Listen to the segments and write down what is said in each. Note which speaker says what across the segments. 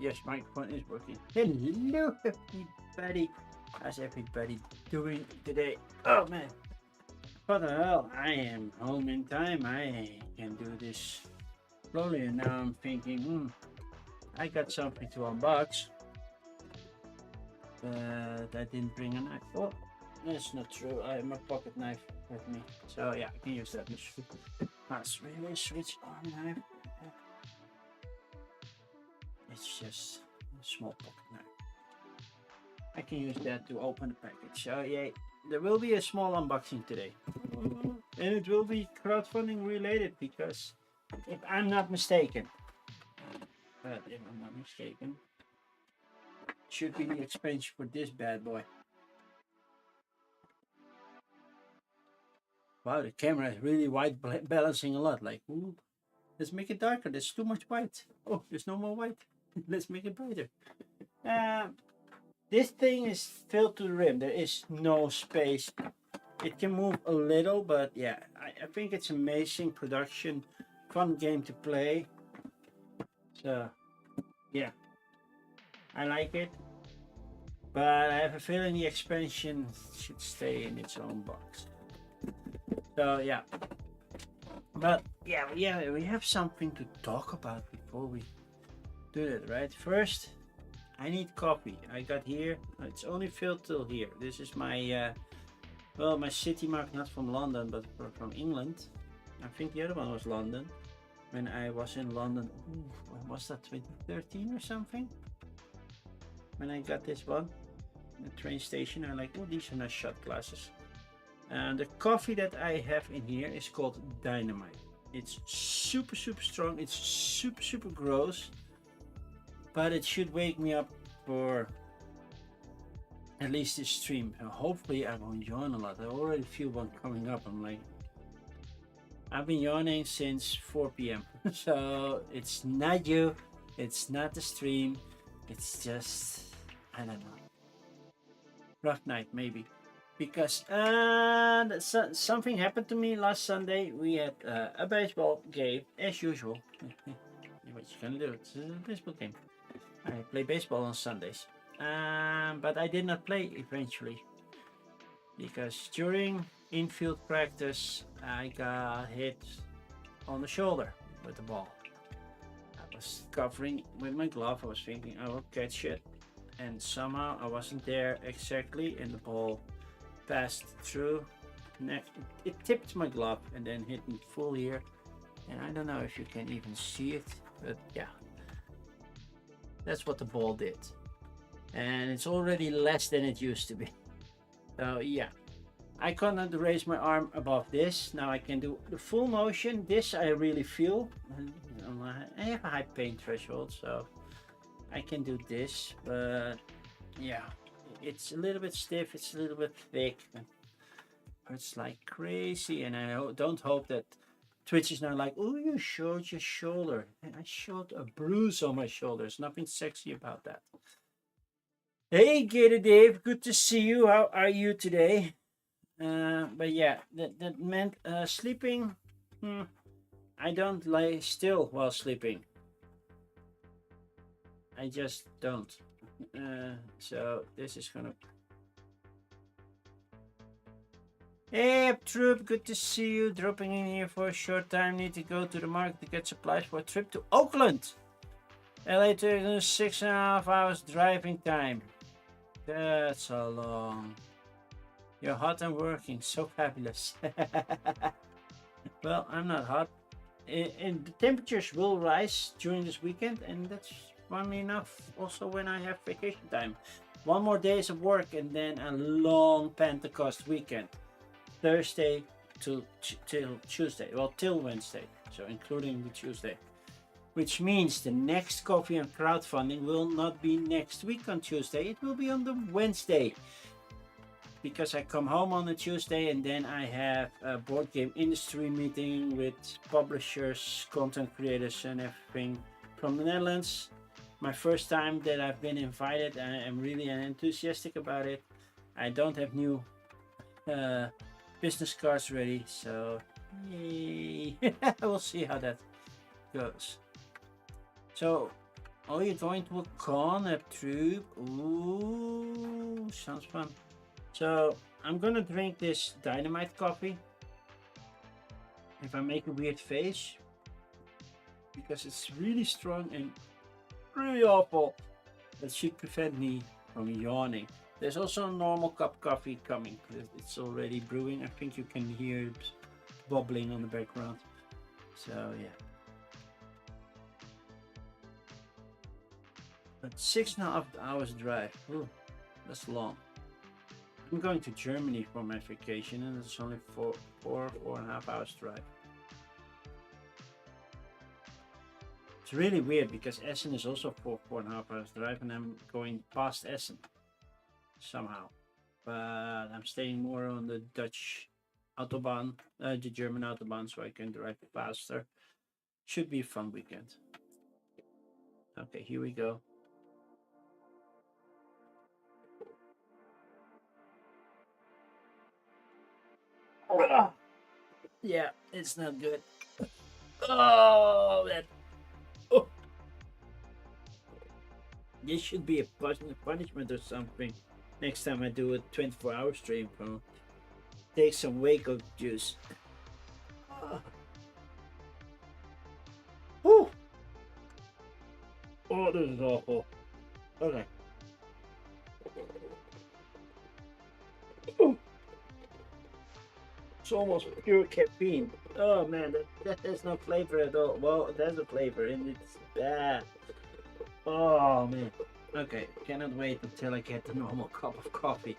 Speaker 1: yes, microphone is working. Hello, everybody. How's everybody doing today? Oh man, what the hell? I am home in time. I can do this slowly, and now I'm thinking, I got something to unbox, but I didn't bring a knife. Oh, that's not true. I have my pocket knife with me, so yeah, I can use that. That's really switch on knife. It's just a small pocket knife. I can use that to open the package. So yeah, there will be a small unboxing today. And it will be crowdfunding related because if I'm not mistaken, it should be the expansion for this bad boy. Wow, the camera is really white balancing a lot. Like, ooh, let's make it darker. There's too much white. Oh, there's no more white. Let's make it brighter. This thing is filled to the rim. There is no space. It can move a little, but yeah, I think it's amazing production, fun game to play. So yeah, I like it. But I have a feeling the expansion should stay in its own box. So yeah. But yeah, we have something to talk about before we do it, right? First, I need coffee. I got here. It's only filled till here. This is my my city mark, not from London, but from England. I think the other one was London. When I was in London, when was that? 2013 or something? When I got this one, the train station, I like, oh, these are nice shot glasses. And the coffee that I have in here is called Dynamite. It's super strong. It's super gross. But it should wake me up for at least this stream. Hopefully I won't yawn a lot. I already feel one coming up. I'm like, I've been yawning since 4 p.m. So it's not you, it's not the stream, it's just, I don't know, rough night maybe. Because something happened to me last Sunday. We had a baseball game as usual. What you gonna do? It's a baseball game. I play baseball on Sundays, but I did not play eventually because during infield practice I got hit on the shoulder with the ball. I was covering with my glove. I was thinking I will catch it, and somehow I wasn't there exactly, and the ball passed through. It tipped my glove and then hit me full here, and I don't know if you can even see it, but yeah, that's what the ball did, and it's already less than it used to be. So yeah, I cannot raise my arm above this. Now I can do the full motion. This I really feel. I have a high pain threshold, so I can do this, but yeah, it's a little bit stiff, it's a little bit thick, and hurts like crazy. And I don't hope that Twitch is not like, oh, you showed your shoulder. And I showed a bruise on my shoulder. There's nothing sexy about that. Hey, Gator Dave, good to see you. How are you today? But yeah, that meant sleeping. I don't lay still while sleeping. I just don't. So this is gonna. Hey, Troop, good to see you. Dropping in here for a short time. Need to go to the market to get supplies for a trip to Oakland. LA to 6.5 hours driving time. That's a long. You're hot and working, so fabulous. Well, I'm not hot. And the temperatures will rise during this weekend, and that's funnily enough also when I have vacation time. One more days of work and then a long Pentecost weekend. Thursday till Tuesday. Well, till Wednesday. So including the Tuesday. Which means the next coffee and crowdfunding will not be next week on Tuesday. It will be on the Wednesday. Because I come home on a Tuesday and then I have a board game industry meeting with publishers, content creators and everything from the Netherlands. My first time that I've been invited, and I'm really enthusiastic about it. I don't have new business cards ready, so yay. We'll see how that goes. So Oh, you're going to a con, a troop? Ooh, sounds fun. So, I'm gonna drink this dynamite coffee. If I make a weird face, because it's really strong and really awful, that should prevent me from yawning. There's also a normal cup coffee coming. It's already brewing. I think you can hear it bubbling on the background. So yeah. But 6.5 hours drive. Ooh, that's long. I'm going to Germany for my vacation, and it's only 4.5 hours drive. It's really weird because Essen is also 4.5 hours drive, and I'm going past Essen somehow. But I'm staying more on the Dutch autobahn, the German autobahn, so I can drive faster. Should be a fun weekend. Okay, here we go. Yeah, it's not good. Oh, that. Oh. This should be a punishment or something. Next time I do a 24-hour stream, take some Waco juice. Oh, oh, this is awful. Okay. Oh. It's almost pure caffeine. Oh man, that has no flavor at all. Well, it has a flavor and it's bad. Oh man. Okay, cannot wait until I get the normal cup of coffee.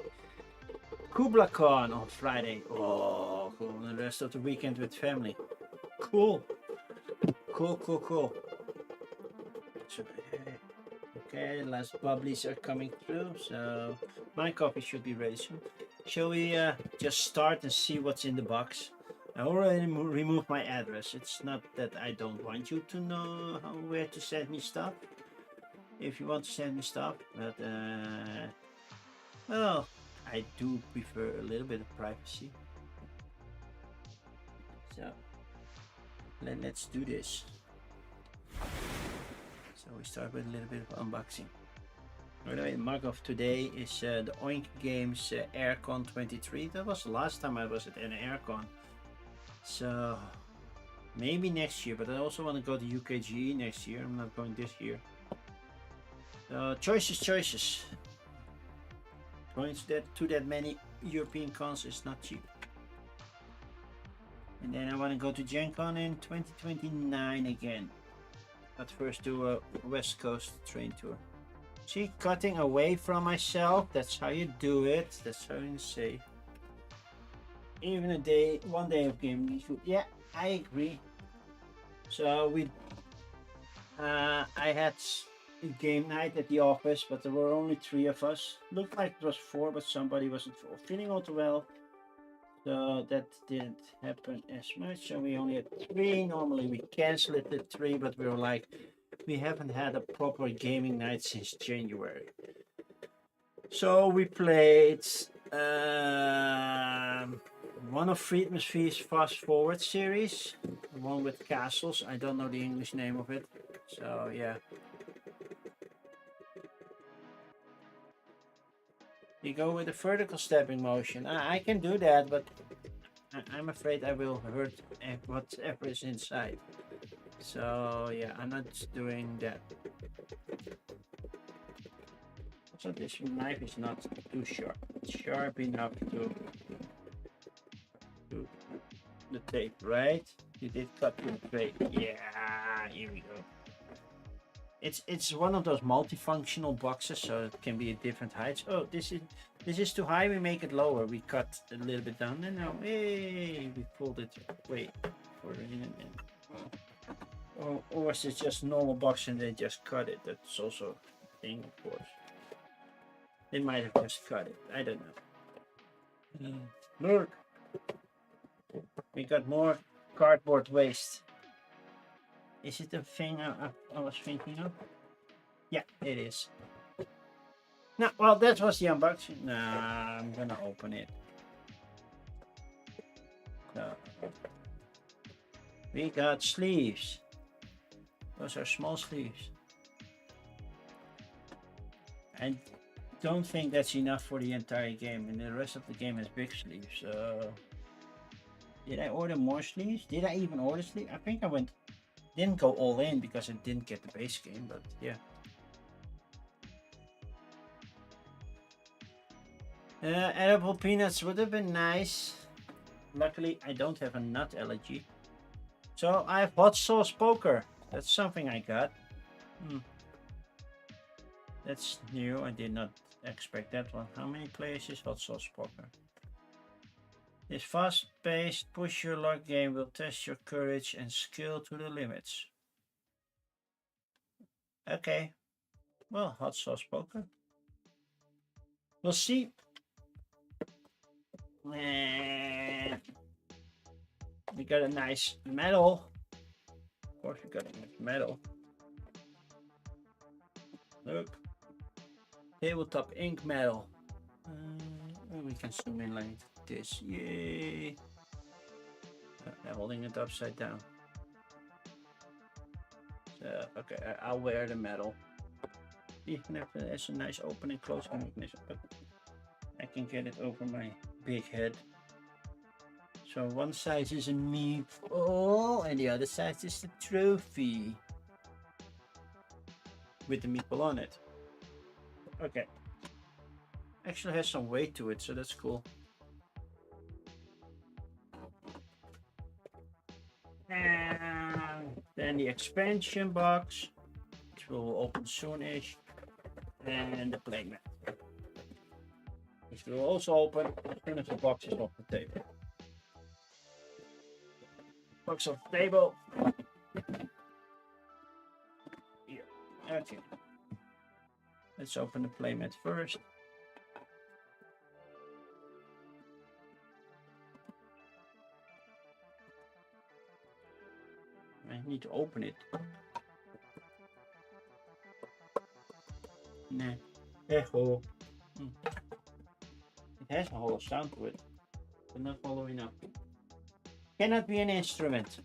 Speaker 1: Kubla Khan on Friday. Oh, cool. And the rest of the weekend with family. Cool. Cool. So, okay, last bubblies are coming through, so my coffee should be ready soon. Shall we just start and see what's in the box? I already removed my address. It's not that I don't want you to know where to send me stuff. If you want to send me stuff, but well, I do prefer a little bit of privacy. So let's do this. So we start with a little bit of unboxing. By the way, the mug of today is the Oink Games Aircon 23. That was the last time I was at an Aircon. So maybe next year, but I also want to go to UKG next year. I'm not going this year. Choices. Going to that many European cons is not cheap. And then I want to go to Gen Con in 2029 again. But first do a West Coast train tour. See, cutting away from myself, that's how you do it. That's how you say. Even one day of gaming should. Yeah, I agree. So I had a game night at the office, but there were only 3 of us. Looked like it was 4, but somebody wasn't feeling all too well. So that didn't happen as much. So we only had 3. Normally we cancel it at 3, but we were like, we haven't had a proper gaming night since January. So we played one of Friedman's Fast Forward series, the one with castles. I don't know the English name of it. So yeah. You go with the vertical stepping motion. I can do that, but I'm afraid I will hurt whatever is inside. So yeah, I'm not doing that. So this knife is not too sharp. It's sharp enough to the tape, right? You did cut through the tape. Yeah, here we go. It's one of those multifunctional boxes, so it can be at different heights. Oh, this is too high. We make it lower. We cut a little bit down, and now hey, we pulled it. Wait, for a minute. Or was it just normal box and they just cut it? That's also a thing, of course. They might have just cut it. I don't know. Look, we got more cardboard waste. Is it the thing I was thinking of? Yeah, it is. No, well, that was the unboxing. Nah, I'm gonna open it. So, we got sleeves. Those are small sleeves. I don't think that's enough for the entire game, and the rest of the game has big sleeves. So did I order more sleeves? Did I even order sleeves? I think I didn't go all in because I didn't get the base game, but yeah. Edible peanuts would have been nice. Luckily, I don't have a nut allergy. So I have hot sauce poker. That's something I got. That's new. I did not expect that one. How many players is hot sauce poker? This fast-paced push-your-luck game will test your courage and skill to the limits. Okay. Well, hot sauce poker. We'll see. We got a nice medal. Of course, we got a nice medal. Look. Tabletop ink medal. We can zoom in like this. Yay. I'm holding it upside down. So, okay, I'll wear the medal. Even if there's a nice open and closing mechanism, but I can get it over my big head. So one side is a meeple and the other side is the trophy with the meeple on it. Okay. Actually has some weight to it, so that's cool. And then the expansion box, which will open soonish, and the playmat, which will also open as soon as the box is off the table. Box off the table. Here. Okay. Let's open the playmat first. I need to open it. Nah. Echo. It has a hollow sound to it, but not hollow enough. Cannot be an instrument.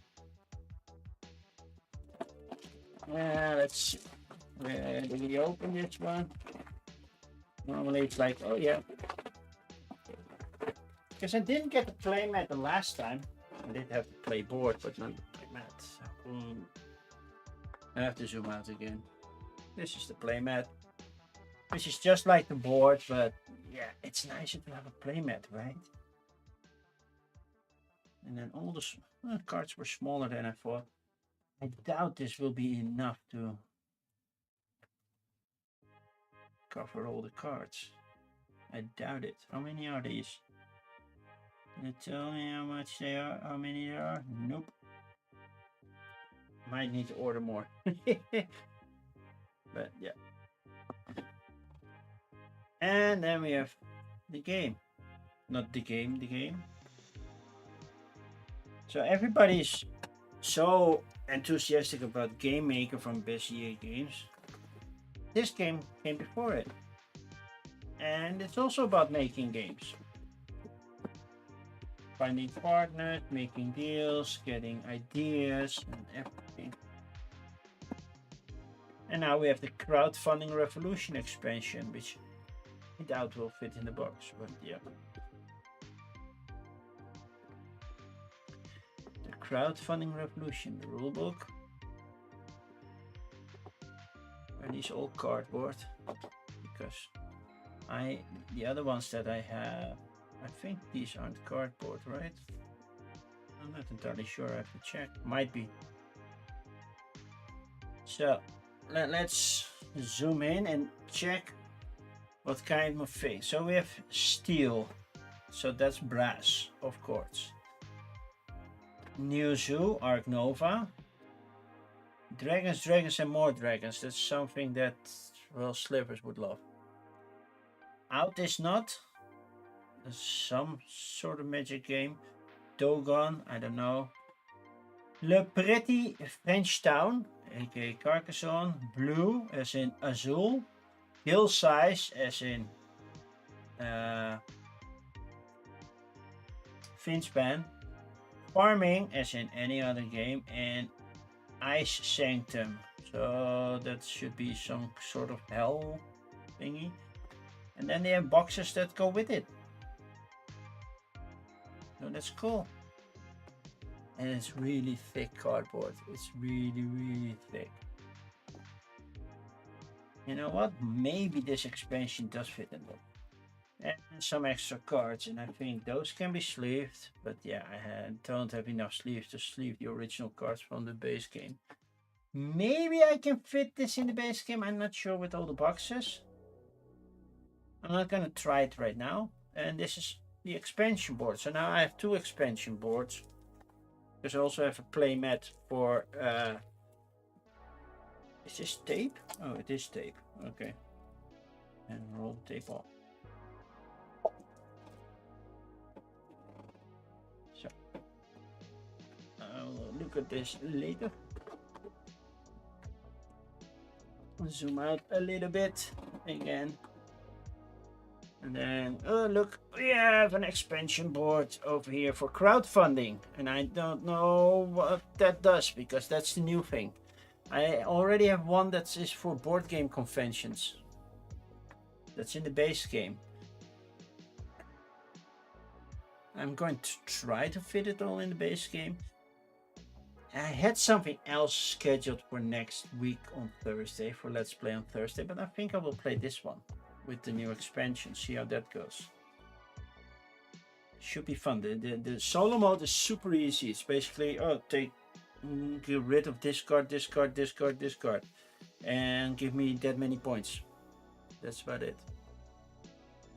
Speaker 1: Let's see. Where do we open this one? Normally it's like, oh yeah. Because I didn't get the playmat the last time. I did have the play board, but not the playmat. I have to zoom out again. This is the playmat, which is just like the board, but yeah, it's nicer to have a playmat, right? And then all the cards were smaller than I thought. I doubt this will be enough to cover all the cards. I doubt it. How many are these? Can you tell me how much they are? How many there are? Nope. Might need to order more. But yeah. And then we have the game. Not the game, the game. So everybody's so enthusiastic about Game Maker from Best EA Games. This game came before it. And it's also about making games. Finding partners, making deals, getting ideas, and everything. And now we have the Crowdfunding Revolution expansion, which I doubt will fit in the box, but yeah. The Crowdfunding Revolution, the rulebook. Are these all cardboard? Because the other ones that I have, I think these aren't cardboard, right? I'm not entirely sure, I have to check. Might be. So let's zoom in and check what kind of thing. So we have steel, so that's brass, of course. New Zoo, Arc Nova. Dragons, dragons and more dragons. That's something that, well, Slivers would love. Out is not. Some sort of magic game. Dogon, I don't know. Le Pretty French Town, aka Carcassonne. Blue, as in Azul. Hill Size, as in Finspan. Farming, as in any other game. And Ice Sanctum. So that should be some sort of hell thingy. And then they have boxes that go with it. So that's cool. And it's really thick cardboard. It's really, really thick. You know what? Maybe this expansion does fit in them. And some extra cards, and I think those can be sleeved. But yeah, I don't have enough sleeves to sleeve the original cards from the base game. Maybe I can fit this in the base game. I'm not sure with all the boxes. I'm not gonna try it right now. And this is the expansion board. So now I have 2 expansion boards. Because I also have a play mat for is this tape? Oh, it is tape. Okay. And roll the tape off. So I'll look at this later. Zoom out a little bit again. And then, oh look, we have an expansion board over here for crowdfunding. And I don't know what that does, because that's the new thing. I already have one that is for board game conventions. That's in the base game. I'm going to try to fit it all in the base game. I had something else scheduled for next week on Thursday, for Let's Play on Thursday, but I think I will play this one with the new expansion, see how that goes. Should be fun. The solo mode is super easy. It's basically, oh, get rid of this card, this card, this card, this card, and give me that many points. That's about it.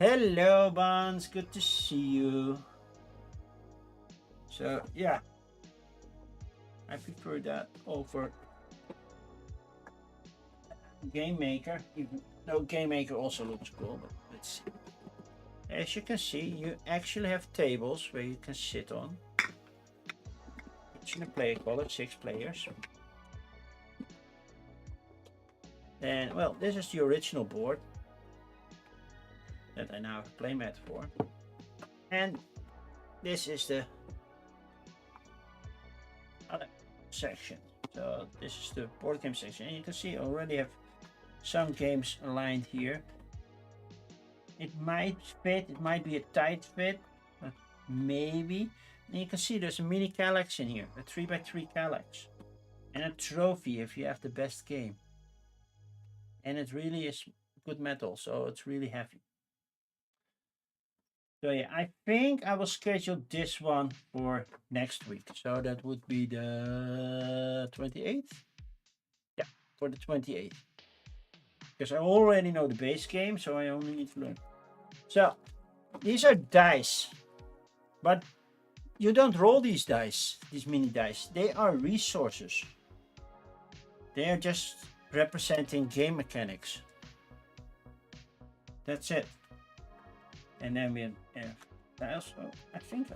Speaker 1: Hello, Bonds, good to see you. So yeah, I prefer that over Game Maker, even though Game Maker also looks cool. But let's see. As you can see, you actually have tables where you can sit on. Each in a player color, 6 players. And well, this is the original board that I now have a playmat for. And this is the other section. So this is the board game section, and you can see I already have some games aligned here. It might fit, it might be a tight fit, but maybe. And you can see there's a mini Kallax in here, a 3x3 Kallax, and a trophy if you have the best game. And it really is good metal, so it's really heavy. So yeah, I think I will schedule this one for next week. So that would be the 28th. Yeah, for the 28th. Because I already know the base game, so I only need to learn. So these are dice, but you don't roll these dice, these mini dice. They are resources. They are just representing game mechanics. That's it. And then we have tiles. Oh, I think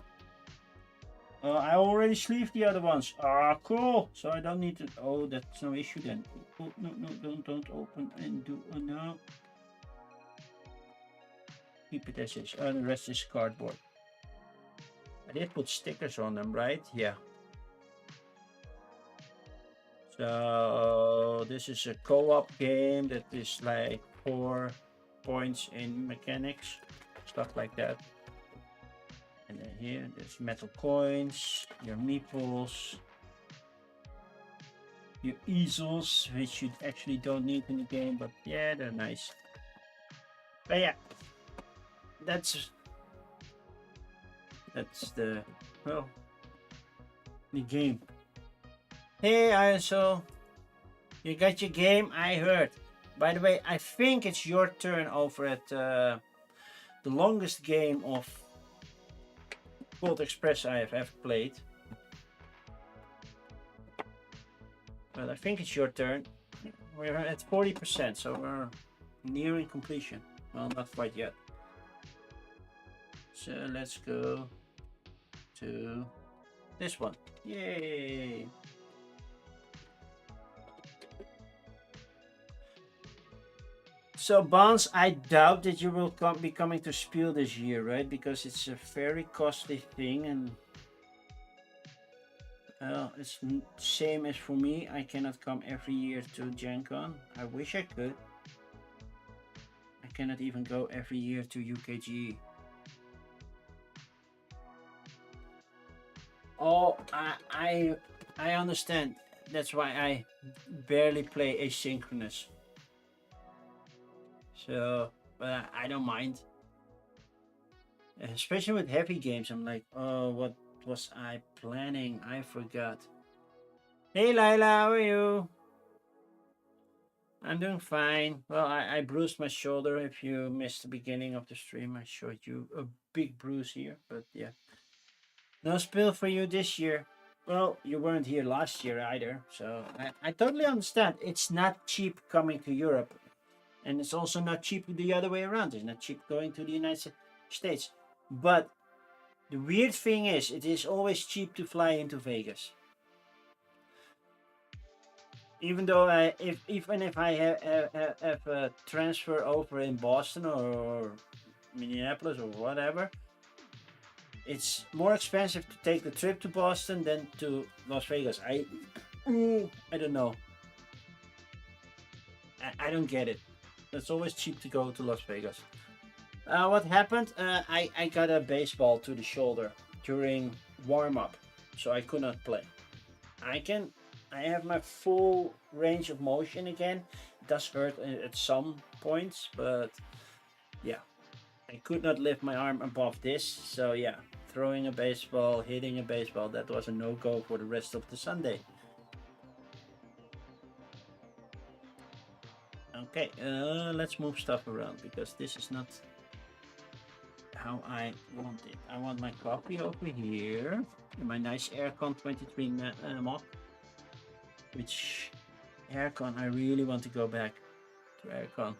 Speaker 1: I already sleeved the other ones. Ah, cool. So I don't need to. Oh, that's no issue then. Oh, no, don't open and do. Oh, no. Keep it as is. Oh, the rest is cardboard. I did put stickers on them, right? Yeah. So this is a co-op game that is like 4 points in mechanics, stuff like that. And then here there's metal coins, your meeples, your easels, which you actually don't need in the game, but yeah, they're nice. But yeah, that's the, well, the game. Hey, ISO, you got your game? I heard. By the way, I think it's your turn over at the longest game of Cold Express I have ever played. But I think it's your turn. We're at 40%, so we're nearing completion. Well, not quite yet. So let's go to this one. Yay! So Bonds, I doubt that you will be coming to Spiel this year, right? Because it's a very costly thing, and well, it's same as for me. I cannot come every year to Gen Con. I wish I could. cannot even go every year to UKG. Oh, I understand. That's why I barely play asynchronous. So, but I don't mind. Especially with heavy games, I'm like, oh, what was I planning? I forgot. Hey, Lila, how are you? I'm doing fine. Well, I bruised my shoulder. If you missed the beginning of the stream, I showed you a big bruise here. But yeah, no spill for you this year. Well, you weren't here last year either, so I totally understand. It's not cheap coming to Europe, and it's also not cheap the other way around. It's not cheap going to the United States. But the weird thing is, it is always cheap to fly into Vegas. Even though even if I have a transfer over in Boston or Minneapolis or whatever, it's more expensive to take the trip to Boston than to Las Vegas. I don't know. I don't get it. It's always cheap to go to Las Vegas. What happened? I got a baseball to the shoulder during warm up, so I could not play. I have my full range of motion again. It does hurt at some points, but yeah, I could not lift my arm above this. So yeah, throwing a baseball, hitting a baseball, that was a no-go for the rest of the Sunday. Okay, let's move stuff around because this is not how I want it. I want my coffee over here. My nice Aircon 23 Mach. Which aircon I really want to go back to aircon.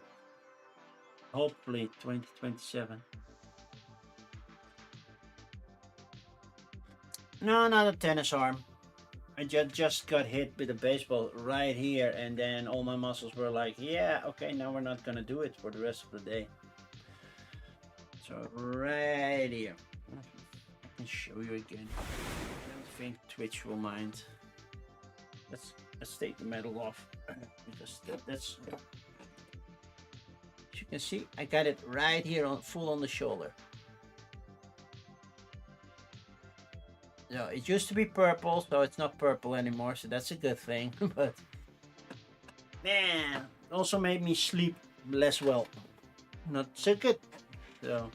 Speaker 1: Hopefully 2027. No, not a tennis arm. I just got hit with a baseball right here, and then all my muscles were like, yeah, okay, now we're not gonna do it for the rest of the day. So right here. I can show you again. I don't think Twitch will mind. Let's take the metal off because that's. As you can see, I got it right here on full on the shoulder. So it used to be purple, so it's not purple anymore, so that's a good thing. But man, it also made me sleep less well. Not so good. So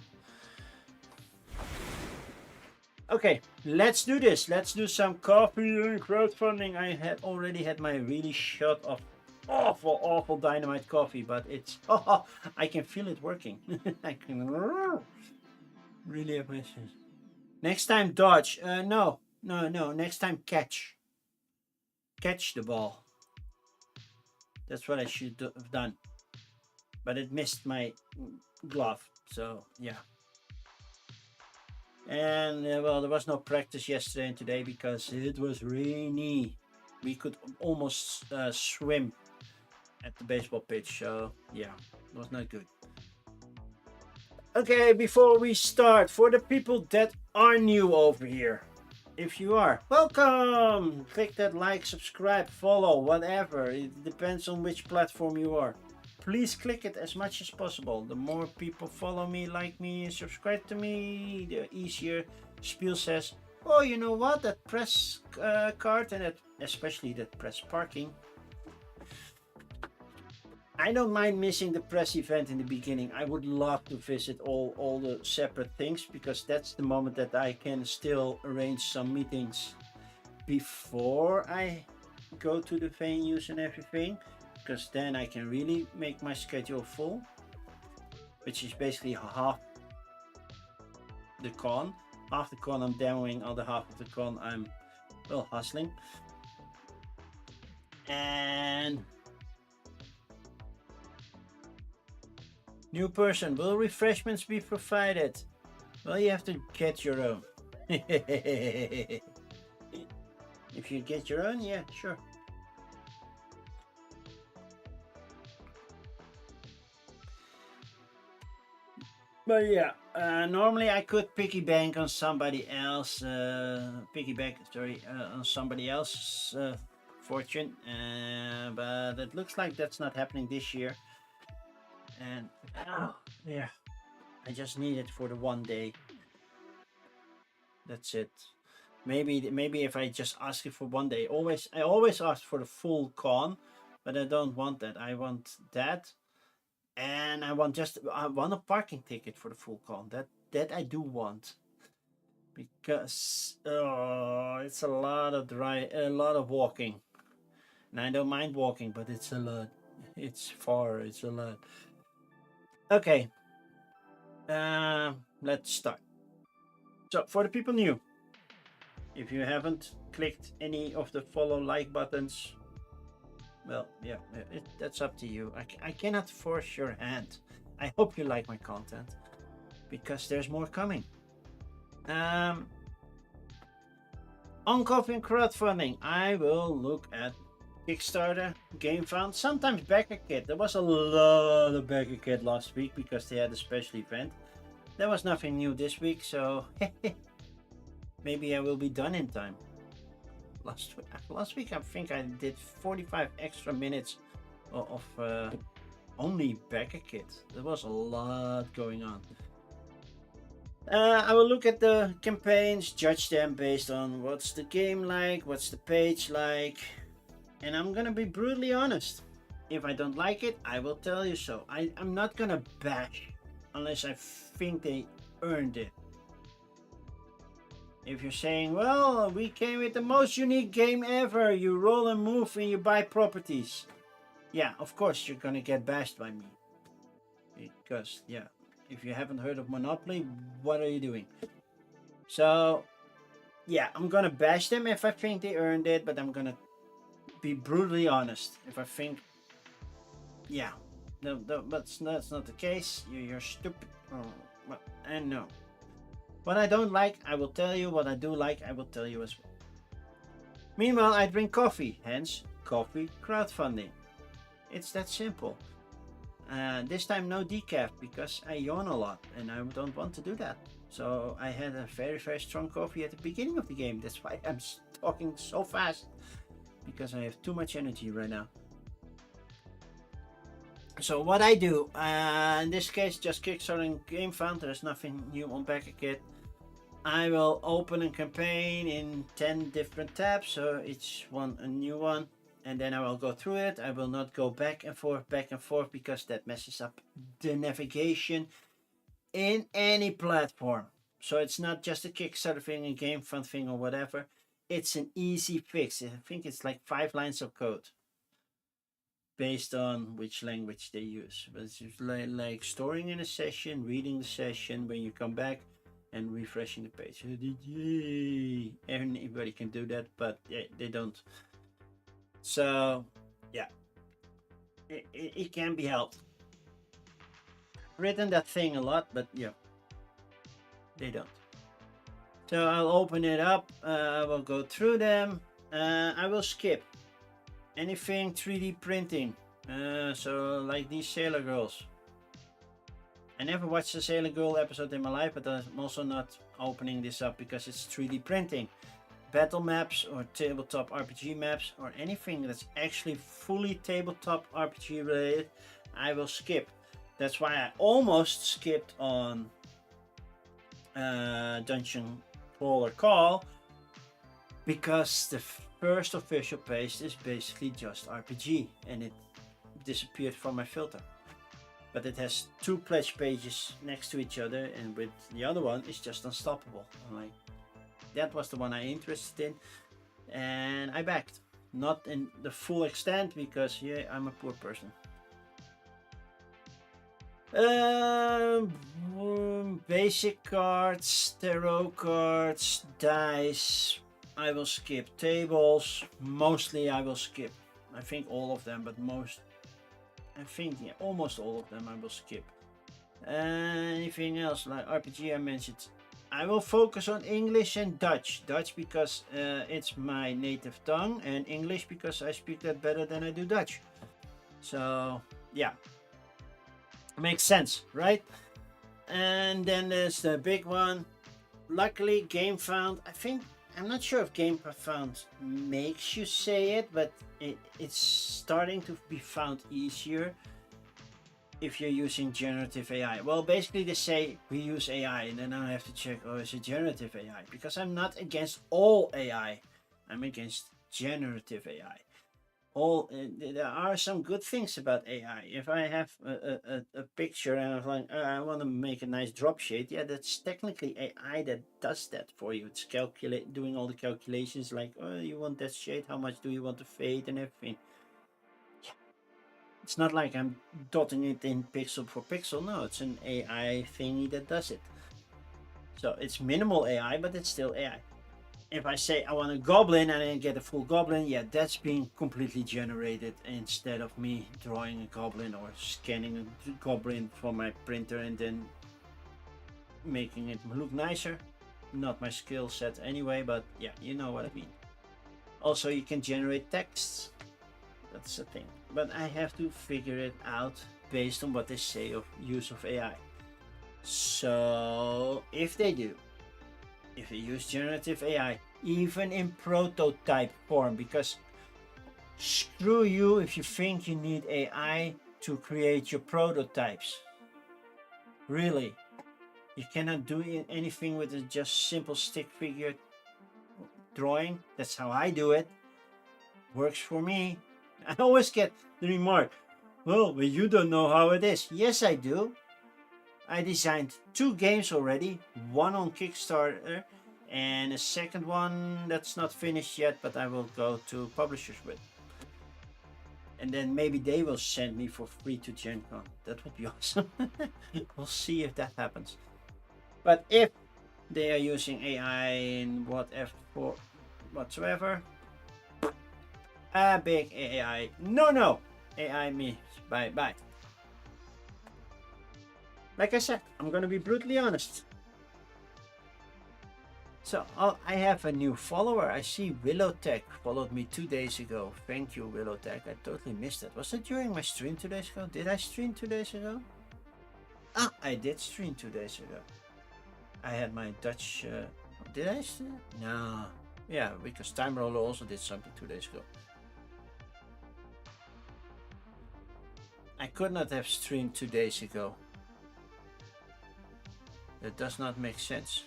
Speaker 1: okay, let's do this. Let's do some coffee and crowdfunding. I had already had my really shot of awful dynamite coffee, but it's I can feel it working. I can really appreciate. Next time dodge. No. Next time catch. Catch the ball. That's what I should have done. But it missed my glove. So yeah. And well, there was no practice yesterday and today because it was rainy. We could almost swim at the baseball pitch. So yeah, it was not good. Okay, before we start, for the people that are new over here, if you are, welcome! Click that like, subscribe, follow, whatever. It depends on which platform you are. Please click it as much as possible. The more people follow me, like me, and subscribe to me, the easier Spiel says, oh, you know what, that press card and especially that press parking. I don't mind missing the press event in the beginning. I would love to visit all the separate things because that's the moment that I can still arrange some meetings before I go to the venues and everything, because then I can really make my schedule full, which is basically half the con. Half the con I'm demoing, other half of the con I'm, well, hustling. And new person, will refreshments be provided? Well, you have to get your own. If you get your own, yeah, sure. But yeah, normally I could piggyback on somebody else, on somebody else's fortune, but it looks like that's not happening this year. And yeah, I just need it for the one day. That's it. Maybe if I just ask it for one day. I always ask for the full con, but I don't want that. I want that, and I want a parking ticket for the full con. That I do want, because it's a lot of walking, and I don't mind walking, but it's a lot. It's far. It's a lot. Okay. Let's start. So for the people new, if you haven't clicked any of the follow like buttons, well, yeah, that's up to you. I cannot force your hand. I hope you like my content, because there's more coming. On Coffee and Crowdfunding, I will look at Kickstarter, GameFound, sometimes Backer Kit. There was a lot of Backer Kit last week because they had a special event. There was nothing new this week, so maybe I will be done in time. Last week I think I did 45 extra minutes of only Backer Kit. There was a lot going on. I will look at the campaigns, judge them based on what's the game like, what's the page like, and I'm gonna be brutally honest. If I don't like it, I will tell you so. I'm not gonna bash unless I think they earned it. If you're saying, well, we came with the most unique game ever, you roll and move and you buy properties. Yeah, of course you're gonna get bashed by me. Because, yeah, if you haven't heard of Monopoly, what are you doing? So, yeah, I'm gonna bash them if I think they earned it, but I'm gonna be brutally honest. If I think, yeah, that's not the case, you're stupid. Oh, and no. What I don't like, I will tell you. What I do like, I will tell you as well. Meanwhile, I drink coffee, hence coffee crowdfunding. It's that simple. This time no decaf because I yawn a lot and I don't want to do that. So I had a very, very strong coffee at the beginning of the game. That's why I'm talking so fast, because I have too much energy right now. So what I do, in this case, just Kickstarting GameFound. There's nothing new on Backer Kit. I will open a campaign in 10 different tabs, so each one a new one, and then I will go through it. I will not go back and forth, because that messes up the navigation in any platform. So it's not just a Kickstarter thing, a GameFound thing, or whatever. It's an easy fix. I think it's like 5 lines of code based on which language they use. But it's just like storing in a session, reading the session when you come back, and refreshing the page. Yay! Anybody can do that, but they don't. So, yeah, it can be helped. Written that thing a lot, but yeah, they don't. So I'll open it up. I will go through them. I will skip anything 3D printing. So like these Sailor Girls. I never watched a Sailor Girl episode in my life, but I'm also not opening this up because it's 3D printing. Battle maps or tabletop RPG maps or anything that's actually fully tabletop RPG related, I will skip. That's why I almost skipped on Dungeon Crawler Call, because the first official page is basically just RPG and it disappeared from my filter. But it has 2 pledge pages next to each other, and with the other one it's just Unstoppable. I'm like, that was the one I'm interested in, and I backed. Not in the full extent, because yeah, I'm a poor person. Basic cards, tarot cards, dice, I will skip. Tables, mostly I will skip. I think all of them, but almost all of them I will skip. Anything else like RPG I mentioned, I will focus on English and Dutch. Dutch because it's my native tongue, and English because I speak that better than I do Dutch. So yeah, makes sense, right? And then there's the big one. Luckily, GameFound, I'm not sure if GameFound makes you say it, but it's starting to be found easier. if you're using generative AI. Well, basically they say we use AI, and then I have to check, oh, is it generative AI? Because I'm not against all AI. I'm against generative AI. There are some good things about AI. If I have a picture and I'm like, I want to make a nice drop shade, yeah, that's technically AI that does that for you. It's doing all the calculations, like, oh, you want that shade, how much do you want to fade and everything. Yeah. It's not like I'm dotting it in pixel for pixel. No, it's an AI thingy that does it. So it's minimal AI, but it's still AI. If I say I want a goblin and I get a full goblin, yeah, that's being completely generated instead of me drawing a goblin or scanning a goblin from my printer and then making it look nicer. Not my skill set anyway, but yeah, you know what I mean. Also, you can generate texts. That's the thing. But I have to figure it out based on what they say of use of AI. So if they do, if you use generative AI, even in prototype form, because screw you if you think you need AI to create your prototypes. Really, you cannot do anything with a just simple stick figure drawing. That's how I do it. Works for me. I always get the remark, well, but you don't know how it is. Yes, I do. I designed 2 games already, one on Kickstarter and a second one that's not finished yet, but I will go to publishers with. And then maybe they will send me for free to Gen Con. That would be awesome. We'll see if that happens. But if they are using AI in whatever whatsoever, a big AI, no, AI me, bye bye. Like I said, I'm gonna be brutally honest. So I have a new follower. I see WillowTech followed me 2 days ago. Thank you, WillowTech. I totally missed it. Was it during my stream 2 days ago? Did I stream 2 days ago? Ah, I did stream 2 days ago. I had my Dutch. Did I stream? No. Yeah, because Time Roller also did something 2 days ago. I could not have streamed 2 days ago. That does not make sense.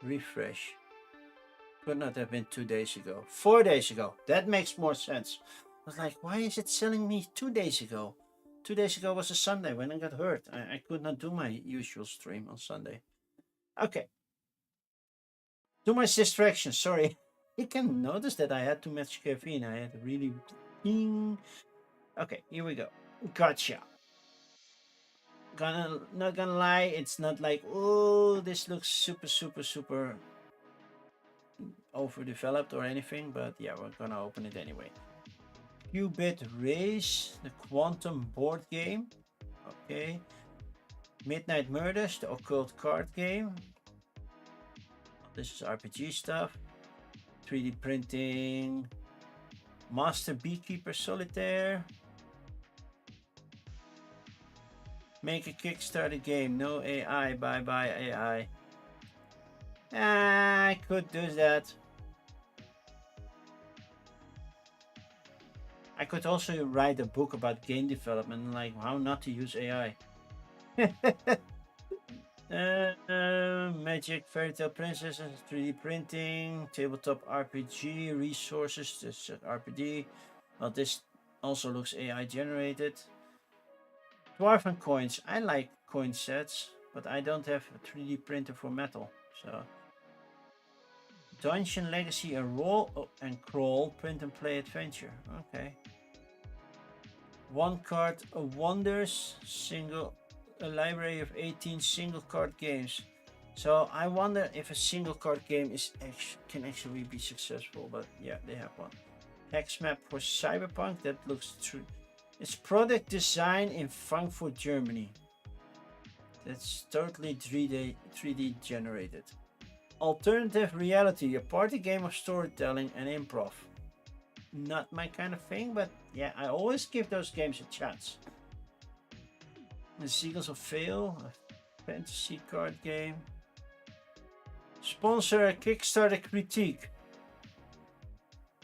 Speaker 1: Refresh. Could not have been 2 days ago. 4 days ago. That makes more sense. I was like, why is it selling me 2 days ago? 2 days ago was a Sunday when I got hurt. I could not do my usual stream on Sunday. Okay. Too much distraction, sorry. You can notice that I had too much caffeine. I had a really... Okay, here we go. Gotcha. Not gonna lie, it's not like, oh, this looks super overdeveloped or anything, but yeah, we're gonna open it anyway. Qubit Race, the quantum board game. Okay. Midnight Murders, the occult card game. This is RPG stuff. 3D printing. Master Beekeeper Solitaire. Make a Kickstarter game. No AI. Bye bye AI. I could do that. I could also write a book about game development, like how not to use AI. Magic, Fairy Tale Princesses, 3D printing, tabletop RPG, resources, this is RPD. Well, this also looks AI generated. Dwarven coins, I like coin sets, but I don't have a 3D printer for metal, so. Dungeon Legacy, a roll and crawl, print and play adventure, okay. One card wonders, a library of 18 single card games. So I wonder if a single card game can actually be successful, but yeah, they have one. Hex map for Cyberpunk, that looks true. It's product design in Frankfurt, Germany. That's totally 3D generated. Alternative reality, a party game of storytelling and improv. Not my kind of thing, but yeah, I always give those games a chance. The Seagulls of Fail, a fantasy card game. Sponsor a Kickstarter critique.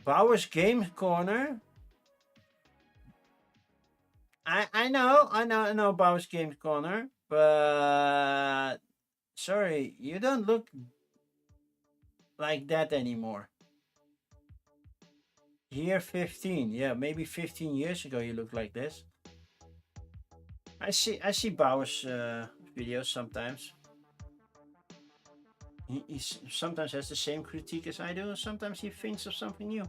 Speaker 1: Bauer's Game Corner. I know Bow's Game Corner, but sorry, you don't look like that anymore. Year 15, yeah, maybe 15 years ago you looked like this. I see Bow's videos sometimes. He sometimes has the same critique as I do, and sometimes he thinks of something new.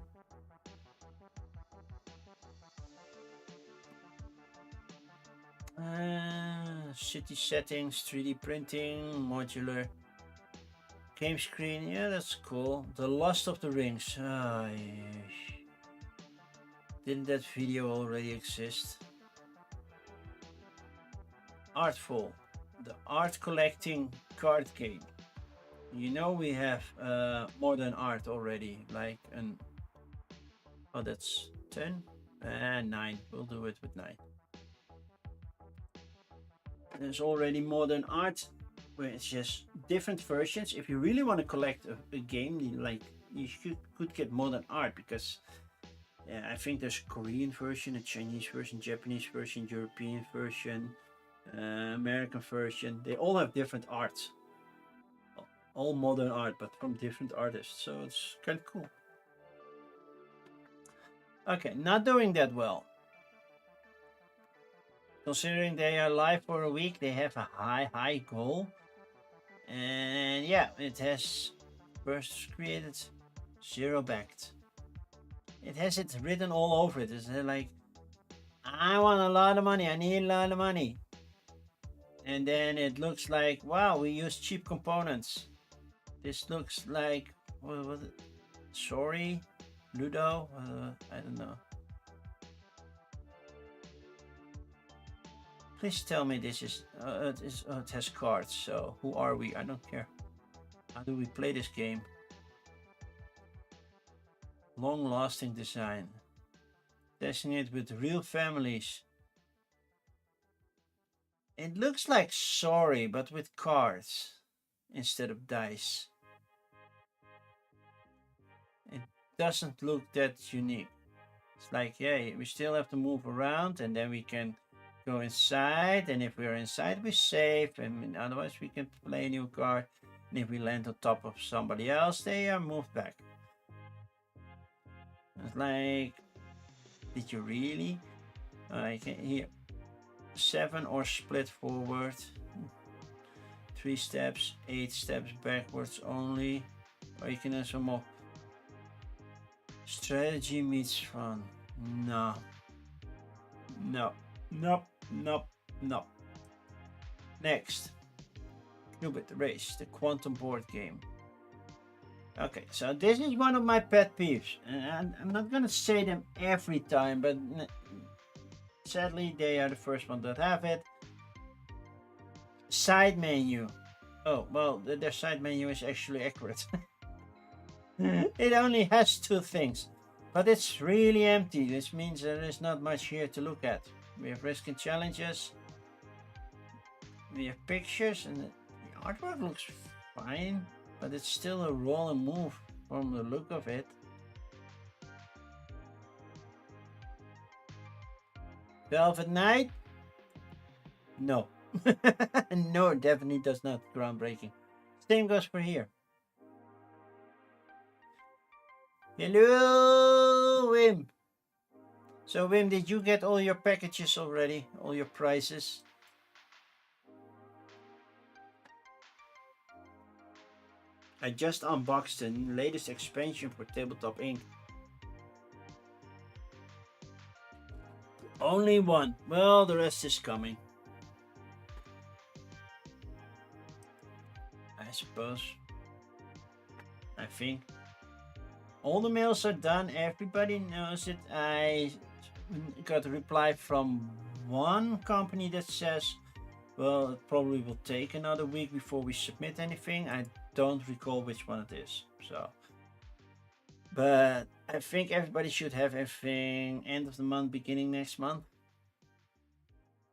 Speaker 1: City settings, 3D printing, modular game screen. Yeah, that's cool. The Lost of the Rings. Didn't that video already exist? Artful, the art collecting card game. You know we have modern art already, like an. Oh, that's 10 and 9. We'll do it with 9. There's already modern art where it's just different versions. If you really want to collect a game, you could get modern art because I think there's a Korean version, a Chinese version, Japanese version, European version, American version. They all have different art, all modern art, but from different artists. So it's kind of cool. Okay, not doing that well. Considering they are live for a week, they have a high goal. And yeah, it has first created, 0 backed. It has it written all over it. It's like, I want a lot of money, I need a lot of money. And then it looks like, wow, we use cheap components. This looks like, what was it? Sorry, Ludo? I don't know. Please tell me this is, it has cards, so who are we? I don't care. How do we play this game? Long-lasting design. Testing it with real families. It looks like Sorry, but with cards instead of dice. It doesn't look that unique. It's like, yeah, we still have to move around and then we can go inside, and if we're inside we're safe, and otherwise we can play a new card, and if we land on top of somebody else they are moved back. It's like, did you really? I can here 7 or split forward, 3 steps, 8 steps backwards only, or you can have some more. Strategy meets fun. No, nope. Next, Qubit Race, the quantum board game. Okay, so this is one of my pet peeves, and I'm not gonna say them every time, but sadly they are the first one that have it. Side menu. Oh, well, their side menu is actually accurate. It only has 2 things, but it's really empty. This means there is not much here to look at. We have risk and challenges. We have pictures, and the artwork looks fine, but it's still a roll and move from the look of it. Velvet Knight? No. No, definitely does not. Groundbreaking. Same goes for here. Hello, Wim. So, Wim, did you get all your packages already? All your prizes? I just unboxed the latest expansion for Tabletop Inc. Only one. Well, the rest is coming. I suppose. I think. All the mails are done. Everybody knows it. I got a reply from one company that says, well, it probably will take another week before we submit anything. I don't recall which one it is. So, but I think everybody should have everything end of the month, beginning next month.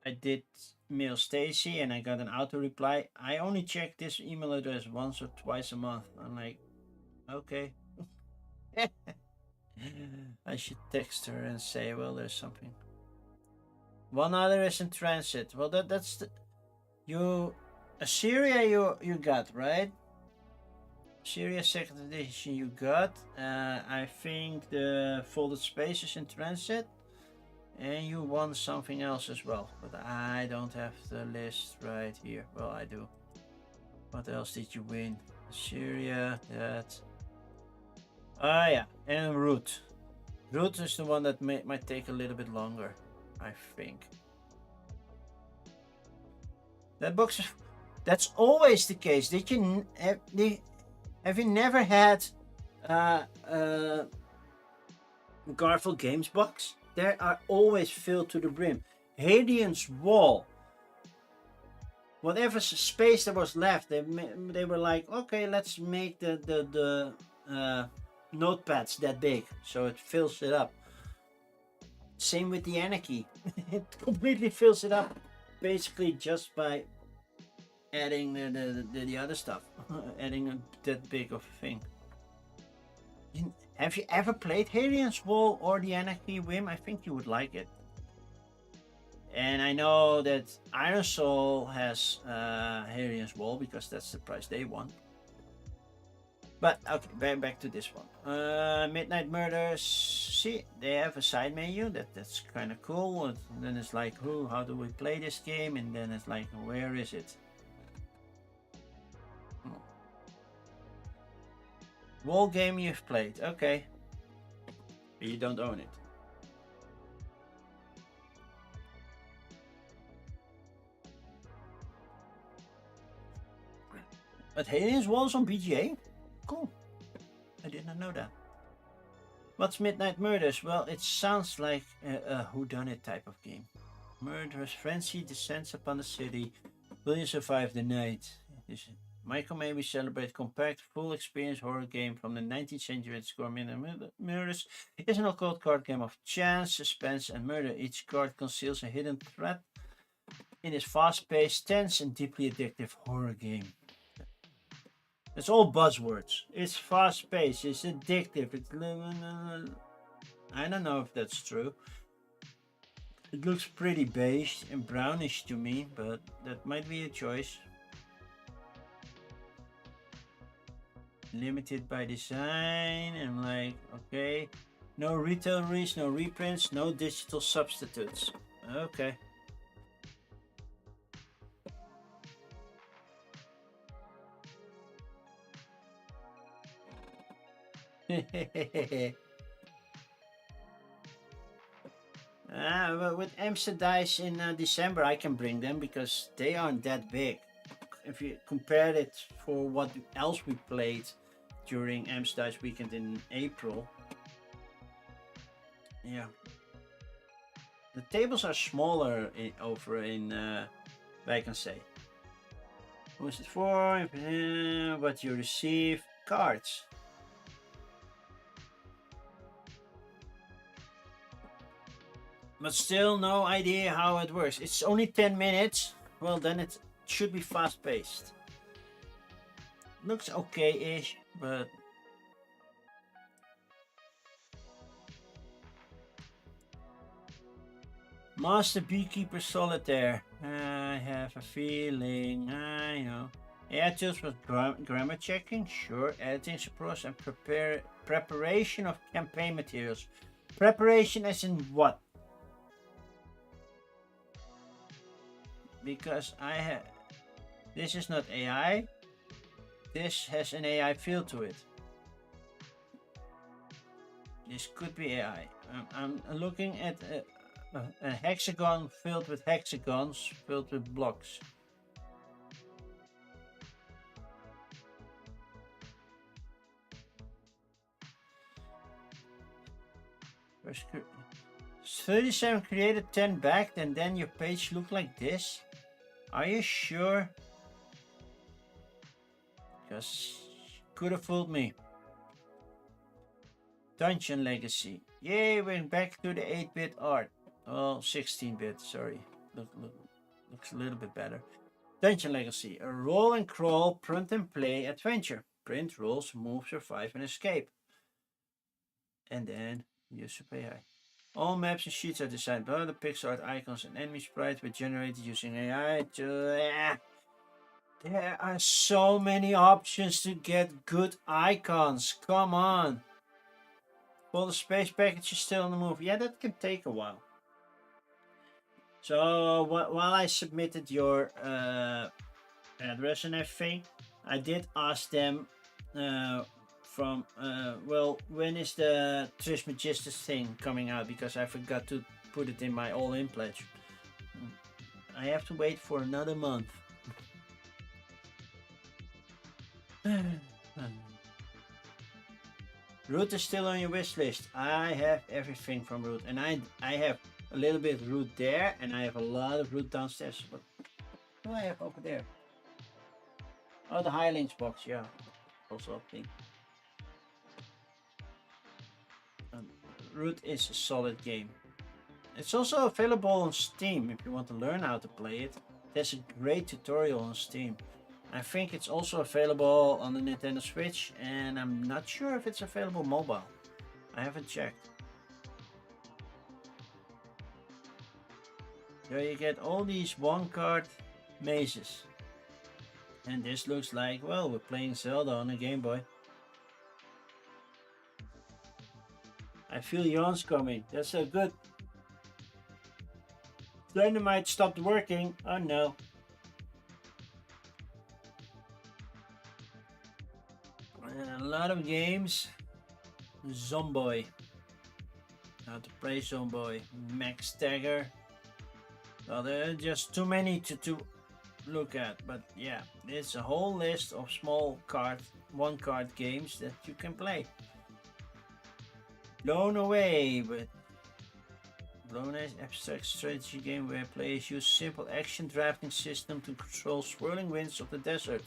Speaker 1: I did mail Stacy and I got an auto reply. I only check this email address once or twice a month. I'm like, okay. I should text her and say, well, there's something. One other is in transit. Well, that's the, you Assyria you got, right? Syria second edition you got. I think the folded space is in transit. And you won something else as well. But I don't have the list right here. Well, I do. What else did you win? Syria, that. Ah, yeah. And Root. Root is the one that might take a little bit longer, I think. That box is... That's always the case. Did you... Have you never had Garfield Games box? They are always filled to the brim. Hadrian's Wall. Whatever space there was left, they were like, okay, let's make the notepads that big, so it fills it up. Same with the Anarchy. It completely fills it up, basically just by adding the other stuff, adding that big of a thing. Have you ever played Hadrian's Wall or the Anarchy, Wim? I think you would like it. And I know that Iron Soul has Hadrian's Wall because that's the price they want. But okay, back to this one. Midnight Murders. See, they have a side menu. That's kind of cool. And then it's like, how do we play this game? And then it's like, where is it? Wall game you've played. Okay. But you don't own it. But Hadrian's Wall is on BGA? Cool. I did not know that. What's Midnight Murders? Well, it sounds like a whodunit type of game. Murderous frenzy descends upon the city. Will you survive the night? Michael Maybe celebrate compact, full experience horror game from the 19th century at score Midnight Murders is an occult card game of chance, suspense, and murder. Each card conceals a hidden threat in this fast-paced, tense, and deeply addictive horror game. It's all buzzwords. It's fast-paced. It's addictive. It's... I don't know if that's true. It looks pretty beige and brownish to me, but that might be a choice. Limited by design. I'm like, okay. No retail release, no reprints, no digital substitutes. Okay. But with Amsterdam in December, I can bring them because they aren't that big. If you compare it for what else we played during Amsterdam's weekend in April, yeah, the tables are smaller over in Wijkenzee. Who's it for? What you receive? Cards. But still no idea how it works. It's only 10 minutes. Well, then it should be fast paced. Looks okay-ish, but... Master Beekeeper Solitaire. I have a feeling, I know. AI tools with grammar checking, sure. Editing supports and preparation of campaign materials. Preparation as in what? Because I have... This is not AI. This has an AI feel to it. This could be AI. I'm looking at a hexagon filled with hexagons, filled with blocks. First, 37 created, 10 back, and then your page looked like this? Are you sure? Because could have fooled me. Dungeon Legacy. Yay, we're back to the 8-bit art. Well, 16-bit, sorry. Looks a little bit better. Dungeon Legacy. A roll and crawl, print and play adventure. Print, rolls, move, survive, and escape. And then use your AI. All maps and sheets are designed by the pixel art icons and enemy sprites were generated using AI. There are so many options to get good icons. Come on. Well, the space package is still on the move. Yeah, that can take a while. So while I submitted your address and everything, I did ask them well, when is the Trismegistus thing coming out? Because I forgot to put it in my all-in pledge. I have to wait for another month. Root is still on your wish list. I have everything from Root, and I have a little bit of Root there, and I have a lot of Root downstairs. What do I have over there? Oh, the Hirelings box, yeah. Also a thing. Root is a solid game. It's also available on Steam if you want to learn how to play it. There's a great tutorial on Steam. I think it's also available on the Nintendo Switch, and I'm not sure if it's available mobile. I haven't checked. So you get all these one-card mazes. And this looks like, well, we're playing Zelda on a Game Boy. I feel yawns coming. That's a good... Dynamite stopped working. Oh no. And a lot of games. Zomboy. How to play Zomboy. Max Stagger. Well, there are just too many to look at. But yeah, there's a whole list of small one-card games that you can play. Blown Away, but Blown Away is an abstract strategy game where players use simple action drafting system to control swirling winds of the desert.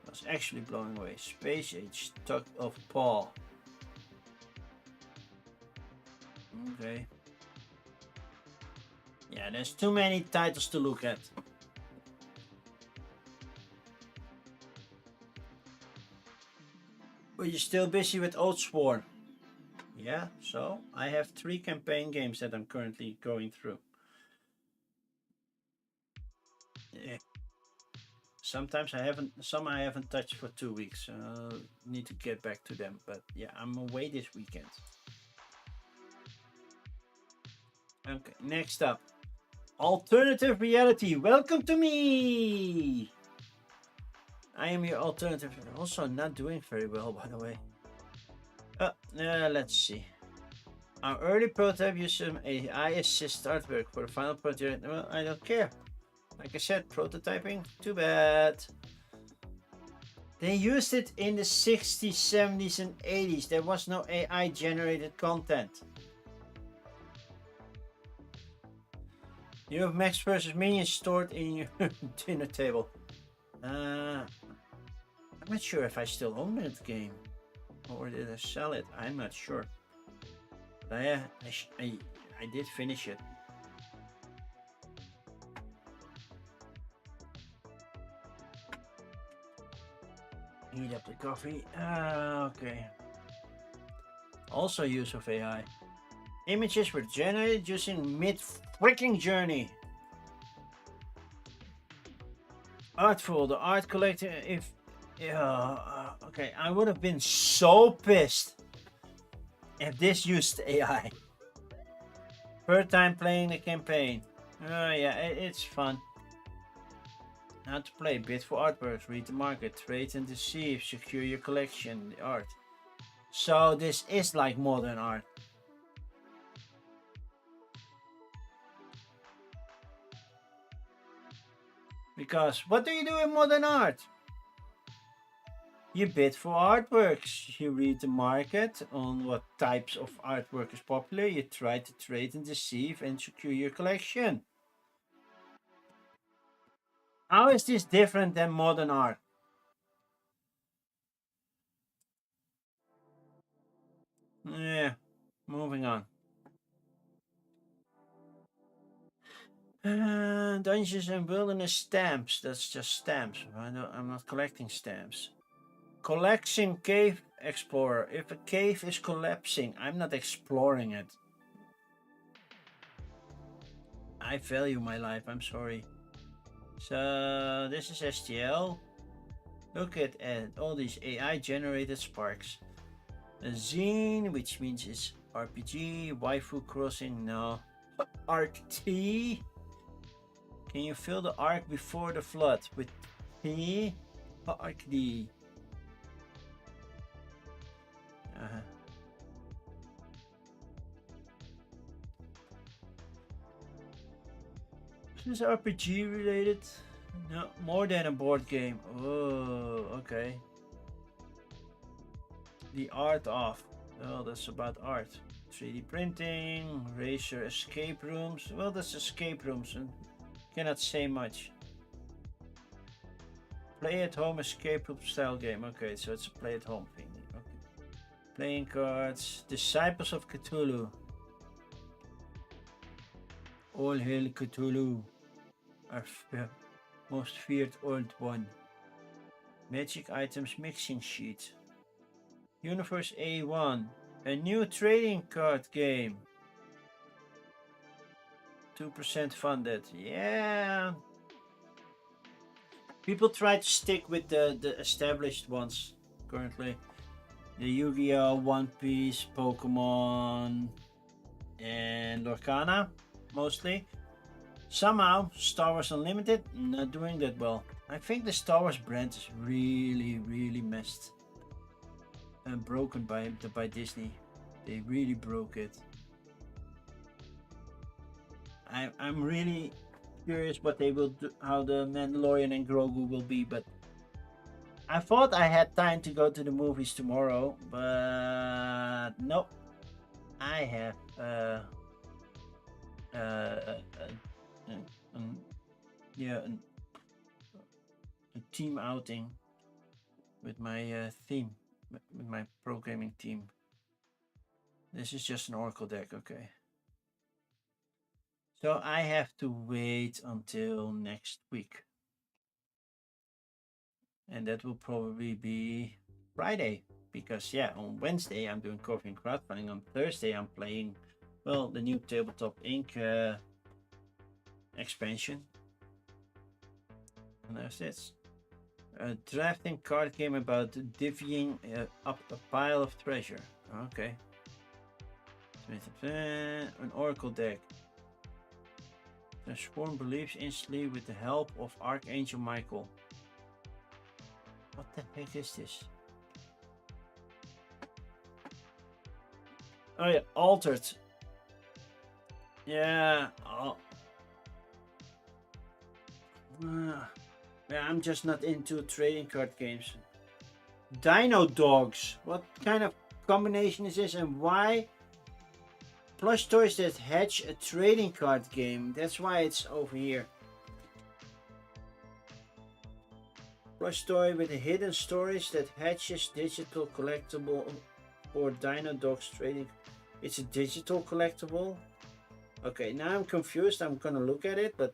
Speaker 1: Was actually Blowing Away. Space Age Tug of Paw. Okay. Yeah, there's too many titles to look at. But you're still busy with Oathsworn. Yeah, so I have 3 campaign games that I'm currently going through. Yeah. Sometimes some I haven't touched for 2 weeks. Need to get back to them, but yeah, I'm away this weekend. Okay, next up, alternative reality. Welcome to me. I am your alternative. Also not doing very well, by the way. Let's see. Our early prototype used some AI assist artwork for the final project. Well, I don't care. Like I said, prototyping, too bad. They used it in the 60s, 70s, and 80s. There was no AI generated content. You have Max vs. Minions stored in your dinner table. I'm not sure if I still own that game. Or did I sell it? I'm not sure. But yeah, I did finish it. Heat up the coffee. Okay. Also use of AI. Images were generated using mid-freaking journey. Artful, the art collector. Okay, I would have been so pissed if this used AI. Third time playing the campaign. Yeah, it's fun. How to play, bid for artworks, read the market, trade and deceive, secure your collection, the art. So this is like modern art. Because what do you do in modern art? You bid for artworks, you read the market on what types of artwork is popular, you try to trade and deceive and secure your collection. How is this different than modern art? Yeah, moving on. Dungeons and Wilderness stamps. That's just stamps. I'm not collecting stamps. Collection Cave Explorer. If a cave is collapsing, I'm not exploring it. I value my life, I'm sorry. So this is STL. Look at all these AI generated sparks. A zine, which means it's RPG, waifu crossing, no. Arc T. Can you fill the arc before the flood with T? Arc D. Is this RPG related? No, more than a board game. Oh, okay. The art of. Well, that's about art. 3D printing, racer escape rooms. Well, that's escape rooms and cannot say much. Play at home escape room style game. Okay, so it's a play at home thing. Okay. Playing cards. Disciples of Cthulhu. All hail Cthulhu. Our most feared old one. Magic items mixing sheet. Universe A1. A new trading card game. 2% funded. Yeah. People try to stick with the established ones currently. The Yu-Gi-Oh!, One Piece, Pokemon, and Lorcana, mostly. Somehow, Star Wars Unlimited, not doing that well. I think the Star Wars brand is really messed and broken by Disney. They really broke it. I'm really curious what they will do, how the Mandalorian and Grogu will be, but I thought I had time to go to the movies tomorrow, but nope. I have a team outing with my theme, with my programming team. This is just an Oracle deck, okay. So I have to wait until next week. And that will probably be Friday. Because yeah, on Wednesday I'm doing coffee and crowdfunding. On Thursday I'm playing, well, the new Tabletop Inc. Expansion. And there's this. A drafting card game about divvying up a pile of treasure. Okay. An Oracle deck. Transform beliefs instantly with the help of Archangel Michael. What the heck is this? Oh yeah, altered. Yeah. Oh. Yeah, I'm just not into trading card games. Dino Dogs. What kind of combination is this, and why? Plush toys that hatch a trading card game. That's why it's over here. Plush toy with a hidden stories that hatches digital collectible for Dino Dogs trading. It's a digital collectible. Okay, now I'm confused. I'm gonna look at it, but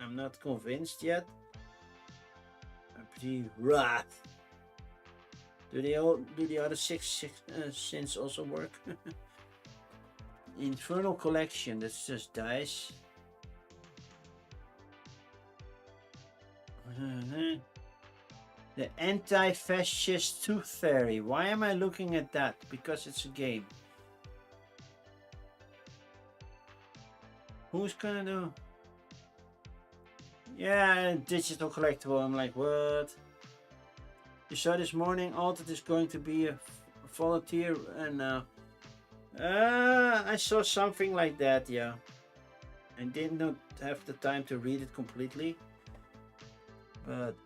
Speaker 1: I'm not convinced yet. Pretty rough. Do the other six sins also work? Infernal Collection. That's just dice. The Anti-Fascist Tooth Fairy. Why am I looking at that? Because it's a game. Who's gonna do? Yeah, digital collectible. I'm like, what? You saw this morning, Altered is going to be a volunteer, and I saw something like that, yeah. I did not have the time to read it completely, but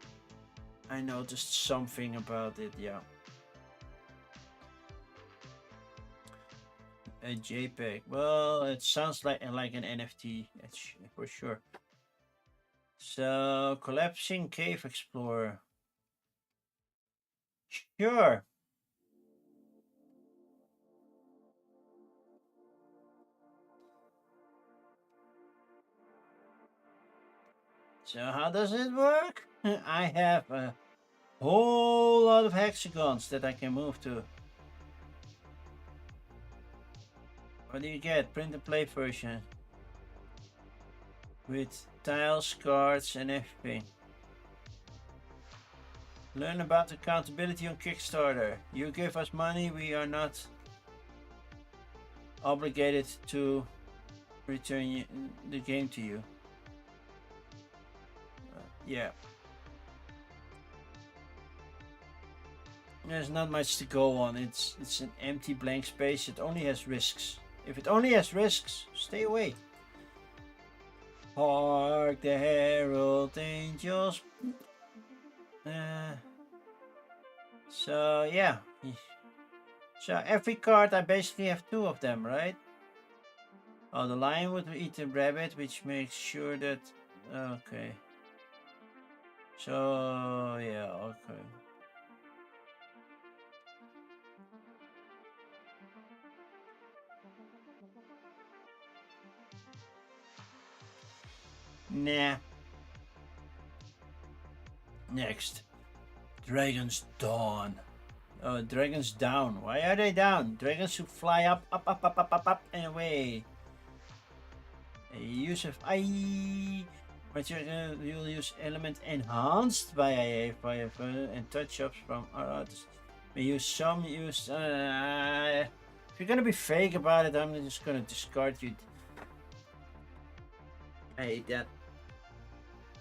Speaker 1: I noticed something about it, yeah. A JPEG. Well, it sounds like an NFT, that's for sure. So, Collapsing Cave Explorer. Sure. So how does it work? I have a whole lot of hexagons that I can move to. What do you get? Print and play version. with tiles, cards and everything. Learn about accountability on Kickstarter. You give us money, we are not obligated to return the game to you. Yeah. There's not much to go on. It's an empty blank space. It only has risks. If it only has risks, stay away. Hark the herald angels. So yeah. So every card I basically have 2 of them, right? Oh, the lion would eat the rabbit, which makes sure that... Okay. So yeah, okay. Nah. Next. Dragon's Dawn. Dragons down. Why are they down? Dragons should fly up, up, up, up, up, up, up, and away. Use of I. But you'll use element enhanced by IA and touch ups from artists. We use some use. If you're gonna be fake about it, I'm just gonna discard you. I hate that.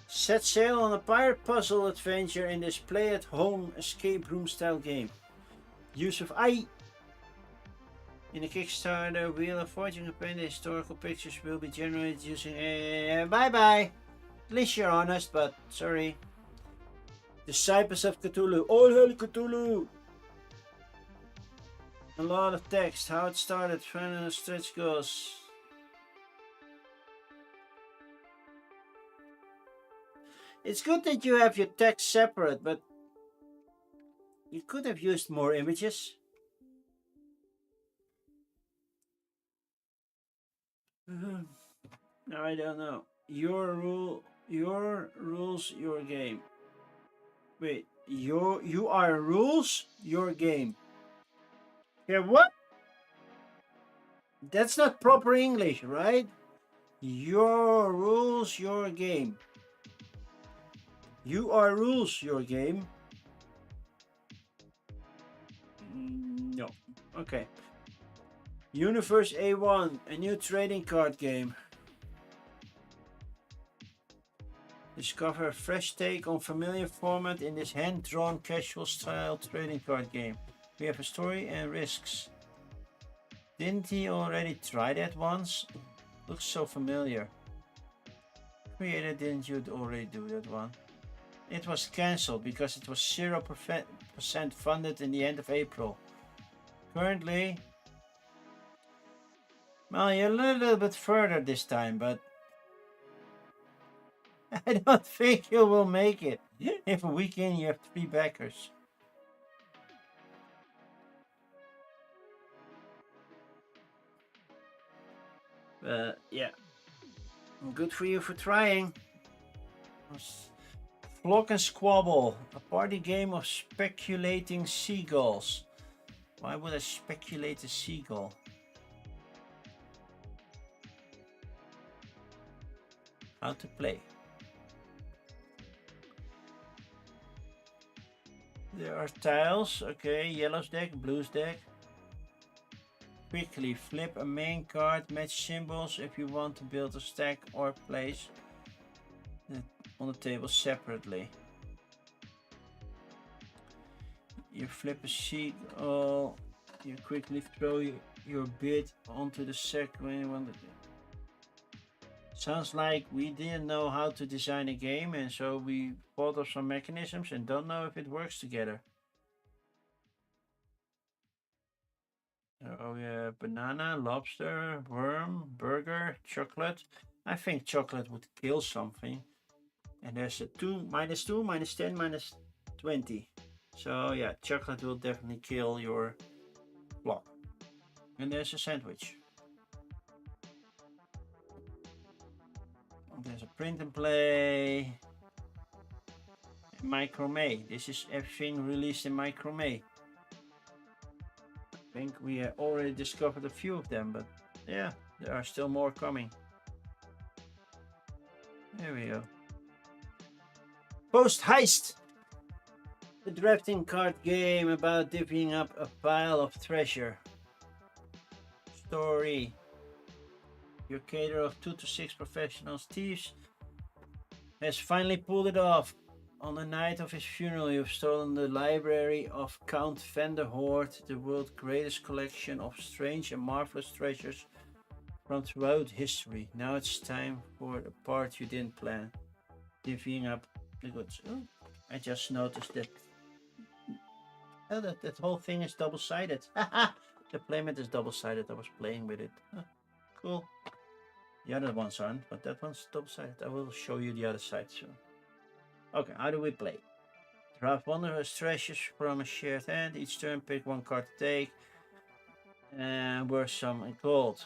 Speaker 1: Set sail on a pirate puzzle adventure in this play-at-home escape room style game. Use of I. In the Kickstarter Wheel of Fortune campaign, the historical pictures will be generated using a... Bye-bye! At least you're honest, but sorry. Disciples of Cthulhu. All hail Cthulhu! A lot of text. How it started. Final stretch goals. It's good that you have your text separate, but you could have used more images. No, I don't know. Your rules, your game. Wait, you are rules, your game. Yeah, what? That's not proper English, right? Your rules, your game. You are rules, your game. No. Okay. Universe A1, a new trading card game. Discover a fresh take on familiar format in this hand-drawn casual style trading card game. We have a story and risks. Didn't he already try that once? Looks so familiar. Creator, didn't you already do that one? It was cancelled because it was 0% funded in the end of April. Currently, well, you're a little bit further this time, but I don't think you will make it. If a weekend you have 3 backers. Yeah. Good for you for trying. Flock and Squabble, a party game of speculating seagulls. Why would I speculate a seagull? How to play. There are tiles. Okay, yellow's deck, blue's deck. Quickly flip a main card, match symbols if you want to build a stack or place it on the table separately. You flip a seagull, you quickly throw your bid onto the sack when you want to. Sounds like we didn't know how to design a game, and so we thought of some mechanisms and don't know if it works together. Oh yeah, banana, lobster, worm, burger, chocolate. I think chocolate would kill something. And there's a 2, -2, -10, -20. So yeah, chocolate will definitely kill your block. And there's a sandwich. There's a print and play. Microme. This is everything released in Microme. I think we already discovered a few of them, but yeah, there are still more coming. There we go. Post Heist! The drafting card game about divvying up a pile of treasure. Story. Your cater of 2 to 6 professional thieves has finally pulled it off. On the night of his funeral, you've stolen the library of Count Vanderhoort, the world's greatest collection of strange and marvelous treasures from throughout history. Now it's time for the part you didn't plan. Divvying up the goods. Oh, I just noticed that that whole thing is double-sided. The playmat is double-sided. I was playing with it. Cool. The other ones aren't, but that one's double-sided. I will show you the other side soon. Okay, how do we play? Draft wondrous treasures from a shared hand. Each turn, pick one card to take. And worth some in gold.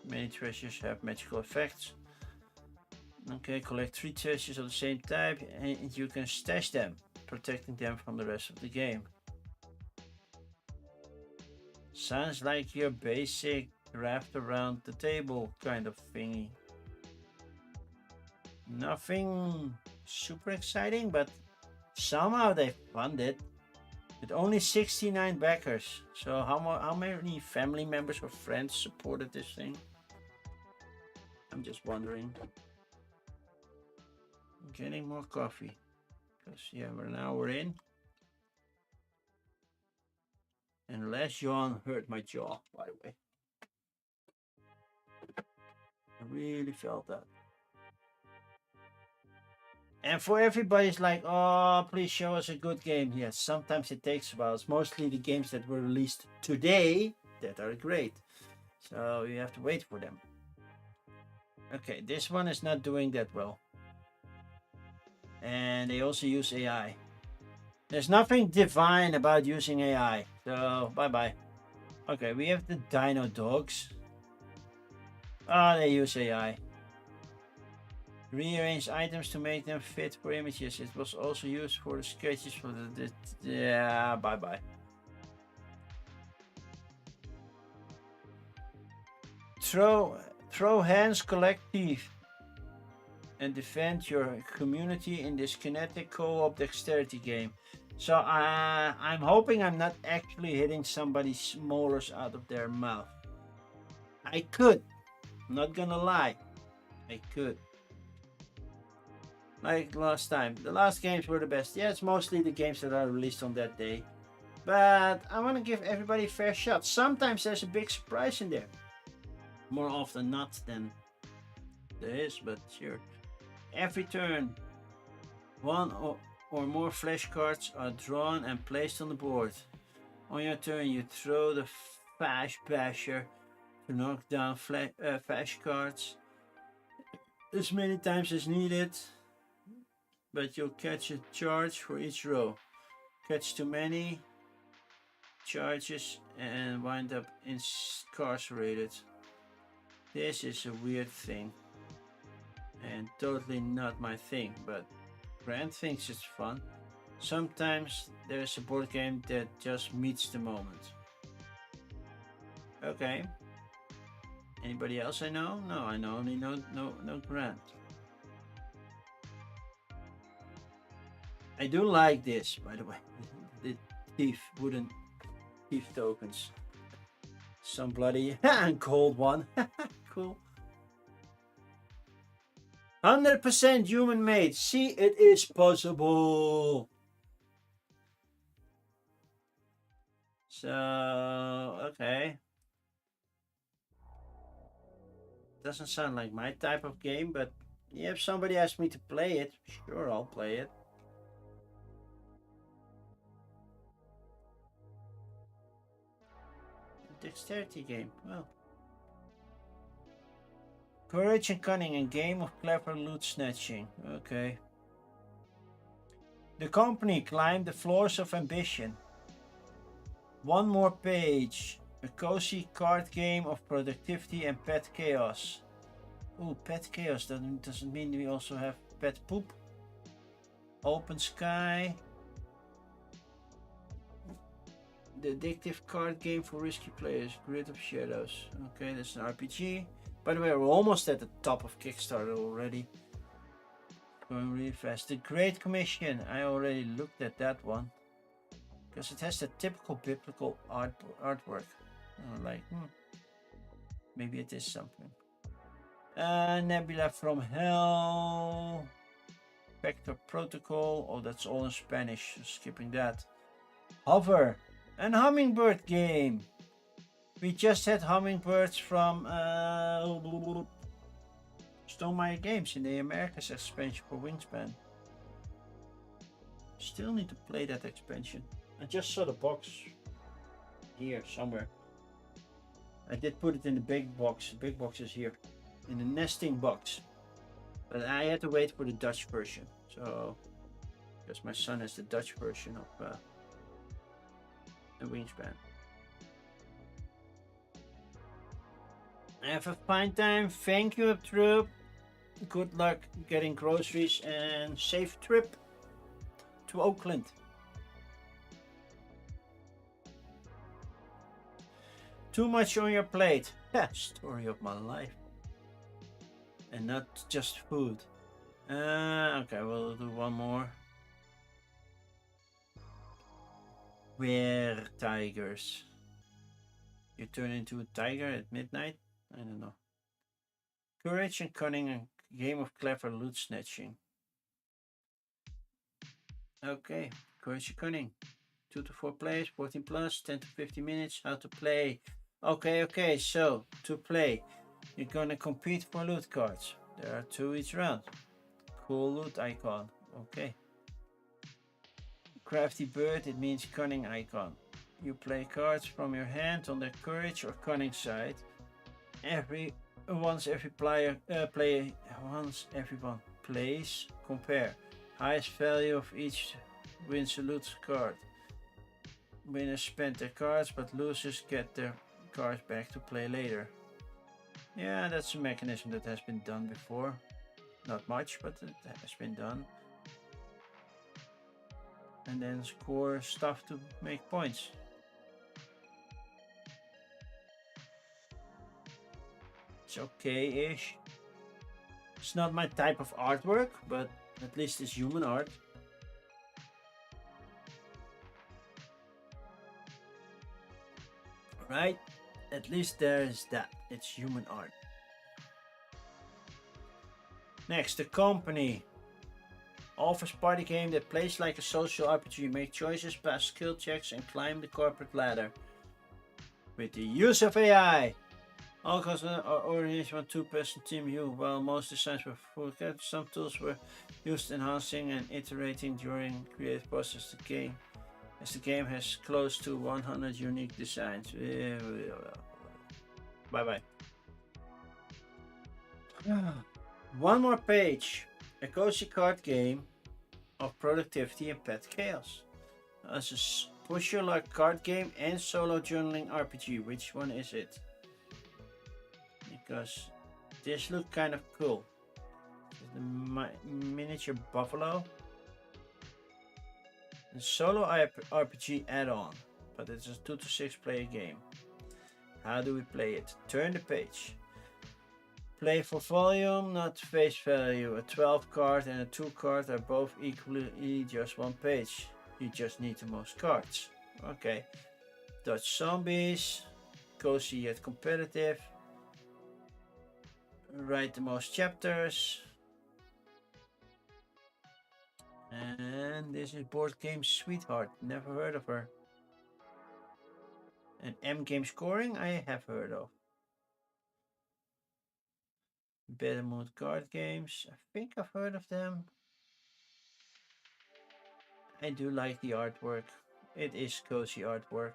Speaker 1: Many treasures have magical effects. Okay, collect 3 treasures of the same type and you can stash them, protecting them from the rest of the game. Sounds like your basic draft around the table kind of thingy. Nothing super exciting, but somehow they fund it. With only 69 backers. So how many family members or friends supported this thing? I'm just wondering. I'm getting more coffee. Because yeah, we're in. And last yawn hurt my jaw, by the way. I really felt that. And for everybody's like, oh, please show us a good game. Yes, sometimes it takes a while. It's mostly the games that were released today that are great. So you have to wait for them. Okay, this one is not doing that well. And they also use AI. There's nothing divine about using AI. So, bye-bye. Okay, we have the Dino Dogs. Ah, they use AI. Rearrange items to make them fit for images. It was also used for the sketches for the yeah, bye-bye. Throw hands, collect teeth. And defend your community in this kinetic co-op dexterity game. So I'm hoping I'm not actually hitting somebody's molars out of their mouth. I could. I'm not gonna lie. I could. Like last time. The last games were the best. Yeah, it's mostly the games that are released on that day. But I want to give everybody a fair shot. Sometimes there's a big surprise in there. More often not than there is, but sure. Every turn, one or more flashcards are drawn and placed on the board. On your turn, you throw the Flash Basher to knock down flashcards as many times as needed, but you'll catch a charge for each row. Catch too many charges and wind up incarcerated. This is a weird thing. And totally not my thing, but Grant thinks it's fun. Sometimes there's a board game that just meets the moment. Okay. Anybody else I know? No, I know only no Grant. I do like this, by the way. The wooden thief tokens. Some bloody and cold one. Cool. 100% human made. See, it is possible. So, okay. Doesn't sound like my type of game, but yeah, if somebody asks me to play it, sure, I'll play it. Dexterity game. Well. Courage and cunning, a game of clever loot snatching. Okay. The company climbed the floors of ambition. One more page. A cozy card game of productivity and pet chaos. Ooh, pet chaos. Doesn't mean we also have pet poop. Open sky. The addictive card game for risky players. Grid of Shadows. Okay, that's an RPG. By the way, we're almost at the top of Kickstarter already. Going really fast. The Great Commission. I already looked at that one. Because it has the typical biblical artwork. Maybe it is something. Nebula from Hell. Vector Protocol. Oh, that's all in Spanish. Skipping that. Hover. An hummingbird game. We just had hummingbirds from Stonemaier Games in the Americas expansion for Wingspan. Still need to play that expansion. I just saw the box here somewhere. I did put it in the big box. The big box is here. In the nesting box. But I had to wait for the Dutch version. So, because my son has the Dutch version of the Wingspan. Have a fine time. Thank you, Troop. Good luck getting groceries and safe trip to Oakland. Too much on your plate. Story of my life. And not just food. Okay, we'll do one more. Were tigers. You turn into a tiger at midnight? I don't know. Courage and cunning, a game of clever loot snatching. Okay, courage and cunning. 2 to 4 players, 14 plus, 10 to 50 minutes. How to play? Okay, so to play, you're gonna compete for loot cards. There are 2 each round. Cool loot icon. Okay. Crafty bird, it means cunning icon. You play cards from your hand on the courage or cunning side. Once everyone plays, compare. Highest value of each wins a loot card. Winners spend their cards, but losers get their cards back to play later. Yeah, that's a mechanism that has been done before. Not much, but it has been done. And then score stuff to make points. It's okay-ish. It's not my type of artwork, but at least it's human art. Right? At least there's that. It's human art. Next, The Company. Offers party game that plays like a social RPG. Make choices, pass skill checks, and climb the corporate ladder. With the use of AI. All costs are oriented on 2-person team view. While most designs were full character, some tools were used enhancing and iterating during creative process of the game. As the game has close to 100 unique designs. Bye bye. One more page. A cozy card game of productivity and pet chaos. As a push your luck card game and solo journaling RPG. Which one is it? Because this looks kind of cool. The miniature buffalo. The solo RPG add-on, but it's a 2 to 6 player game. How do we play it? Turn the page. Play for volume, not face value. A 12 card and a 2 card are both equally just 1 page. You just need the most cards. Okay. Dodge zombies. Cozy yet competitive. Write the most chapters. And this is Board Game Sweetheart. Never heard of her. And M Game Scoring I have heard of. Better Mood Card Games. I think I've heard of them. I do like the artwork. It is cozy artwork.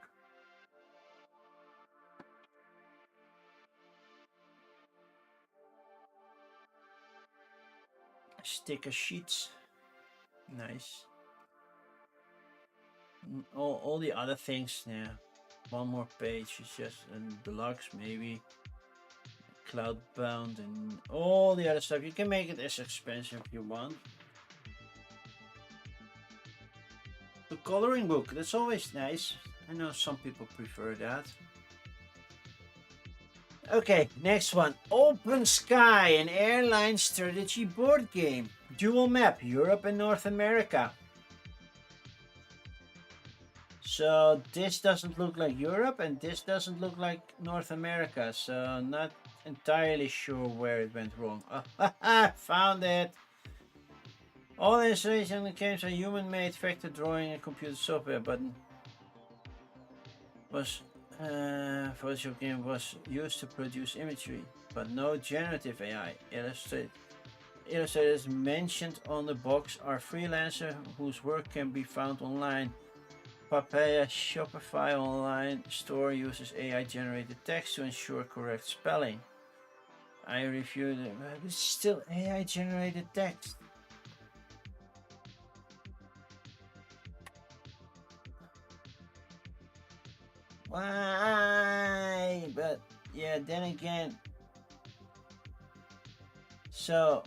Speaker 1: Sticker sheets. Nice. All the other things, yeah. One more page is just a deluxe, maybe. Cloudbound and all the other stuff. You can make it as expensive if you want. The coloring book, that's always nice. I know some people prefer that. Okay, next one. Open Sky, an airline strategy board game. dual map, Europe and North America. So this doesn't look like Europe and this doesn't look like North America. So not entirely sure where it went wrong. Oh, found it. All installations in the games are human-made vector drawing and computer software, but was Photoshop game was used to produce imagery, but no generative AI. Illustrators mentioned on the box are freelancers whose work can be found online. Papaya Shopify online store uses AI generated text to ensure correct spelling. I reviewed it, but it's still AI generated text. Why? But yeah, then again, so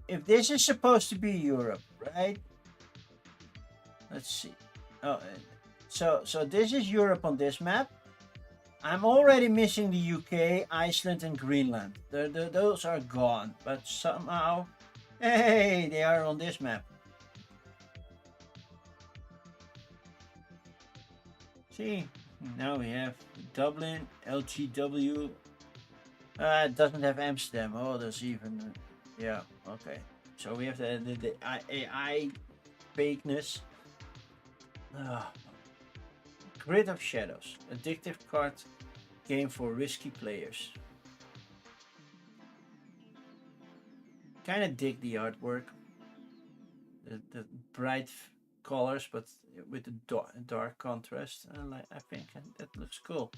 Speaker 1: if this is supposed to be Europe, right? Let's see. Oh, so this is Europe on this map. I'm already missing the UK, Iceland, and Greenland. Those are gone, but somehow, hey, they are on this map. See, now we have Dublin, LGW. It doesn't have Amsterdam. Oh, there's even, yeah, okay. So we have the AI fakeness. Grid of Shadows, addictive card game for risky players. Kind of dig the artwork, the bright colors, but with the dark contrast. I think that looks cool.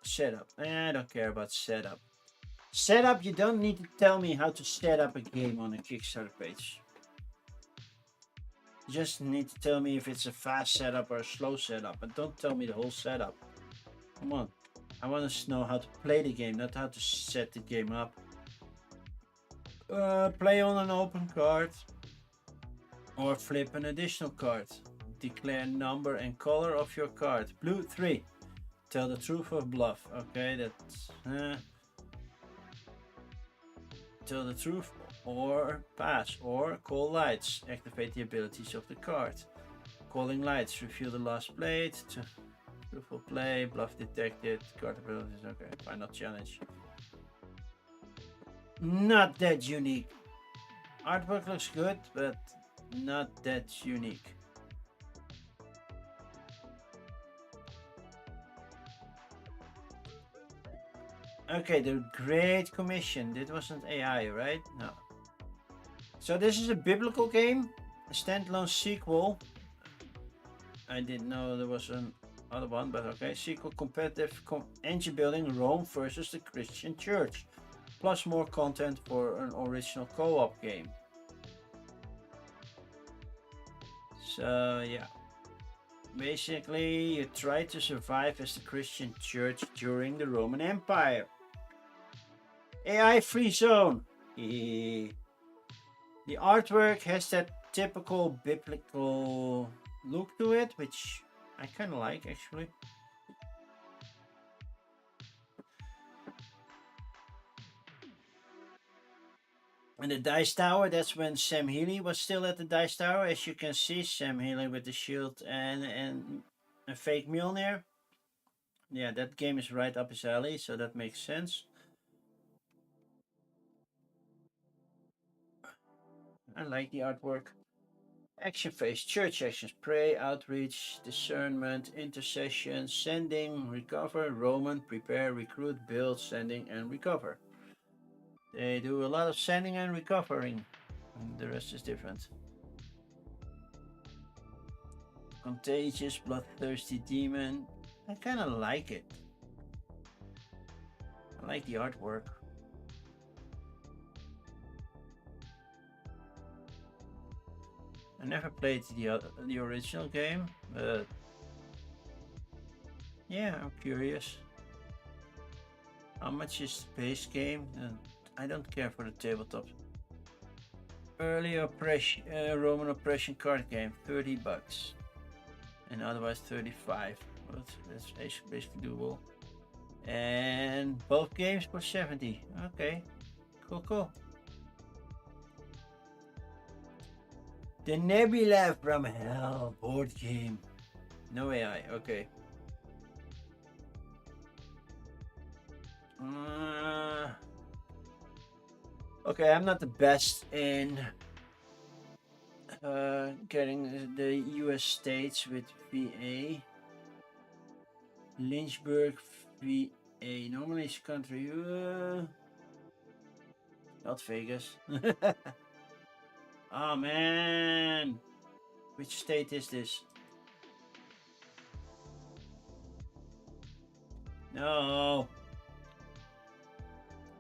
Speaker 1: Setup. I don't care about setup. Setup, you don't need to tell me how to set up a game on a Kickstarter page. You just need to tell me if it's a fast setup or a slow setup, but don't tell me the whole setup. Come on. I want to know how to play the game, not how to set the game up. Play on an open card or flip an additional card. Declare number and color of your card. Blue 3. Tell the truth or bluff. Okay, that's tell the truth or pass, or call lights. Activate the abilities of the card. Calling lights. Reveal the last blade. Truthful play. Bluff detected. Card abilities. Okay, final challenge. Not that unique. Artwork looks good, but not that unique. Okay, the Great Commission. This wasn't AI, right? No. So this is a biblical game, a standalone sequel. I didn't know there was an other one, but okay. Sequel competitive engine building Rome versus the Christian Church. Plus more content for an original co-op game. So yeah. Basically, you try to survive as the Christian Church during the Roman Empire. AI free zone. The artwork has that typical biblical look to it, which I kind of like actually. And the Dice Tower, that's when Sam Healy was still at the Dice Tower. As you can see, Sam Healy with the shield and a fake Mjolnir. Yeah, that game is right up his alley, so that makes sense. I like the artwork. Action phase, church actions, pray, outreach, discernment, intercession, sending, recover, Roman, prepare, recruit, build, sending, and recover. They do a lot of sending and recovering. And the rest is different. Contagious, bloodthirsty demon. I kind of like it. I like the artwork. I never played the original game, but yeah, I'm curious. How much is the base game? I don't care for the tabletop. Early oppression, Roman oppression card game, $30, and otherwise 35. But that's basically doable. And both games for 70. Okay. Cool, cool. The Nebula from Hell board game. No AI, okay. Okay, I'm not the best in getting the US states with VA. Lynchburg, VA. Normally it's country. Not Vegas. Oh man. Which state is this? No.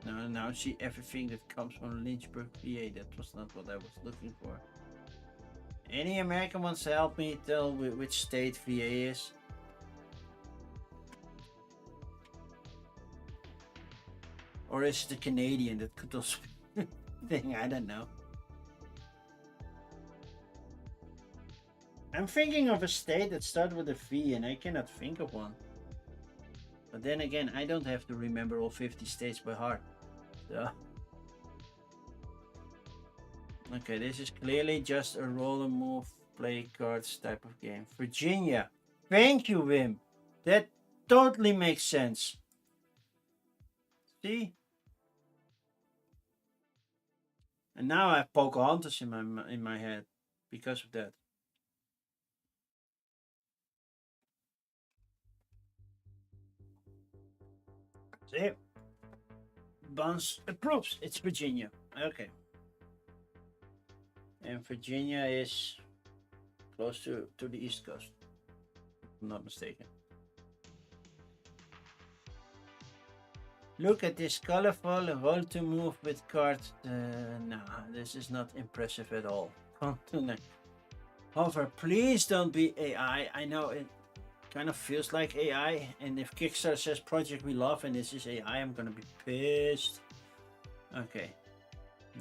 Speaker 1: No, now see everything that comes from Lynchburg, VA. That was not what I was looking for. Any American wants to help me tell which state VA is? Or is it the Canadian that could also thing? I don't know. I'm thinking of a state that starts with a V and I cannot think of one. But then again, I don't have to remember all 50 states by heart. So. Okay, this is clearly just a roll and move, play cards type of game. Virginia. Thank you, Wim. That totally makes sense. See? And now I have Pocahontas in my head because of that. See? Buns approves. It's Virginia. Okay. And Virginia is close to the East Coast. If I'm not mistaken. Look at this colorful roll to move with card. No, this is not impressive at all. However, please don't be AI. I know it kind of feels like AI, and if Kickstarter says project we love and this is AI, I'm gonna be pissed. Okay,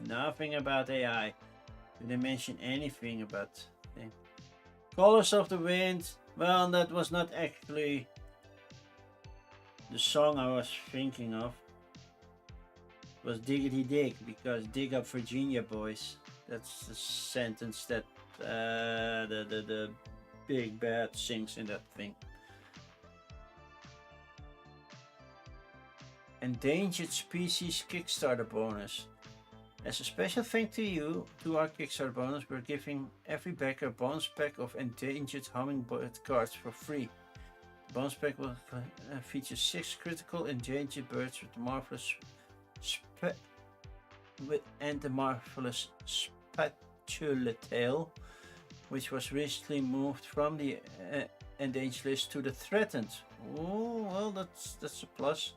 Speaker 1: nothing about AI. Did they mention anything about thing? Colors of the Wind? Well, that was not actually the song I was thinking of. It was Diggity Dig, because dig up Virginia, boys. That's the sentence that the big bad sings in that thing. Endangered Species Kickstarter bonus. As a special thank to you, to our Kickstarter bonus, we're giving every backer a bonus pack of endangered hummingbird cards for free. The bonus pack will feature 6 critical endangered birds with the marvelous spatula tail, which was recently moved from the endangered list to the threatened. Oh, well, that's a plus.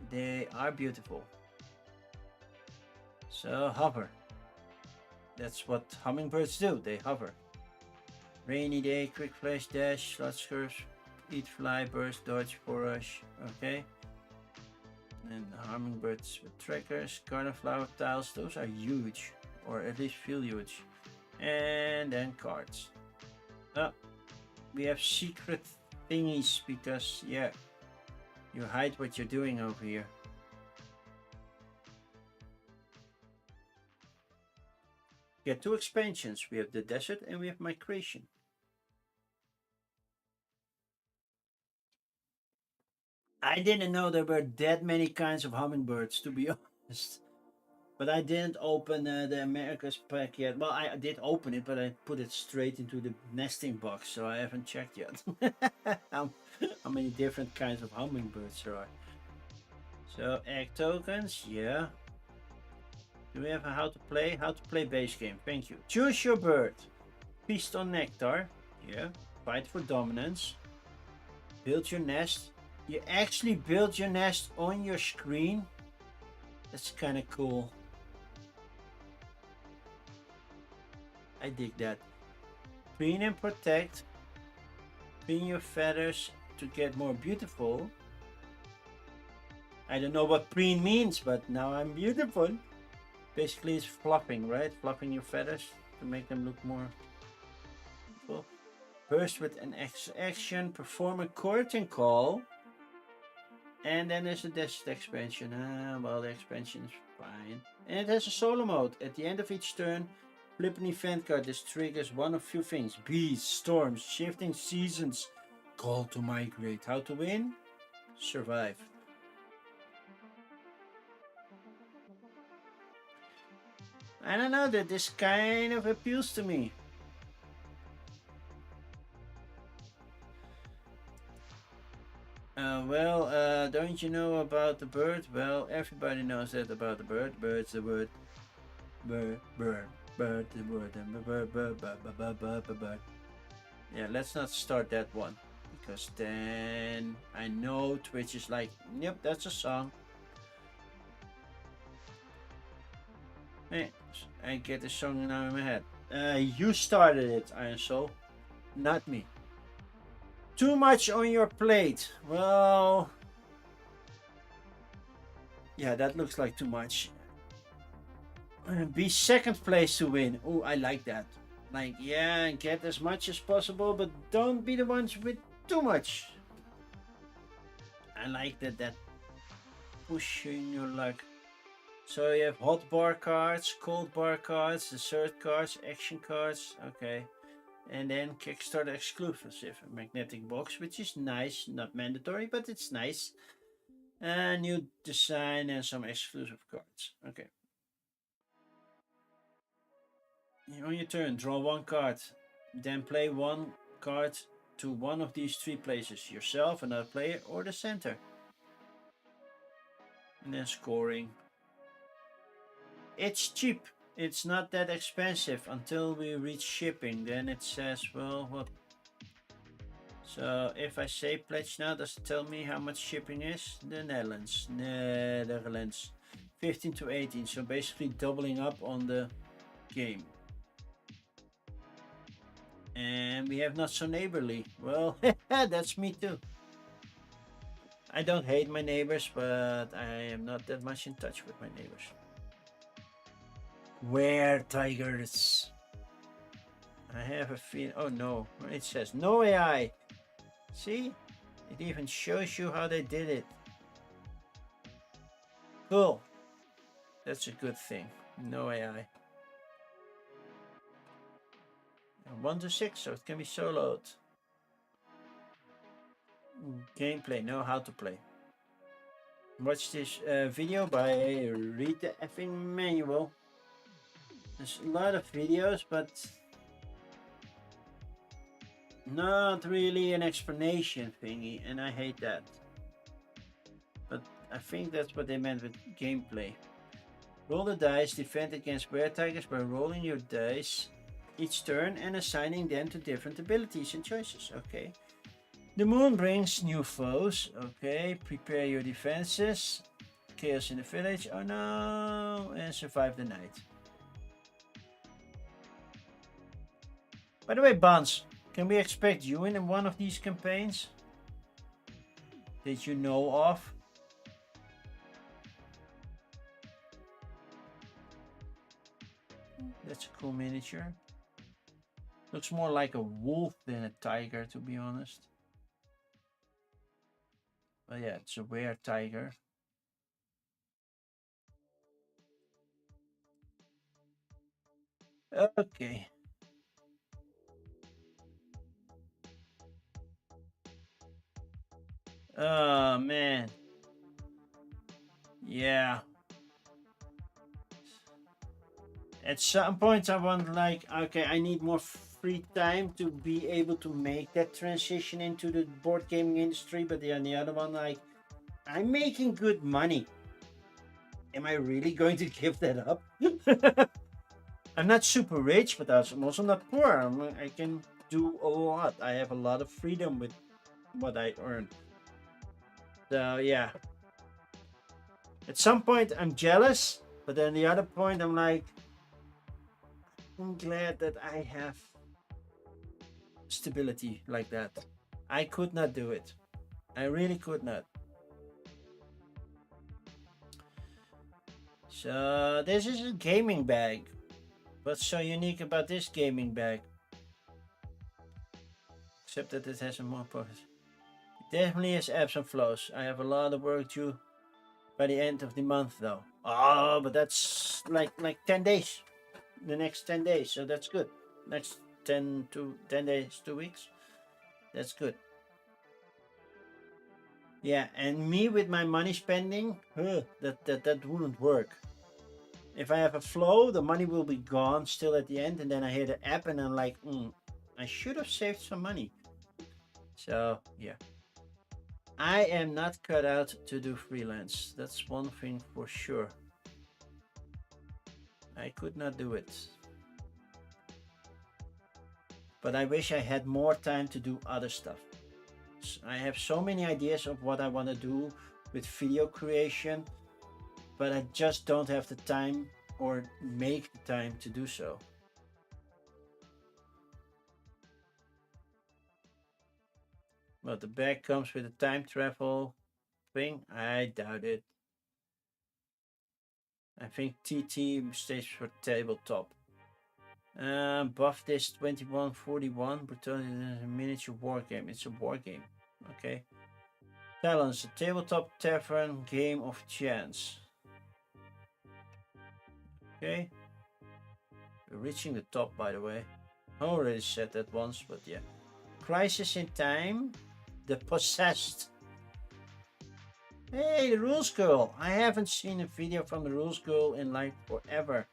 Speaker 1: They are beautiful. So hover. That's what hummingbirds do. They hover. Rainy day, quick flash, dash, slot curves, eat, fly, burst, dodge, forage. Okay. And hummingbirds with trackers, garden flower tiles. Those are huge, or at least feel huge. And then cards. Oh, we have secret thingies because yeah, you hide what you're doing over here. We have 2 expansions. We have the desert and we have migration. I didn't know there were that many kinds of hummingbirds, to be honest. But I didn't open the America's pack yet. Well, I did open it, but I put it straight into the nesting box, so I haven't checked yet how many different kinds of hummingbirds there are. So egg tokens, yeah. Do we have a how to play? How to play base game, thank you. Choose your bird. Feast on nectar, yeah. Fight for dominance. Build your nest. You actually build your nest on your screen. That's kind of cool. I dig that. Preen and protect. Preen your feathers to get more beautiful. I don't know what preen means, but now I'm beautiful. Basically, it's fluffing, right? Fluffing your feathers to make them look more beautiful. Burst with an action. Perform a curtain call. And then there's the desert expansion. Well, the expansion is fine. And it has a solo mode. At the end of each turn, flip an event card. This triggers one of few things. Beasts, storms, shifting seasons. Call to migrate. How to win? Survive. I don't know, that this kind of appeals to me. Don't you know about the bird? Well, everybody knows that about the bird. Bird's the word. Bird, bird, bird, the word, and bird. Yeah, let's not start that one, because then I know Twitch is like, yep, that's a song. Hey, I get the song now in my head. You started it, Iron Soul, not me. Too much on your plate. Well, yeah, that looks like too much. Be second place to win. Oh, I like that. Like, yeah, get as much as possible, but don't be the ones with too much. I like that pushing your luck. So you have hot bar cards, cold bar cards, dessert cards, action cards. Okay. And then Kickstarter exclusive, a magnetic box, which is nice, not mandatory, but it's nice. A new design and some exclusive cards. Okay. On your turn, draw one card. Then play one card to one of these three places. Yourself, another player, or the center. And then scoring. It's cheap. It's not that expensive until we reach shipping. Then it says, well, what? So if I say pledge now, does it tell me how much shipping is? The Netherlands. 15 to 18. So basically doubling up on the game. And we have not so neighborly. Well, that's me too. I don't hate my neighbors, but I am not that much in touch with my neighbors. Where tigers? I have a feeling. Oh no, it says no AI. See? It even shows you how they did it. Cool. That's a good thing. No AI. 1 to 6, so it can be soloed. Gameplay, know how to play. Watch this video by read the effing manual. There's a lot of videos, but not really an explanation thingy, and I hate that. But I think that's what they meant with gameplay. Roll the dice, defend against were tigers by rolling your dice each turn and assigning them to different abilities and choices. Okay. The moon brings new foes. Okay. Prepare your defenses. Chaos in the village. Oh no. And survive the night. By the way, Bans, can we expect you in one of these campaigns that you know of? That's a cool miniature. Looks more like a wolf than a tiger, to be honest. But yeah, it's a were tiger. Okay. Oh man. Yeah. At some point I want, like, okay, I need more free time to be able to make that transition into the board gaming industry. But on the other one, like, I'm making good money. Am I really going to give that up? I'm not super rich, but I'm also not poor. I can do a lot. I have a lot of freedom with what I earn. So yeah. At some point I'm jealous, but then the other point I'm like, I'm glad that I have stability like that. I could not do it. I really could not. So this is a gaming bag. What's so unique about this gaming bag? Except that it has a more purpose. Definitely has ebbs and flows. I have a lot of work due by the end of the month, though. Oh, but that's like 10 days. The next 10 days, so that's good. Next 10 days, 2 weeks. That's good. Yeah, and me with my money spending, that wouldn't work. If I have a flow, the money will be gone still at the end, and then I hit the app and I'm like, I should have saved some money. So yeah, I am not cut out to do freelance. That's one thing for sure. I could not do it. But I wish I had more time to do other stuff. I have so many ideas of what I want to do with video creation, but I just don't have the time or make the time to do so. But the bag comes with a time travel thing. I doubt it. I think TT stays for tabletop. Buff this 2141. Brutality is a miniature war game. It's a war game. Okay. Challenge, a tabletop tavern game of chance. Okay. We're reaching the top, by the way. I already said that once, but yeah. Crisis in Time. The Possessed. Hey, the Rules Girl. I haven't seen a video from the Rules Girl in like forever.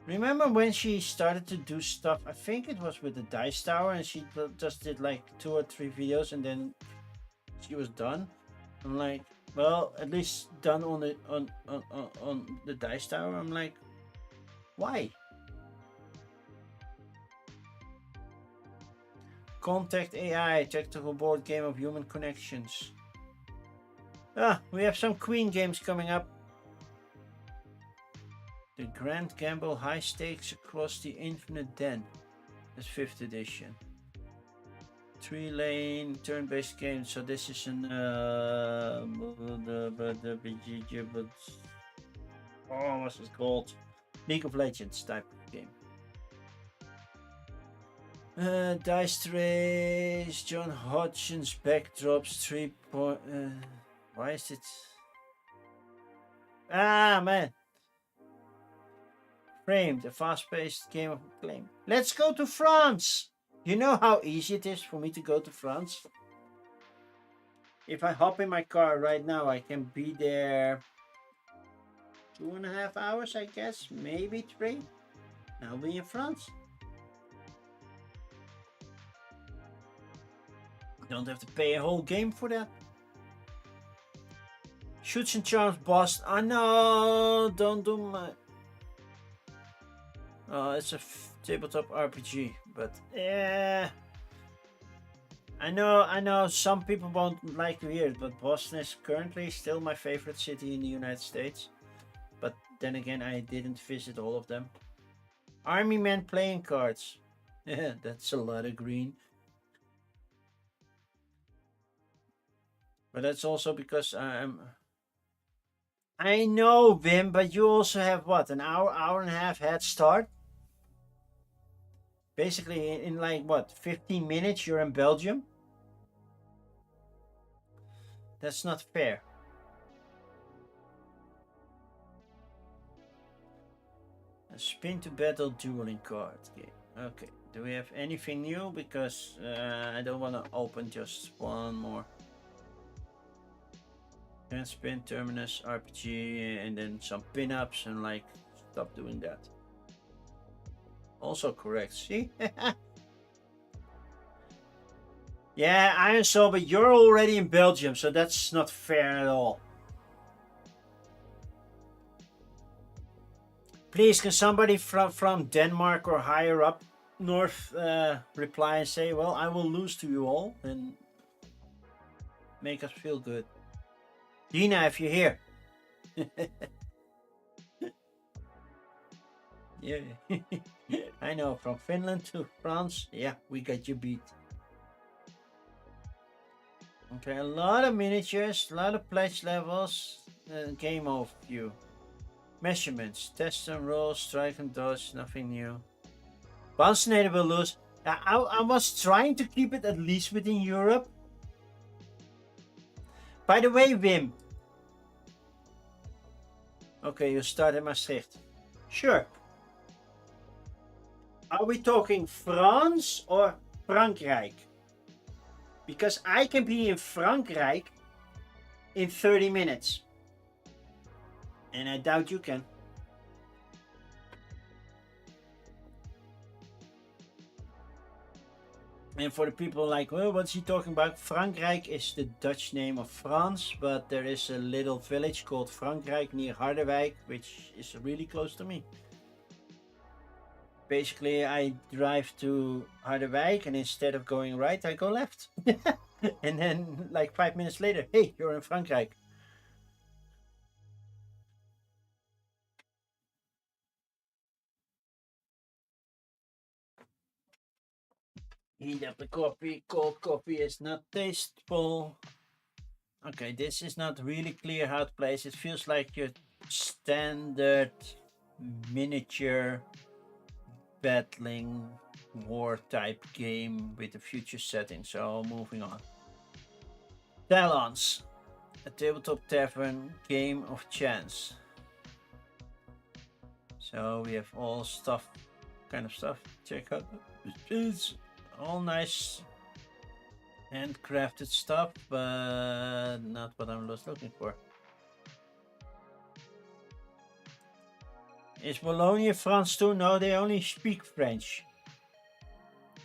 Speaker 1: Remember when she started to do stuff? I think it was with the Dice Tower, and she just did like 2 or 3 videos, and then she was done. I'm like, well, at least done on the Dice Tower. I'm like, why? Contact AI, tactical board game of human connections. We have some Queen games coming up. The Grand Gamble High Stakes Across the Infinite Den. That's 5th edition. 3-lane turn-based game. So this is an what's it called? League of Legends type of game. Dice Trace, John Hodgson's backdrops, 3 point. Why is it? Man. Framed, a fast-paced game of acclaim. Let's go to France! You know how easy it is for me to go to France? If I hop in my car right now, I can be there 2.5 hours, I guess, maybe 3. And I'll be in France. Don't have to pay a whole game for that. Shoots and Charms boss. Oh no, don't do my... it's a tabletop RPG, but yeah. I know some people won't like to hear it, but Boston is currently still my favorite city in the United States. But then again, I didn't visit all of them. Army Men playing cards. Yeah, that's a lot of green. But that's also because I know, Wim, but you also have what, an hour and a half head start? Basically, in like what, 15 minutes you're in Belgium? That's not fair. A spin to battle dueling card game. Okay, do we have anything new? Because I don't want to open just one more. And spin, terminus, RPG, and then some pin-ups, and like, stop doing that. Also correct, see? Yeah, Iron Soul, but you're already in Belgium, so that's not fair at all. Please, can somebody from Denmark or higher up north reply and say, well, I will lose to you all, and make us feel good. Dina, if you're here. Yeah. I know, from Finland to France, yeah, we got you beat. Okay, a lot of miniatures, a lot of pledge levels, game overview. Measurements, test and roll, strike and dodge, nothing new. Bouncinator will lose. I was trying to keep it at least within Europe. By the way, Wim. Okay, you start in Maastricht. Sure. Are we talking France or Frankrijk? Because I can be in Frankrijk in 30 minutes. And I doubt you can. And for the people like, well, what's he talking about? Frankrijk is the Dutch name of France, but there is a little village called Frankrijk near Harderwijk, which is really close to me. Basically, I drive to Harderwijk, and instead of going right, I go left. And then, like 5 minutes later, hey, you're in Frankrijk. Heat up the coffee. Cold coffee is not tasteful. Okay, this is not really clear how to play. It feels like your standard miniature battling war type game with a future setting. So moving on. Talons, a tabletop tavern game of chance. So we have all stuff, kind of stuff. Check out. It's all nice handcrafted stuff, but not what I'm looking for. Is Bologna France too? No, they only speak French.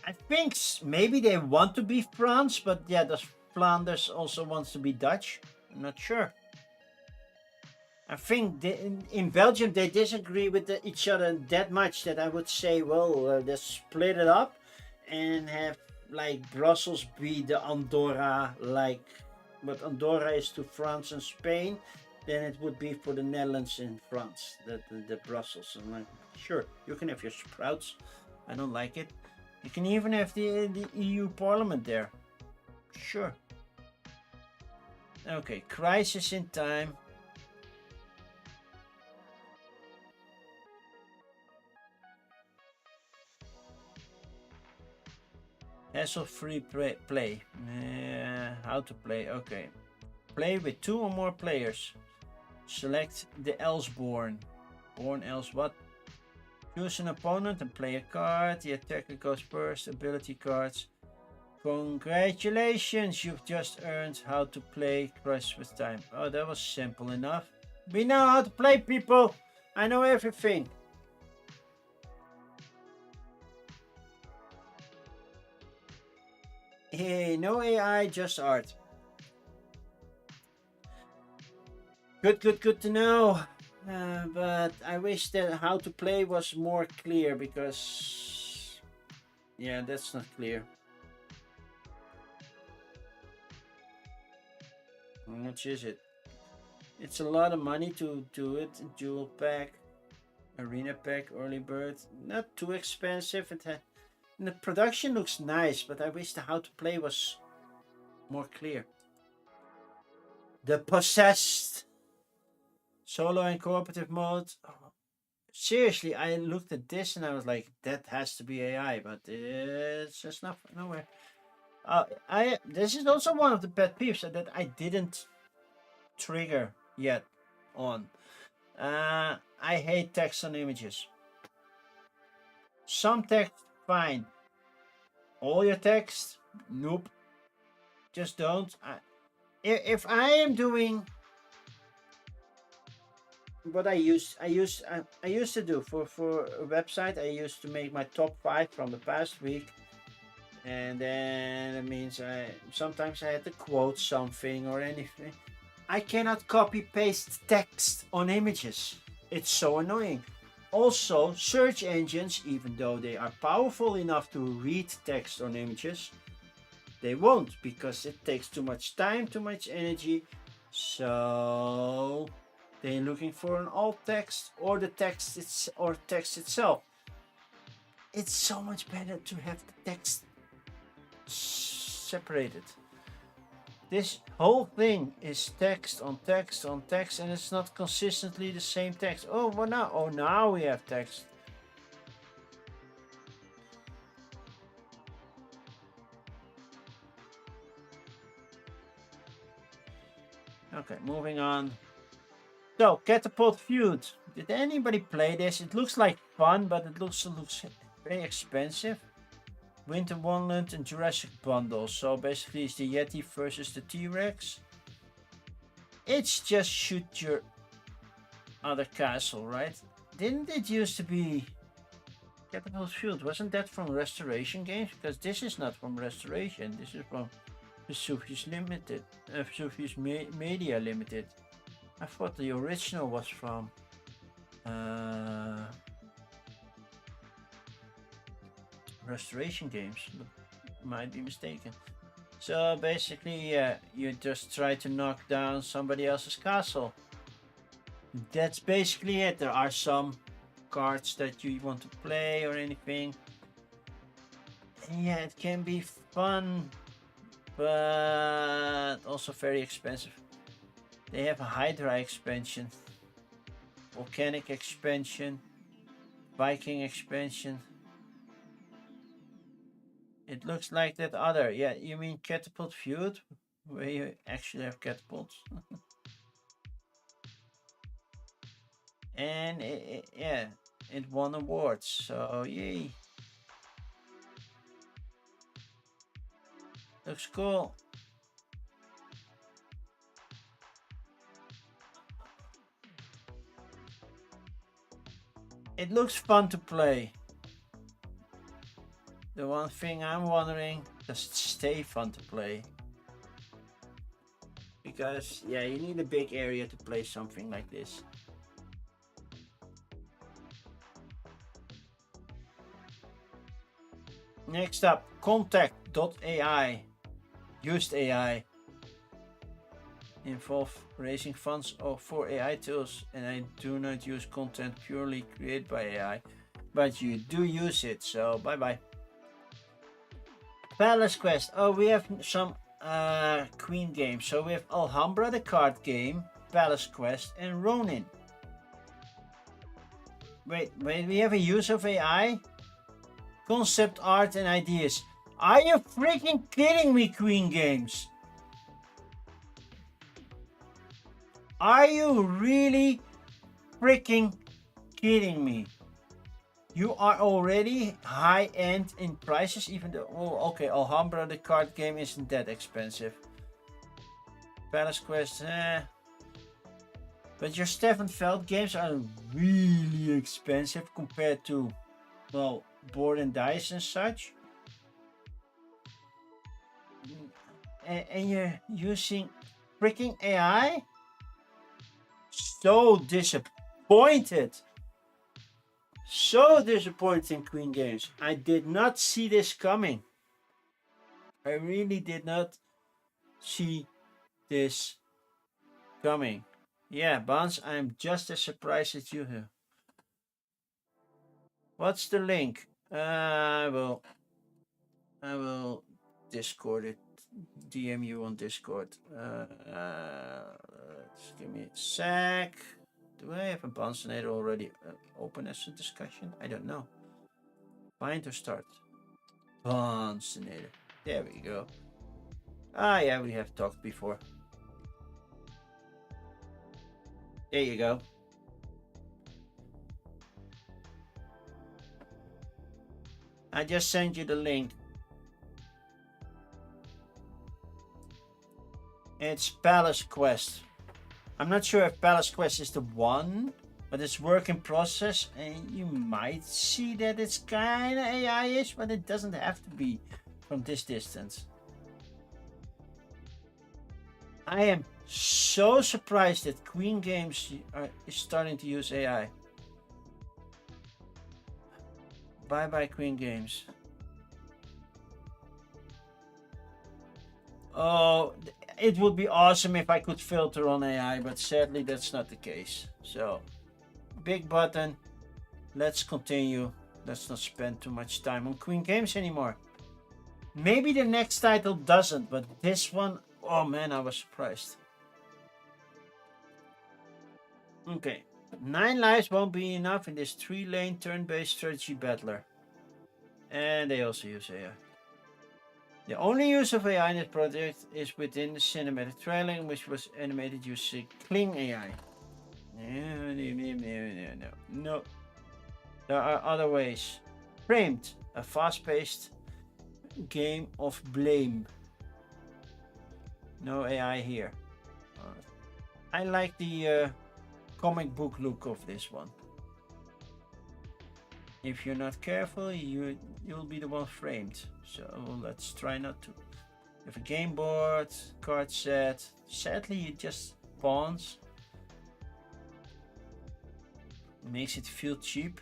Speaker 1: I think maybe they want to be France, but yeah, does Flanders also wants to be Dutch? I'm not sure. I think in Belgium they disagree with each other that much that I would say, well, let's split it up and have like Brussels be the Andorra, like what Andorra is to France and Spain, then it would be for the Netherlands and France, the Brussels. I'm like, sure, you can have your sprouts. I don't like it. You can even have the EU Parliament there. Sure. Okay, crisis in time. Hassle-free play. How to play? Okay. Play with 2 or more players. Select the else born. Born else what? Choose an opponent and play a card. The attacker goes first. Ability cards. Congratulations, you've just earned how to play Crisis with Time. Oh, that was simple enough. We know how to play, people. I know everything. Hey, no AI, just art. Good to know. But I wish that how to play was more clear because, yeah, that's not clear. How much is it? It's a lot of money to do it. Jewel pack, arena pack, early bird. Not too expensive. The production looks nice, but I wish the how to play was more clear. The Possessed. Solo and cooperative mode. Oh, seriously, I looked at this and I was like, that has to be AI, but it's just not nowhere. This is also one of the pet peeves that I didn't trigger yet on. I hate text on images. Some text, fine. All your text, nope. Just don't. If I am doing what I used to do for a website, I used to make my top 5 from the past week, and then it means sometimes I had to quote something or anything. I cannot copy paste text on images. It's so annoying. Also, search engines, even though they are powerful enough to read text on images, they won't because it takes too much time, too much energy. So they're looking for an alt text or the text itself. It's so much better to have the text separated. This whole thing is text on text on text, and it's not consistently the same text. Oh, well now, now we have text. Okay, moving on. So, Catapult Feud. Did anybody play this? It looks like fun, but it looks very expensive. Winter Wonderland and Jurassic Bundle. So basically it's the Yeti versus the T-Rex. It's just shoot your other castle, right? Didn't it used to be Catapult Field? Wasn't that from Restoration Games? Because this is not from Restoration. This is from Vesuvius Limited. Vesuvius Media Limited. I thought the original was from Restoration Games. Might be mistaken. So basically, yeah, you just try to knock down somebody else's castle. That's basically it. There are some cards that you want to play or anything. And yeah, it can be fun, but also very expensive. They have a Hydra expansion, Volcanic expansion, Viking expansion. It looks like that other. Yeah, you mean Catapult Feud? Where you actually have catapults. And yeah, it won awards, so yay. Looks cool. It looks fun to play. The one thing I'm wondering, does it stay fun to play? Because yeah, you need a big area to play something like this. Next up, Contact.ai. Used AI. Involve raising funds for AI tools, and I do not use content purely created by AI, but you do use it, so bye bye. Palace Quest. Oh, we have some Queen games. So we have Alhambra, the card game, Palace Quest, and Ronin. Wait, we have a use of AI? Concept art and ideas. Are you freaking kidding me, Queen Games? Are you really freaking kidding me? You are already high-end in prices, even though... Oh, okay, Alhambra, the card game, isn't that expensive. Palace Quest, But your Stefan Feld games are really expensive compared to, well, board and dice and such. And you're using freaking AI? So disappointed. So disappointing, Queen Games. I did not see this coming. I really did not see this coming. Yeah, Bans, I'm just as surprised as you here. What's the link? I will Discord it. DM you on Discord. Just give me a sec. Do I have a Bansinator already open as a discussion? I don't know. Find or start. Bansinator. There we go. Ah, yeah, we have talked before. There you go. I just sent you the link. It's Palace Quest. I'm not sure if Palace Quest is the one, but it's work in process, and you might see that it's kind of AI-ish, but it doesn't have to be from this distance. I am so surprised that Queen Games is starting to use AI. Bye bye, Queen Games. Oh, it would be awesome if I could filter on AI, but sadly that's not the case. So, big button. Let's continue. Let's not spend too much time on Queen Games anymore. Maybe the next title doesn't, but this one, oh man, I was surprised. Okay, 9 lives won't be enough in this 3-lane turn-based strategy battler. And they also use AI. The only use of AI in this project is within the cinematic trailer, which was animated using Kling AI. No. There are other ways. Framed, a fast-paced game of blame. No AI here. I like the comic book look of this one. If you're not careful, you'll be the one framed. So let's try not to. You have a game board, card set. Sadly, it just pawns. Makes it feel cheap.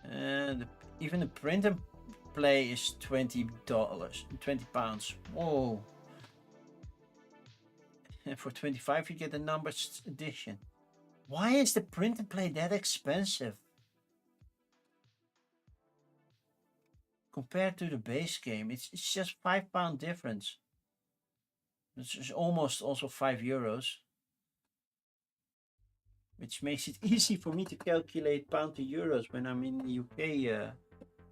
Speaker 1: And even the print and play is $20, 20 pounds. Whoa. And for 25 you get a numbered edition. Why is the print and play that expensive? Compared to the base game, it's just £5 difference. It's almost also €5. Which makes it easy for me to calculate pound to euros when I'm in the UK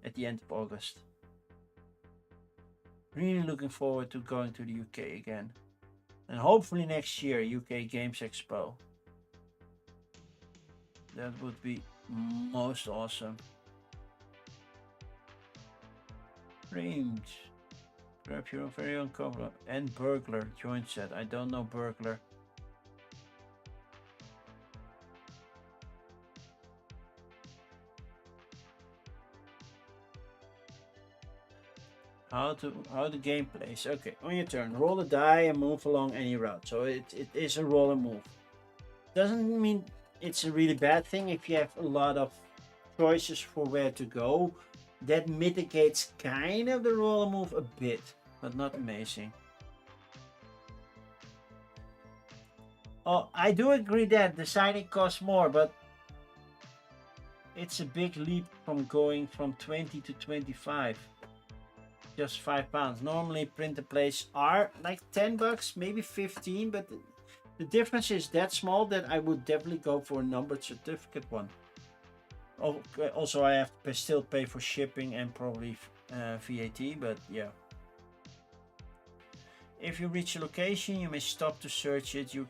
Speaker 1: at the end of August. Really looking forward to going to the UK again. And hopefully next year, UK Games Expo. That would be most awesome. Framed. Grab your very own cover. And Burglar joint set. I don't know Burglar. How the game plays. Okay, on your turn, roll the die and move along any route. So it is a roll and move. Doesn't mean it's a really bad thing if you have a lot of choices for where to go. That mitigates kind of the roll and move a bit, but not amazing. Oh, I do agree that designing costs more, but it's a big leap from going from 20 to 25. Just £5. Normally printer plays are like $10, maybe 15, but the difference is that small that I would definitely go for a numbered certificate one. Also, I have to still pay for shipping and probably VAT, but yeah. If you reach a location, you may stop to search it. You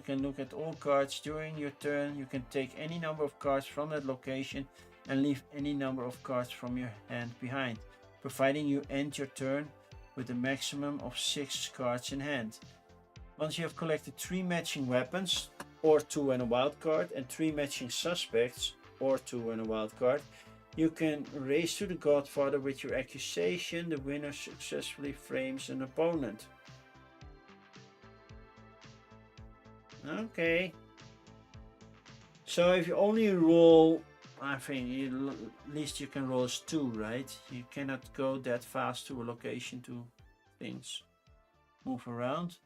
Speaker 1: can look at all cards during your turn. You can take any number of cards from that location and leave any number of cards from your hand behind, providing you end your turn with a maximum of 6 cards in hand. Once you have collected 3 matching weapons, or 2 and a wild card, and 3 matching suspects, or 2 and a wild card, you can race to the Godfather with your accusation. The winner successfully frames an opponent. Okay. So if you only roll, I think at least you can roll as 2, right? You cannot go that fast to a location to things move around.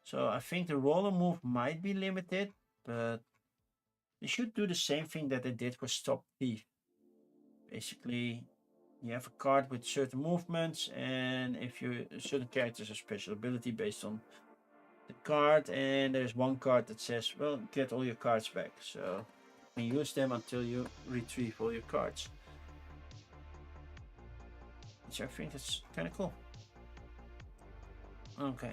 Speaker 1: So I think the roll and move might be limited, but they should do the same thing that they did for Stop Thief. Basically, you have a card with certain movements, and if you certain characters have special ability based on the card, and there's one card that says, well, get all your cards back. So you can use them until you retrieve all your cards. Which I think is kind of cool. Okay.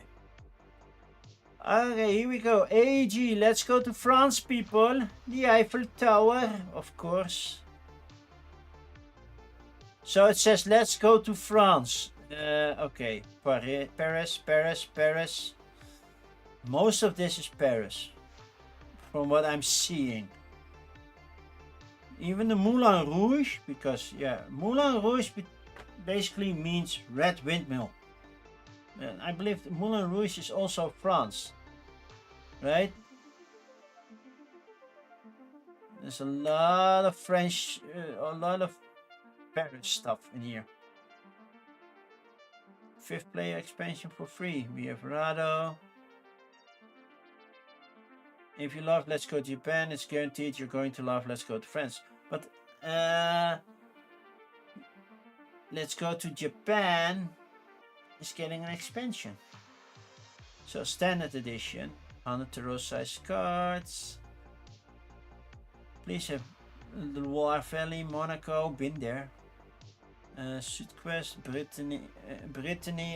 Speaker 1: Okay, here we go. AG, let's go to France, people. The Eiffel Tower, of course. So it says, let's go to France. Okay, Paris. Most of this is Paris, from what I'm seeing. Even the Moulin Rouge, because yeah, Moulin Rouge basically means red windmill. And I believe the Moulin Rouge is also France, right? There's a lot of French, a lot of Paris stuff in here. 5th player expansion for free. We have Rado. If you love Let's Go to Japan, it's guaranteed you're going to love Let's Go to France. But Let's Go to Japan is getting an expansion. So standard edition, 100 tarot size cards. Please have the Loire Valley, Monaco, been there. Sud-West, Brittany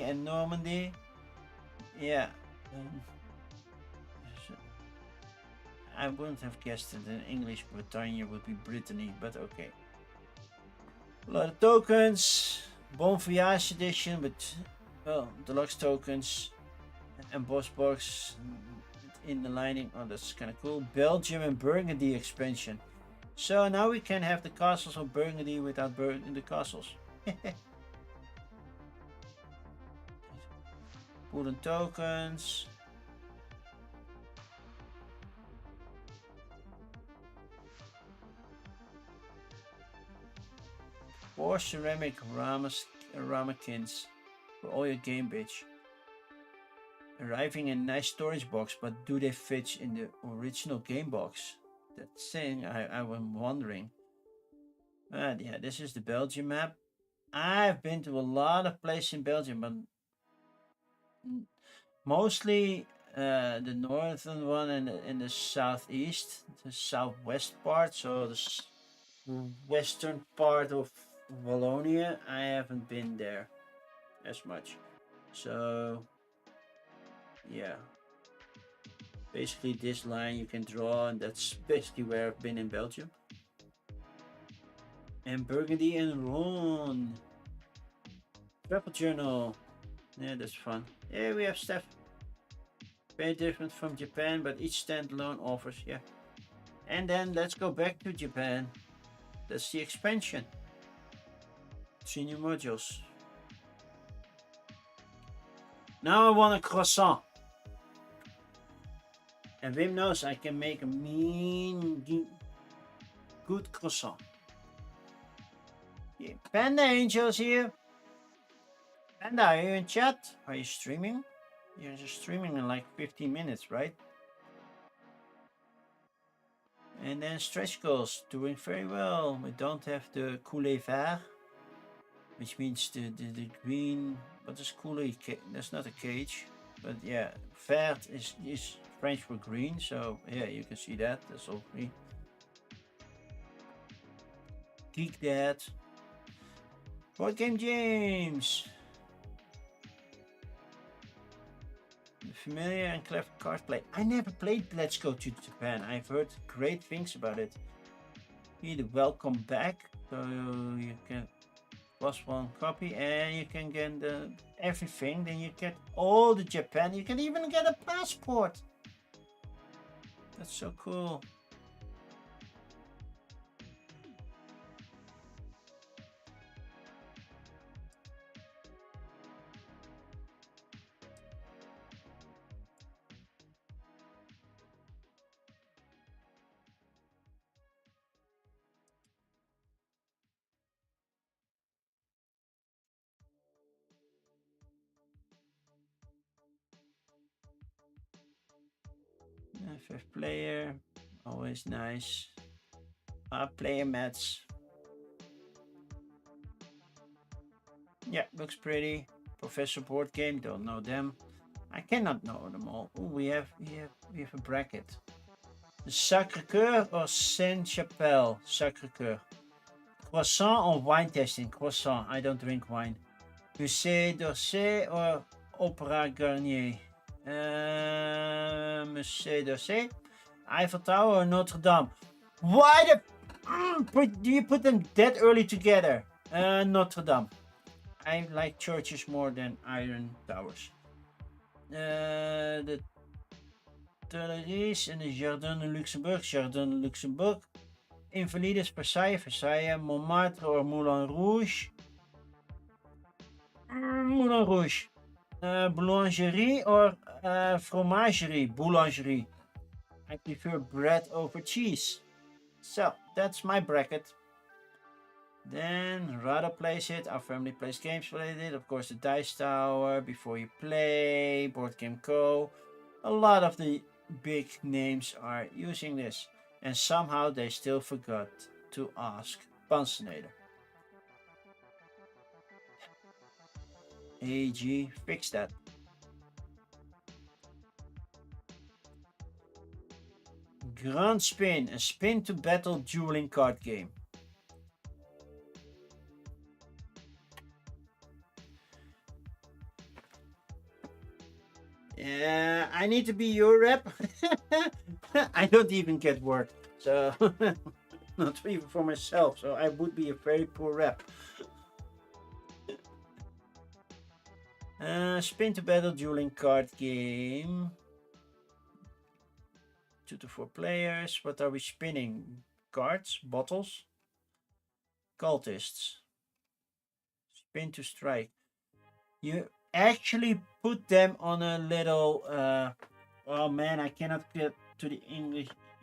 Speaker 1: and Normandy. Yeah. So I wouldn't have guessed that in English Britannia would be Brittany, but okay. A lot of tokens. Bon Voyage edition with, well, deluxe tokens and boss box in the lining. Oh, that's kind of cool. Belgium and Burgundy expansion. So now we can have the castles of Burgundy without burning the castles. Wooden tokens. Four ceramic ramekins for all your game bitch. Arriving in a nice storage box, but do they fit in the original game box? That thing I was wondering. But yeah, this is the Belgium map. I've been to a lot of places in Belgium, but mostly the northern one and in the southeast, the southwest part. So the western part of Wallonia, I haven't been there as much. So yeah, basically this line you can draw, and that's basically where I've been in Belgium. And Burgundy and Ron. Travel journal. Yeah, that's fun. Yeah, we have stuff very different from Japan, but each standalone offers, yeah. And then let's go back to Japan. That's the expansion. 3 new modules. Now I want a croissant. And Wim knows I can make a good croissant. Yeah. Panda Angel's here. Panda, are you in chat? Are you streaming? You're just streaming in like 15 minutes, right? And then stretch goals, doing very well. We don't have the couler vert, which means the green. What is couler? That's not a cage, but yeah, vert is French for green. So yeah, you can see that. That's all green. Geek that. Board Game James. Familiar and clever card play. I never played Let's Go to Japan. I've heard great things about it. Either welcome back, so you can plus one copy, and you can get everything. Then you get all the Japan. You can even get a passport. That's so cool. Fifth player, always nice. Player mats. Yeah, looks pretty. Professor board game, don't know them. I cannot know them all. Ooh, we have a bracket. Sacré-Cœur or Saint-Chapelle? Sacré-Cœur. Croissant or wine tasting? Croissant. I don't drink wine. Musée d'Orsay or Opera Garnier? Musée d'Orsay. Eiffel Tower or Notre Dame? Why do you put them that early together? Notre Dame. I like churches more than iron towers. The Tuileries en de Jardin de Luxembourg. Jardin de Luxembourg. Invalides, Versailles, Montmartre or Moulin Rouge. Moulin Rouge. Boulangerie or fromagerie? Boulangerie. I prefer bread over cheese. So, that's my bracket. Then, Rada plays it. Our family plays games related. Of course, the Dice Tower, Before You Play, Board Game Co. A lot of the big names are using this. And somehow they still forgot to ask Pansenator. AG, fix that. Grand Spin, a spin to battle dueling card game. I need to be your rep. I don't even get work, so not even for myself. So I would be a very poor rep. Spin to battle dueling card game. 2 to 4 players. What are we spinning? Cards, bottles, cultists. Spin to strike. You actually put them on a little. Oh man, I cannot get to the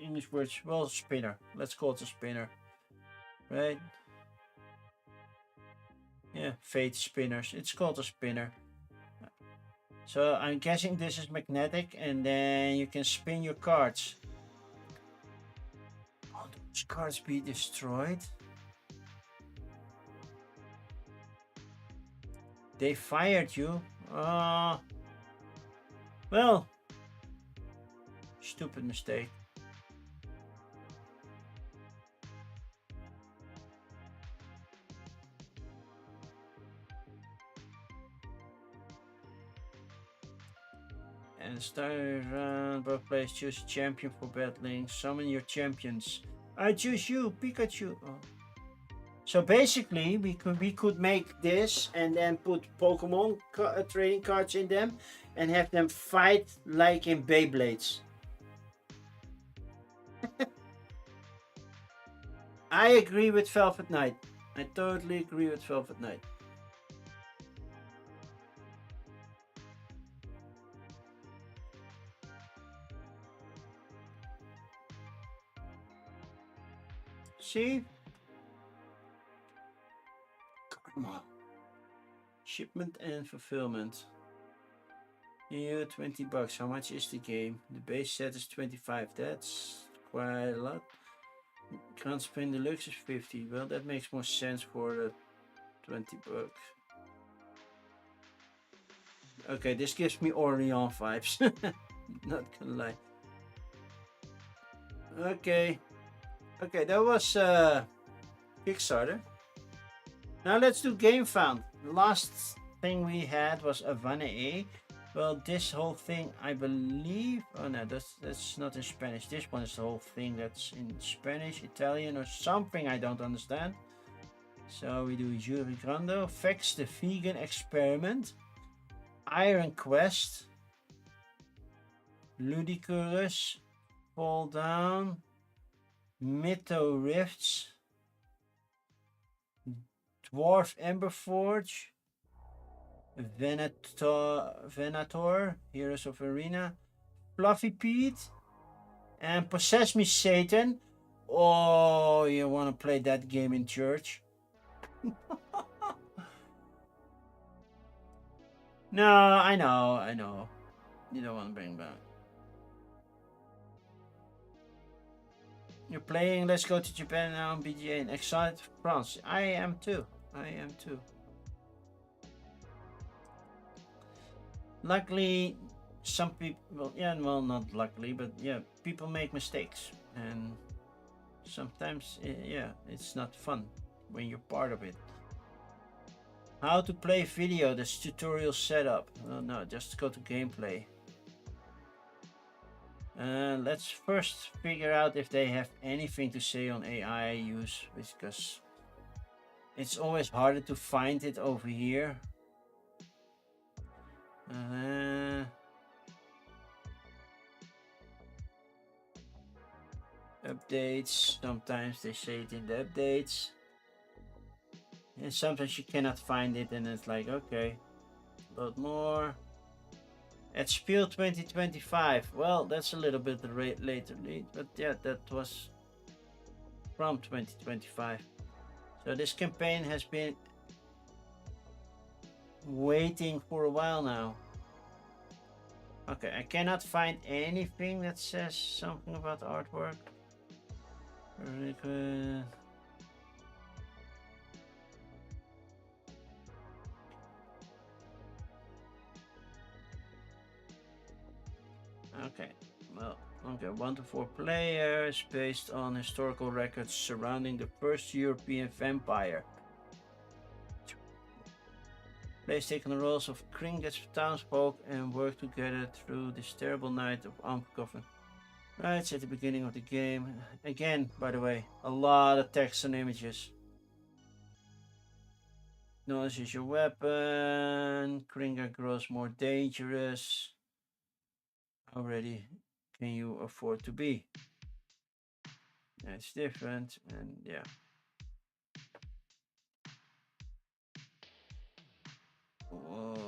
Speaker 1: English words. Well, spinner. Let's call it a spinner, right? Yeah, fate spinners. It's called a spinner. So I'm guessing this is magnetic, and then you can spin your cards. Oh, those cards be destroyed. They fired you. Well, stupid mistake. And start round, both players choose a champion for battling. Summon your champions. I choose you, Pikachu. Oh. So basically, we could make this and then put Pokemon trading cards in them and have them fight like in Beyblades. I agree with Velvet Knight. I totally agree with Velvet Knight. See? Come on. Shipment and fulfillment. Here, 20 bucks. How much is the game? The base set is 25. That's quite a lot. Grand Spin Deluxe is 50. Well, that makes more sense for 20 bucks. Okay, this gives me Orleans vibes. Not gonna lie. Okay. Okay, that was Kickstarter. Now let's do GameFound. The last thing we had was Havana. Well, this whole thing, I believe. Oh no, that's not in Spanish. This one is the whole thing that's in Spanish, Italian, or something I don't understand. So we do Jury Grando, Vex the Vegan Experiment, Iron Quest, Ludicrous, Fall Down, Mytho Rifts, Dwarf Emberforge, Venator, Heroes of Arena, Fluffy Pete, and Possess Me Satan. Oh, you want to play that game in church? No, I know. You don't want to bring back. You're playing Let's Go to Japan now on BGA and excited for France. I am too. Luckily, some people, well, not luckily, but yeah, people make mistakes. And sometimes, yeah, it's not fun when you're part of it. How to play video, this tutorial setup. Well, no, just go to gameplay. Let's first figure out if they have anything to say on AI use, because it's always harder to find it over here. Updates, sometimes they say it in the updates. And sometimes you cannot find it and it's like, okay, load more. At Spiel 2025, well, that's a little bit later, but yeah, that was from 2025. So this campaign has been waiting for a while now. Okay, I cannot find anything that says something about artwork. Okay, well, okay, 1 to 4 players based on historical records surrounding the first European vampire. Players take on the roles of Kringet's townsfolk and work together through this terrible night of armed conflict. Right, it's at the beginning of the game. Again, by the way, a lot of text and images. Knowledge is your weapon. Kringa grows more dangerous. How ready can you afford to be? That's different, and yeah.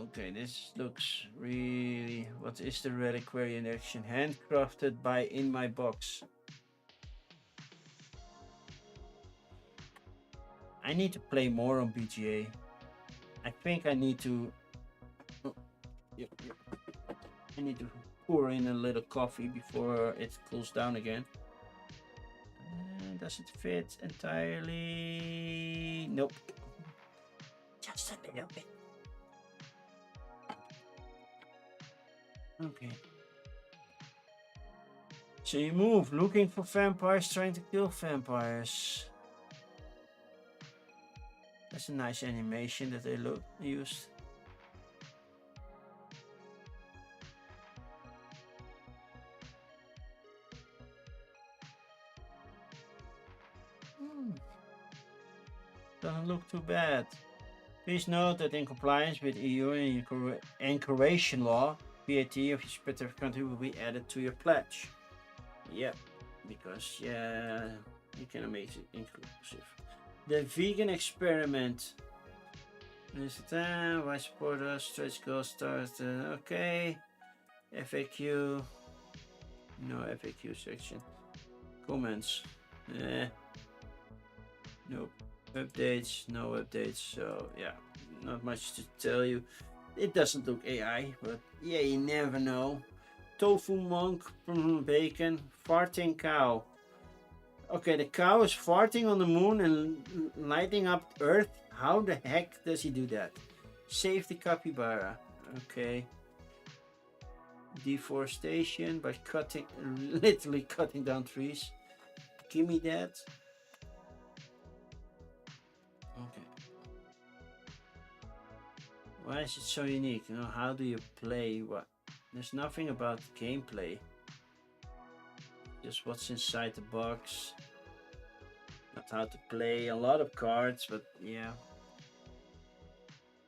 Speaker 1: Okay, this looks really... What is the reliquary in action? Handcrafted by In My Box. I need to play more on BGA. I think I need to... I need to pour in a little coffee before it cools down again. Does it fit entirely? Nope. Just a little bit. Okay. So you move, looking for vampires, trying to kill vampires. That's a nice animation that they used. Doesn't look too bad. Please note that in compliance with EU and Croatian law, VAT of your specific country will be added to your pledge. Yep, because yeah, you can make it inclusive. The vegan experiment. Is it why support us? Stretch goals start. Okay. FAQ. No FAQ section. Comments. Nope. Updates. No updates. So yeah, not much to tell you. It doesn't look AI, but yeah, you never know. Tofu monk, bacon, farting cow. Okay, the cow is farting on the moon and lighting up Earth. How the heck does he do that? Save the capybara. Okay. Deforestation by cutting, literally cutting down trees. Give me that. Okay. Why is it so unique? You know, how do you play what? There's nothing about gameplay. Just what's inside the box. Not how to play. A lot of cards, but yeah.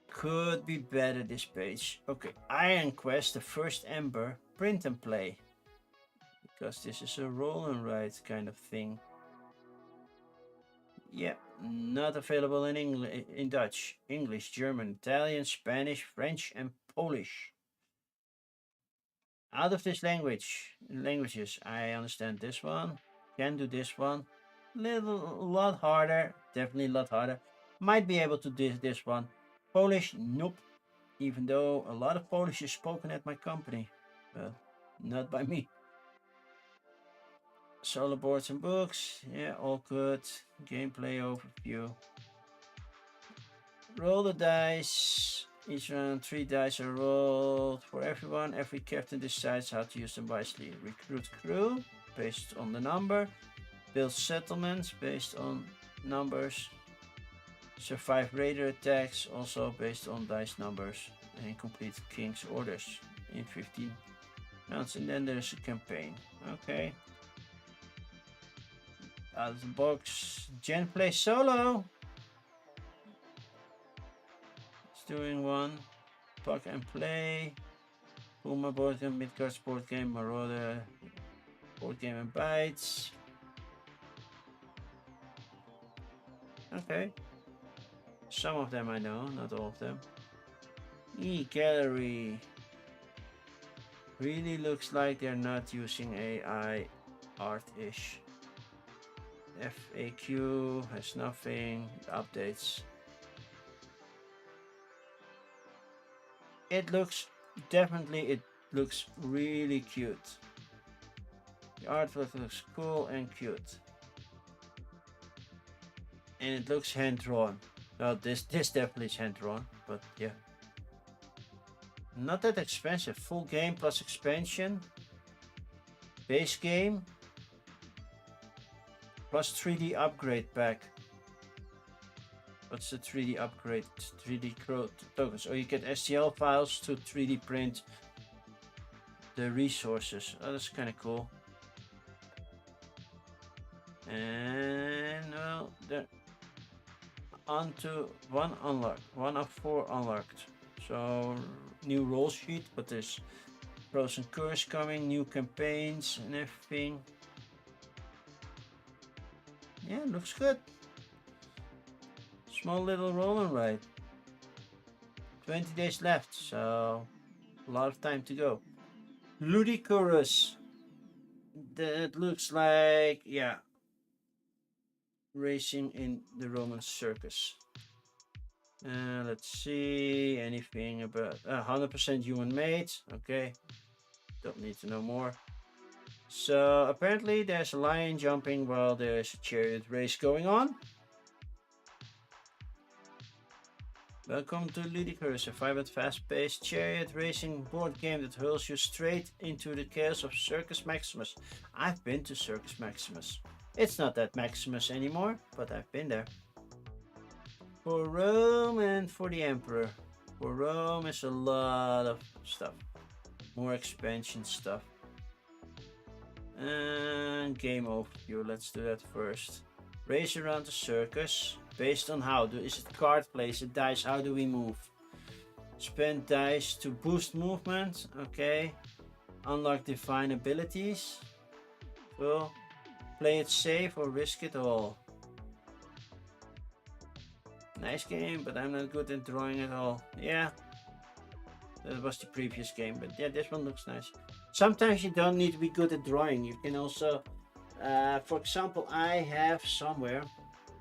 Speaker 1: Could be better this page. Okay, Iron Quest, the first Ember, print and play. Because this is a roll and write kind of thing. Yep, not available in English, in Dutch, English, German, Italian, Spanish, French, and Polish. Out of this languages, I understand this one, can do this one, a lot harder, definitely a lot harder. Might be able to do this one. Polish, nope. Even though a lot of Polish is spoken at my company, but not by me. Solo boards and books, yeah, all good. Gameplay overview. Roll the dice. Each round 3 dice are rolled for everyone. Every captain decides how to use them wisely. Recruit crew based on the number. Build settlements based on numbers. Survive raider attacks also based on dice numbers. And complete king's orders in 15 rounds. And then there's a campaign. Okay. Out of the box. Jen plays solo. Doing one. Plug and play. Puma board game, Midgard sport game, Marauder board game and bites. Okay. Some of them I know, not all of them. E-gallery. Really looks like they're not using AI art-ish. FAQ has nothing. Updates. It looks really cute. The artwork looks cool and cute. And it looks hand drawn. Well, this definitely is hand drawn, but yeah. Not that expensive. Full game plus expansion. Base game. Plus 3D upgrade pack. What's the 3D upgrade? 3D tokens. Oh, you get STL files to 3D print the resources. Oh, that's kind of cool. And well, there on to one unlocked, 1 of 4 unlocked. So new roll sheet, but there's pros and cons coming, new campaigns and everything. Yeah, looks good. Small little roll and ride. 20 days left, so a lot of time to go. Ludicrous. That looks like, yeah, racing in the Roman circus. Let's see, anything about 100% human made. Okay, don't need to know more. So apparently there's a lion jumping while there's a chariot race going on. Welcome to Ludicrous, a vibrant, fast-paced chariot racing board game that hurls you straight into the chaos of Circus Maximus. I've been to Circus Maximus. It's not that Maximus anymore, but I've been there. For Rome and for the Emperor. For Rome is a lot of stuff. More expansion stuff. And game overview, let's do that first. Race around the circus. Based on how? Is it card play? Is it dice? How do we move? Spend dice to boost movement. Okay. Unlock divine abilities. Cool. Play it safe or risk it all. Nice game, but I'm not good at drawing at all. Yeah. That was the previous game, but yeah, this one looks nice. Sometimes you don't need to be good at drawing. You can also, for example, I have somewhere.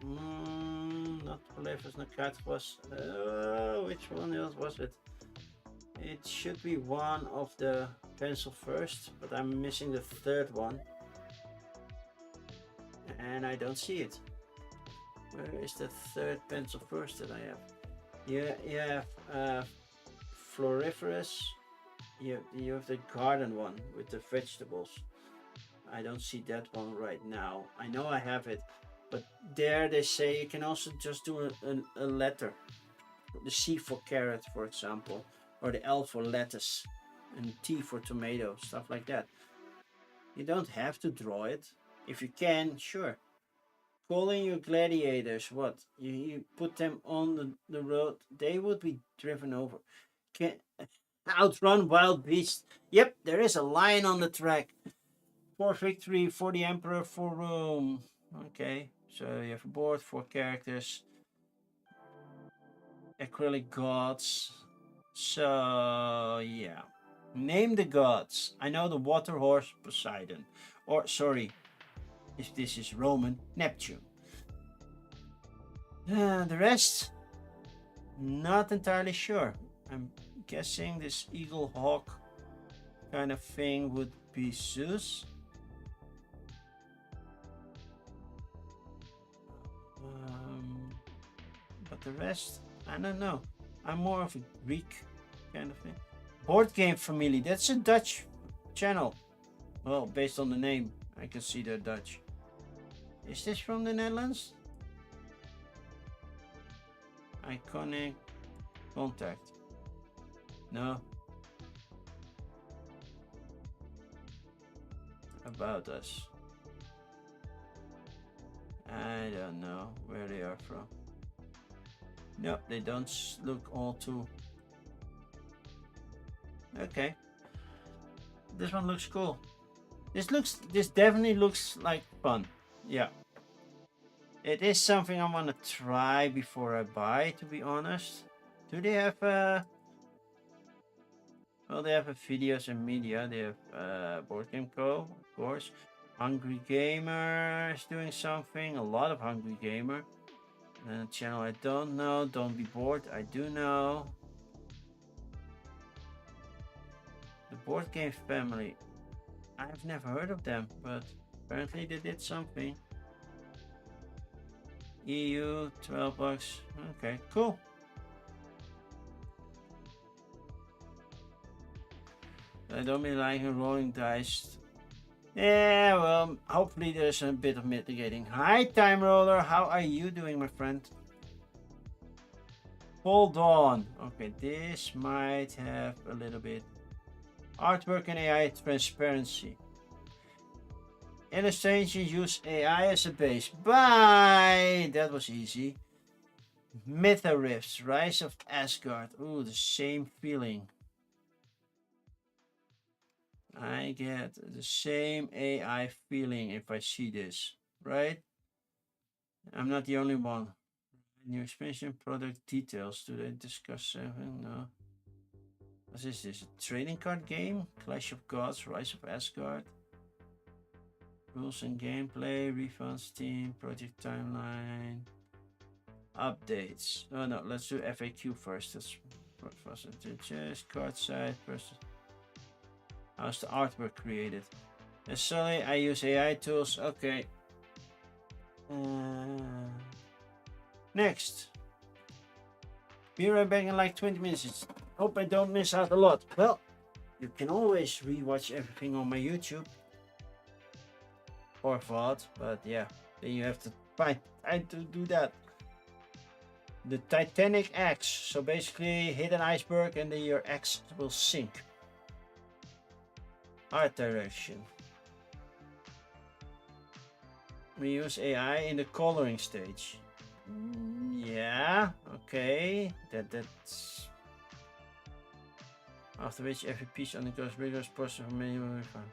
Speaker 1: Not Polyphus, not Cartwas. Which one else was it? It should be one of the pencil first, but I'm missing the third one. And I don't see it. Where is the third pencil first that I have? You have Floriferous. You have the garden one with the vegetables. I don't see that one right now. I know I have it. But there they say you can also just do a letter. The C for carrot, for example. Or the L for lettuce. And T for tomato. Stuff like that. You don't have to draw it. If you can, sure. Calling your gladiators. What? You put them on the road. They would be driven over. Can outrun wild beasts. Yep, there is a lion on the track. For victory, for the Emperor, for Rome. Okay. So you have a board, 4 characters, acrylic gods. So yeah, name the gods. I know the water horse Poseidon, or sorry, if this is Roman, Neptune. The rest, not entirely sure. I'm guessing this eagle hawk kind of thing would be Zeus. But the rest, I don't know. I'm more of a Greek kind of thing. Board Game Family, that's a Dutch channel. Well, based on the name, I can see they're Dutch. Is this from the Netherlands? Iconic Contact. No. About Us. I don't know where they are from. No, they don't look all too... Okay. This one looks cool. This definitely looks like fun. Yeah. It is something I want to try before I buy, to be honest. Do they have well, they have a videos and media. They have Board Game Co, of course. Hungry Gamer is doing something. A lot of Hungry Gamer. And a channel I don't know. Don't Be Bored, I do know. The Board Game Family. I've never heard of them, but apparently they did something. EU, 12 bucks. Okay, cool. I don't be lying and rolling dice. Yeah, well, hopefully there's a bit of mitigating. Hi, Time Roller. How are you doing, my friend? Hold on. Okay, this might have a little bit. Artwork and AI transparency. Illustration use AI as a base. Bye! That was easy. Mytha Rifts, Rise of Asgard. Ooh, the same feeling. I get the same AI feeling if I see this, right? I'm not the only one. New expansion product details. Do they discuss 7? No. What is this? A trading card game? Clash of Gods, Rise of Asgard. Rules and gameplay, refunds, team, project timeline, updates. Oh no, let's do FAQ first. That's what was it? Just card side person. How's the artwork created? Necessarily, I use AI tools. Okay. Next. Be right back in like 20 minutes. Hope I don't miss out a lot. Well, you can always rewatch everything on my YouTube. Or VOD, but yeah, then you have to find time to do that. The Titanic axe. So basically hit an iceberg and then your axe will sink. Art direction. We use AI in the coloring stage. Yeah, okay. That's after which every piece undergoes rigorous process of manual refine.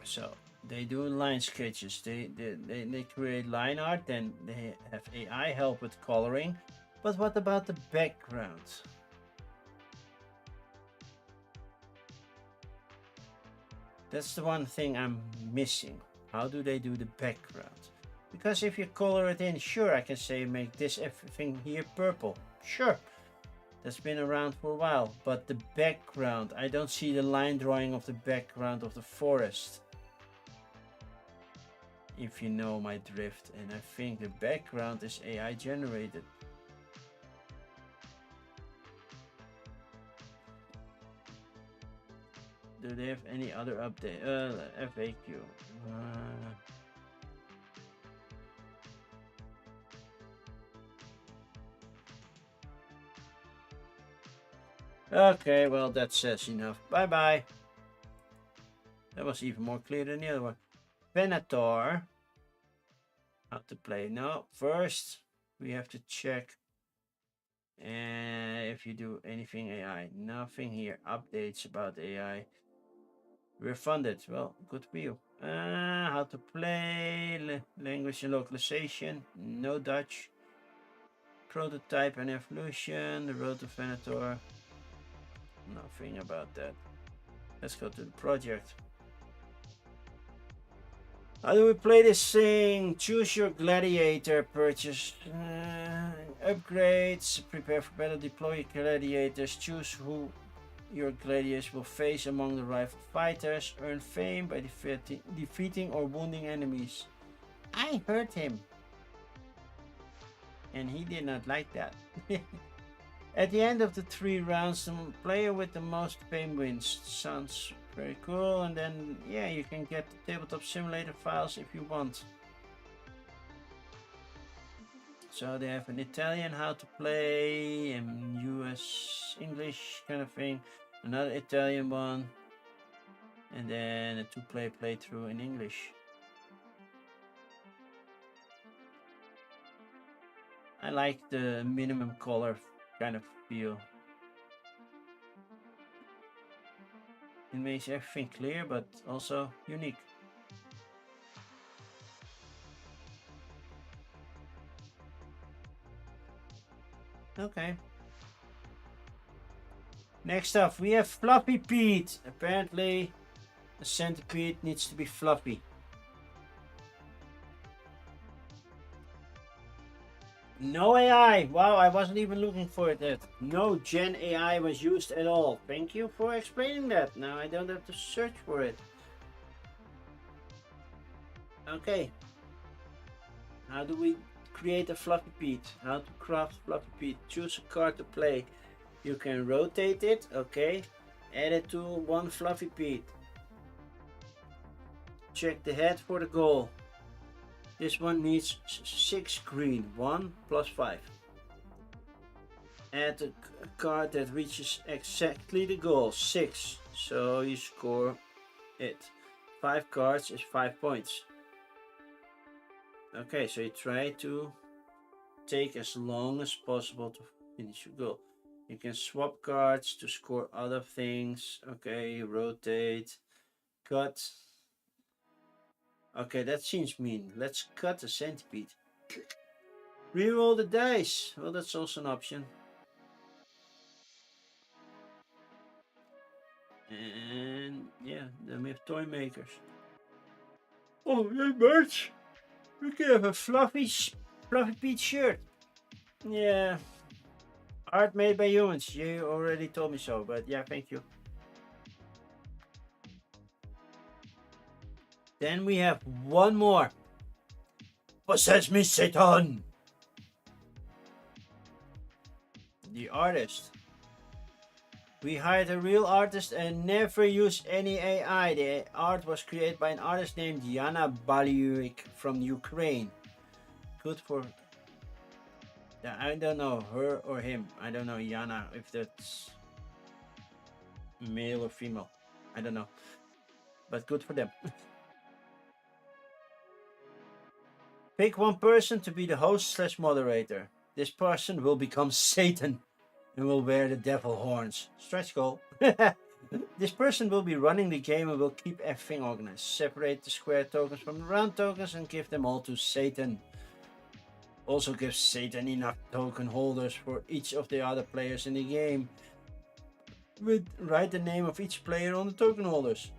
Speaker 1: So they do line sketches. They create line art. Then they have AI help with coloring. But what about the background? That's the one thing I'm missing. How do they do the background? Because if you color it in, sure, I can say make this everything here purple. Sure, that's been around for a while. But the background, I don't see the line drawing of the background of the forest. If you know my drift, and I think the background is AI generated. Do they have any other update? FAQ. Okay, well that says enough. Bye bye. That was even more clear than the other one. Venator. How to play. No, first we have to check if you do anything AI. Nothing here. Updates about AI. We're funded. Well, good for you. How to play. Language and localization. No Dutch. Prototype and evolution. The road to Venator. Nothing about that. Let's go to the project. How do we play this thing? Choose your gladiator, purchase upgrades, prepare for battle, deploy your gladiators, choose who your gladiators will face among the rival fighters, earn fame by defeating or wounding enemies. I hurt him. And he did not like that. At the end of the 3 rounds, the player with the most fame wins. Sounds very cool. And then, yeah, you can get the tabletop simulator files if you want. So they have an Italian how to play, and US English kind of thing. Another Italian one. And then a 2-player playthrough in English. I like the minimum color kind of feel. It makes everything clear, but also unique. Okay. Next up, we have Fluffy Pete. Apparently, a centipede needs to be fluffy. No AI. Wow, I wasn't even looking for it. No Gen AI was used at all. Thank you for explaining that. Now I don't have to search for it. Okay. How do we create a Fluffy Pete? How to craft Fluffy Pete? Choose a card to play. You can rotate it. Okay. Add it to one Fluffy Pete. Check the head for the goal. This one needs 6 green. 1 plus 5. Add a card that reaches exactly the goal. 6. So you score it. 5 cards is 5 points. Okay, so you try to take as long as possible to finish your goal. You can swap cards to score other things. Okay, rotate, cut. Okay, that seems mean. Let's cut a centipede. Reroll the dice. Well, that's also an option. And yeah, then we have toy makers. Oh, that merch. We can have a fluffy Pete shirt. Yeah. Art made by humans. You already told me so, but yeah, thank you. Then we have one more. Possess me, Satan! The artist. We hired a real artist and never used any AI. The art was created by an artist named Yana Baliuk from Ukraine. Good for... I don't know, her or him. I don't know, Yana, if that's male or female. I don't know. But good for them. Pick one person to be the host/moderator. This person will become Satan and will wear the devil horns. Stretch goal. This person will be running the game and will keep everything organized. Separate the square tokens from the round tokens and give them all to Satan. Also give Satan enough token holders for each of the other players in the game. Write the name of each player on the token holders.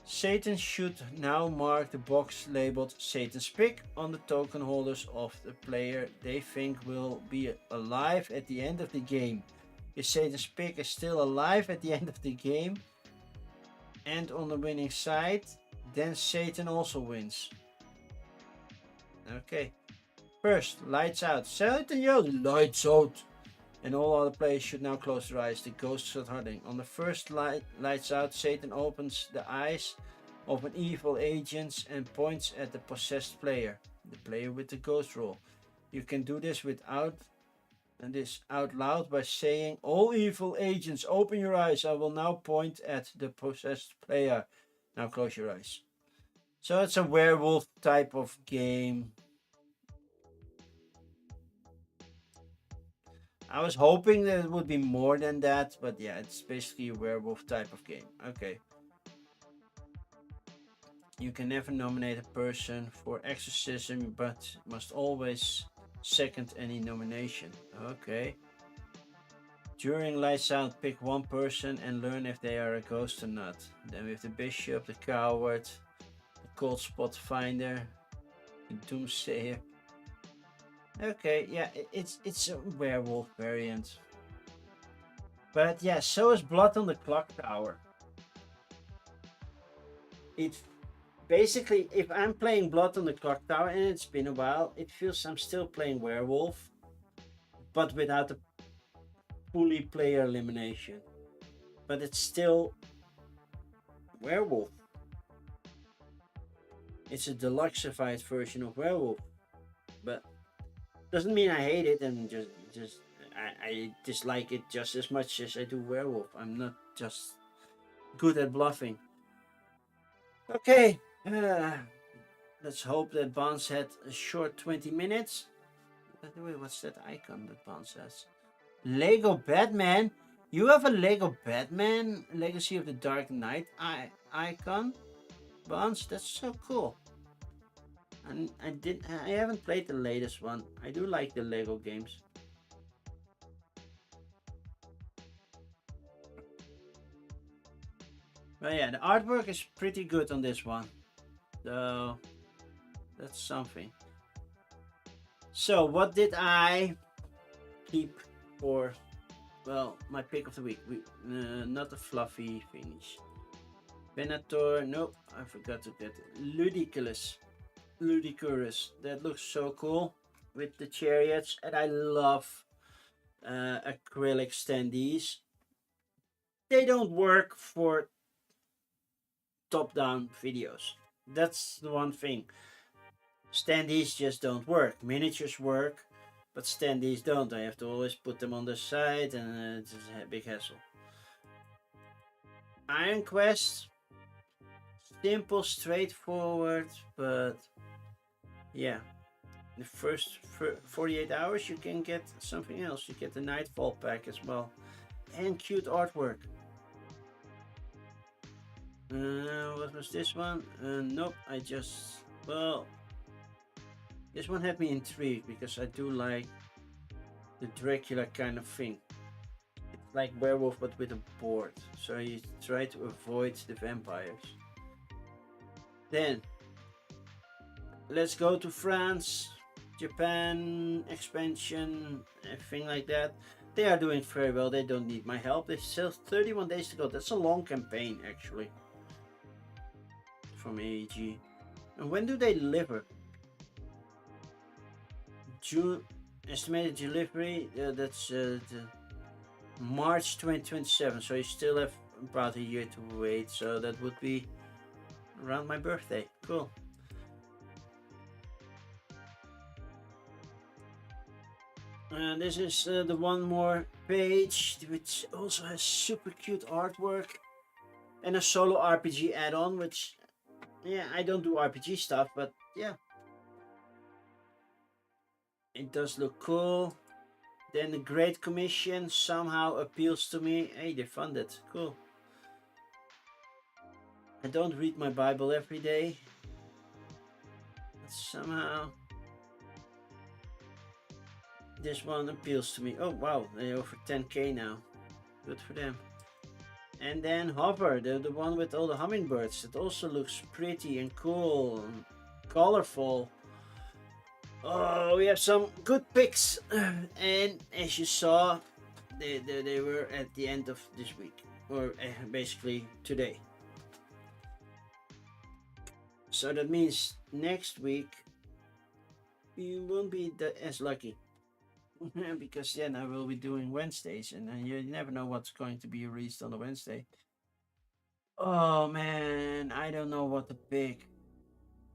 Speaker 1: Satan should now mark the box labeled Satan's pick on the token holders of the player they think will be alive at the end of the game. If Satan's pick is still alive at the end of the game and on the winning side, then Satan also wins. Okay. First, lights out. Satan yells, lights out! And all other players should now close their eyes. The ghosts start hunting. On the first lights out, Satan opens the eyes of an evil agent and points at the possessed player, the player with the ghost roll. You can do this out loud by saying, all evil agents, open your eyes. I will now point at the possessed player. Now close your eyes. So it's a werewolf type of game. I was hoping that it would be more than that, but yeah, it's basically a werewolf type of game. Okay. You can never nominate a person for exorcism, but must always second any nomination. Okay. During lights out, pick one person and learn if they are a ghost or not. Then we have the bishop, the coward, the cold spot finder, the doomsayer. Okay, yeah, it's a werewolf variant. But yeah, so is Blood on the Clock Tower. It basically, if I'm playing Blood on the Clock Tower and it's been a while, it feels I'm still playing werewolf, but without the fully player elimination. But it's still werewolf. It's a deluxeified version of werewolf, but doesn't mean I hate it and just I dislike it just as much as I do werewolf. I'm not just good at bluffing. Okay, let's hope that Bonds had a short 20 minutes. By the way, what's that icon that Bonds has? Lego Batman? You have a Lego Batman Legacy of the Dark Knight icon? Bonds, that's so cool. And I haven't played the latest one. I do like the Lego games. But yeah, the artwork is pretty good on this one. So that's something. So what did I keep for, well, my pick of the week? Not a fluffy finish. Venator, nope, I forgot to get it. Ludicrous. That looks so cool with the chariots, and I love acrylic standees. They don't work for top-down videos. That's the one thing. Standees just don't work. Miniatures work, but standees don't. I have to always put them on the side, and it's a big hassle. Iron Quest, simple, straightforward, but yeah. The first 48 hours you can get something else. You get the Nightfall pack as well. And cute artwork. What was this one? Nope, well, this one had me intrigued because I do like the Dracula kind of thing. It's like werewolf but with a board. So you try to avoid the vampires. Then, let's go to France, Japan, expansion, everything like that. They are doing very well. They don't need my help. They still 31 days to go. That's a long campaign, actually, from AEG. And when do they deliver? June estimated delivery. That's March 2027. So you still have about a year to wait. So that would be around my birthday. Cool. This is the one more page, which also has super cute artwork and a solo RPG add-on, which, yeah, I don't do RPG stuff, but yeah, it does look cool. Then the Great Commission somehow appeals to me. Hey, they funded. Cool. I don't read my Bible every day, but somehow this one appeals to me. Oh wow, they're over 10k now. Good for them. And then Hover, the one with all the hummingbirds. It also looks pretty and cool and colorful. Oh, we have some good picks. And as you saw, they were at the end of this week. Or basically today. So that means next week you won't be as lucky. Because then I will be doing Wednesdays, and you never know what's going to be released on a Wednesday. Oh man, I don't know what to pick.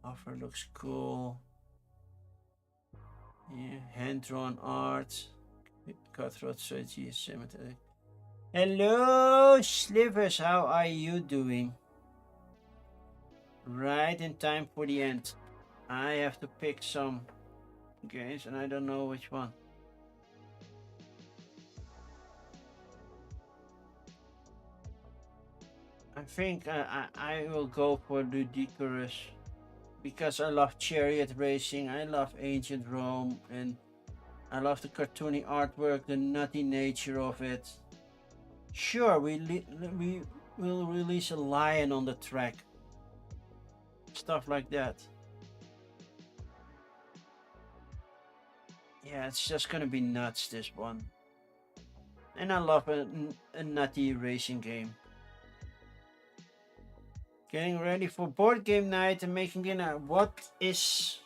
Speaker 1: Offer looks cool. Yeah, hand-drawn art. Cutthroat strategy is cemetery. Hello, Slivers, how are you doing? Right in time for the end. I have to pick some games, and I don't know which one. I think I will go for Ludicrous because I love chariot racing, I love ancient Rome, and I love the cartoony artwork, the nutty nature of it. Sure, we will release a lion on the track. Stuff like that. Yeah, it's just gonna be nuts, this one. And I love a nutty racing game. Getting ready for board game night and making dinner. What is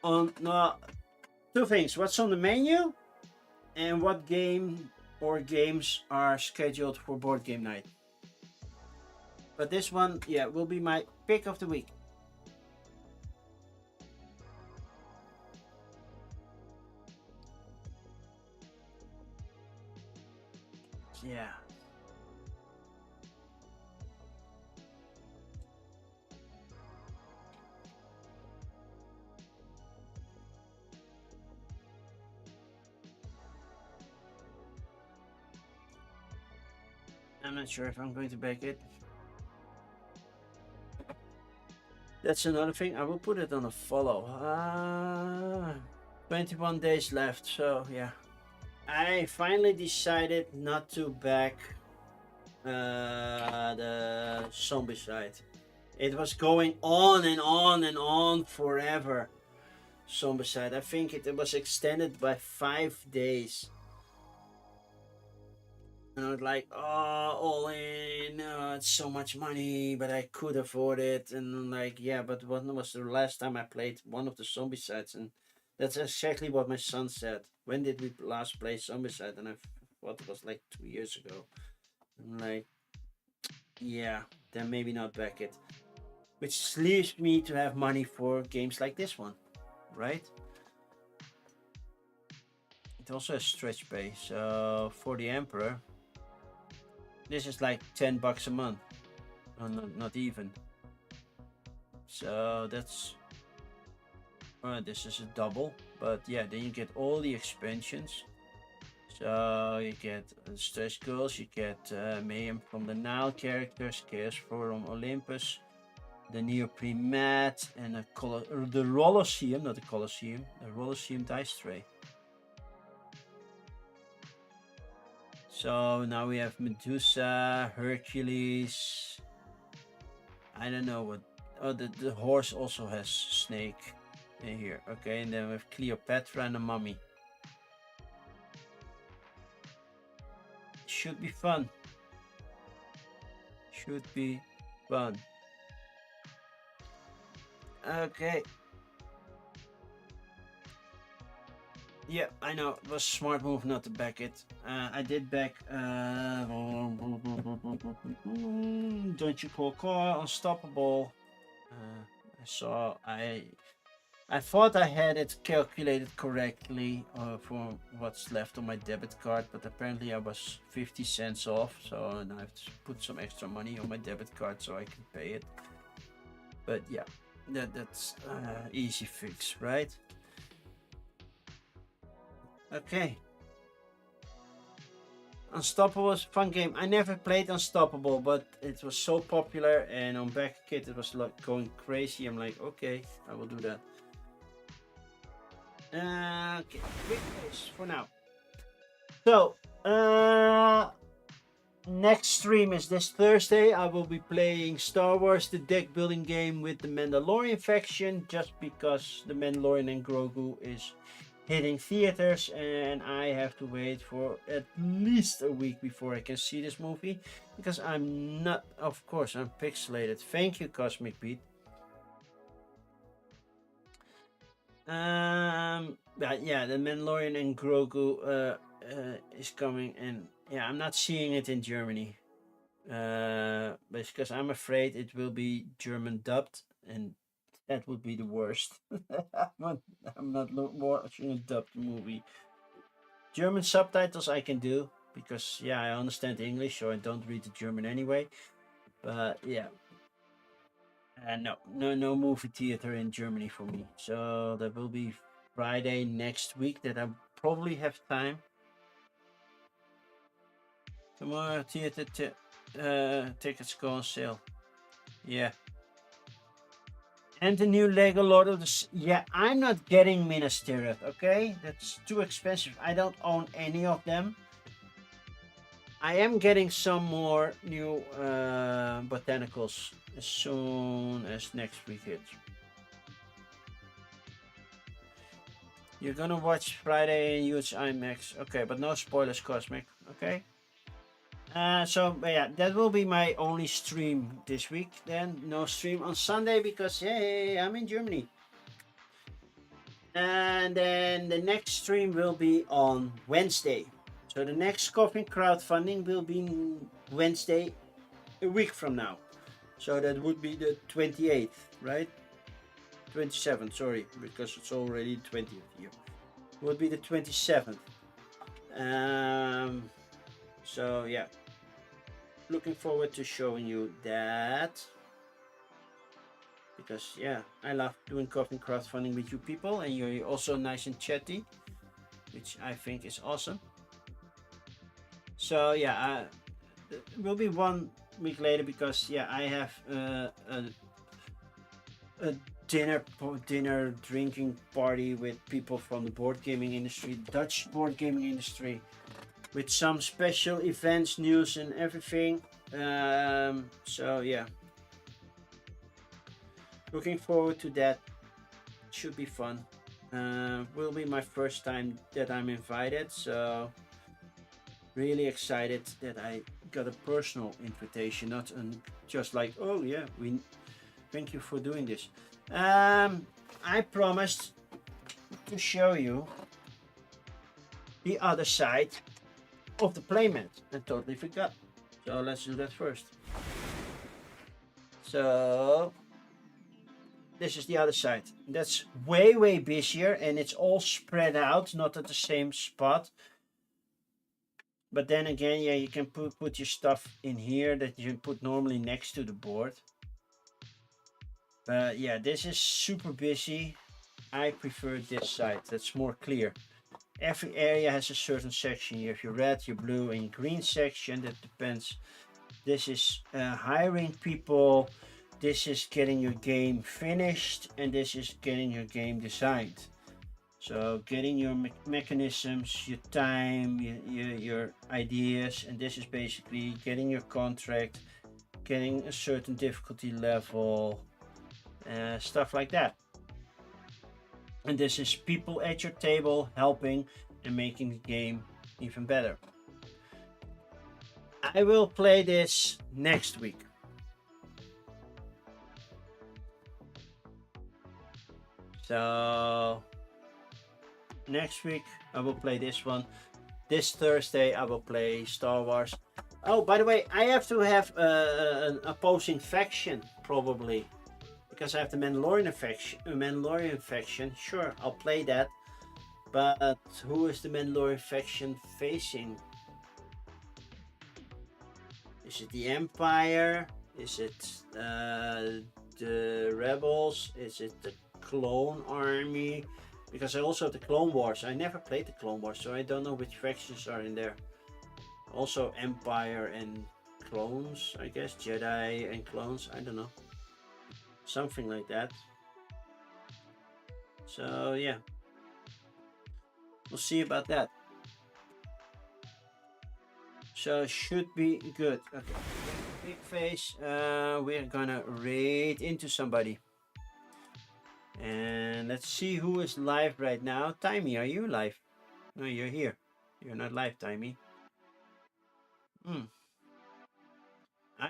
Speaker 1: on... No, two things. What's on the menu? And what game or games are scheduled for board game night. But this one, yeah, will be my pick of the week. Yeah. I'm not sure if I'm going to back it. That's another thing. I will put it on a follow. 21 days left, so yeah. I finally decided not to back the Zombicide. It was going on and on and on forever. Zombicide. I think it was extended by 5 days. And I was like, oh, all in, it's so much money, but I could afford it. And I'm like, yeah, but when was the last time I played one of the Zombicides? And that's exactly what my son said. When did we last play Zombicide? And I thought it was like 2 years ago. I'm like, yeah, then maybe not back it. which leaves me to have money for games like this one, right? It also has stretch pay, so for the Emperor, this is like $10 a month, not even. So that's this is a double, but yeah, then you get all the expansions. So you get Stretch Girls, you get Mayhem from the Nile characters, Chaos from Olympus, the Neoprene Mat, and the Rolosseum, not the Colosseum, the Rolosseum Dice Tray. So now we have Medusa, Hercules. I don't know what. Oh, the horse also has snake in here. Okay, and then we have Cleopatra and the mummy. Should be fun. Should be fun. Okay. Yeah, I know. It was a smart move not to back it. I did back Don't You Call Call, Unstoppable. I thought I had it calculated correctly for what's left on my debit card, but apparently I was 50 cents off, so now I have to put some extra money on my debit card so I can pay it. But yeah, that's easy fix, right? Okay. Unstoppable was a fun game. I never played Unstoppable, but it was so popular, and on BackKit it was like going crazy. I'm like, okay, I will do that. Okay, quick pace for now. So, next stream is this Thursday. I will be playing Star Wars, the deck building game with the Mandalorian faction, just because the Mandalorian and Grogu is hitting theaters, and I have to wait for at least a week before I can see this movie, because I'm not, of course, I'm pixelated. Thank you, Cosmic Pete. But yeah, the Mandalorian and Grogu is coming, and yeah, I'm not seeing it in Germany, because I'm afraid it will be German dubbed, and that would be the worst. I'm not watching a dubbed movie. German subtitles I can do, because yeah, I understand English, so I don't read the German anyway. But yeah, no movie theater in Germany for me. So that will be Friday next week that I probably have time. Tomorrow theater tickets go on sale. Yeah. And the new Lego Lord of the... Yeah, I'm not getting Minas Tirith, okay? That's too expensive. I don't own any of them. I am getting some more new botanicals as soon as next week hits. You're gonna watch Friday in huge IMAX. Okay, but no spoilers, Cosmic. Okay? So yeah, that will be my only stream this week. Then no stream on Sunday because hey, I'm in Germany. And then the next stream will be on Wednesday. So the next Coffin crowdfunding will be Wednesday, a week from now. So that would be the 28th, right? 27th, sorry, because it's already 20th here. It would be the 27th. So yeah, looking forward to showing you that, because yeah, I love doing Coffin crowdfunding with you people, and you're also nice and chatty, which I think is awesome. So yeah, it will be 1 week later, because yeah, I have a dinner drinking party with people from the board gaming industry, Dutch board gaming industry, with some special events, news, and everything. So yeah, looking forward to that. Should be fun. Will be my first time that I'm invited, so really excited that I got a personal invitation, not just like, oh yeah, we thank you for doing this. I promised to show you the other side of the playmat and totally forgot. So let's do that first. So this is the other side. That's way busier, and it's all spread out, not at the same spot. But then again, yeah, you can put your stuff in here that you put normally next to the board. But yeah, this is super busy. I prefer this side. That's more clear. Every area has a certain section. You have your red, your blue, and your green section. That depends. This is hiring people. This is getting your game finished, and this is getting your game designed. So getting your mechanisms, your time, your ideas, and this is basically getting your contract, getting a certain difficulty level, stuff like that. And this is people at your table helping and making the game even better. I will play this next week. So next week I will play this one. This Thursday I will play Star Wars. Oh, by the way, I have to have an opposing faction probably, because I have the Mandalorian faction. Sure, I'll play that. But who is the Mandalorian faction facing? Is it the Empire? Is it the Rebels? Is it the Clone Army? Because I also have the Clone Wars. I never played the Clone Wars, so I don't know which factions are in there. Also Empire and clones, I guess. Jedi and clones, I don't know. Something like that. So yeah, we'll see about that. So should be good. Okay, big face. We're gonna raid into somebody. And let's see who is live right now. Timey, are you live? No, you're here. You're not live, Timey. I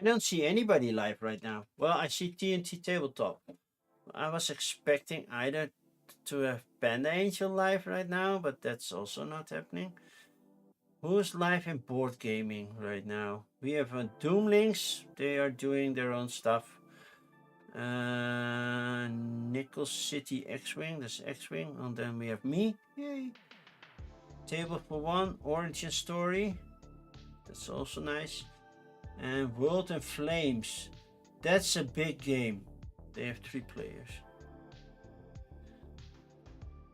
Speaker 1: don't see anybody live right now. Well, I see TNT Tabletop. I was expecting either to have Panda Angel live right now, but that's also not happening. Who's live in board gaming right now? We have Doomlings. They are doing their own stuff. Nickel City X-Wing. That's X-Wing. And then we have me. Yay. Table for One. Origin Story. That's also nice. And World in Flames. That's a big game. They have 3 players.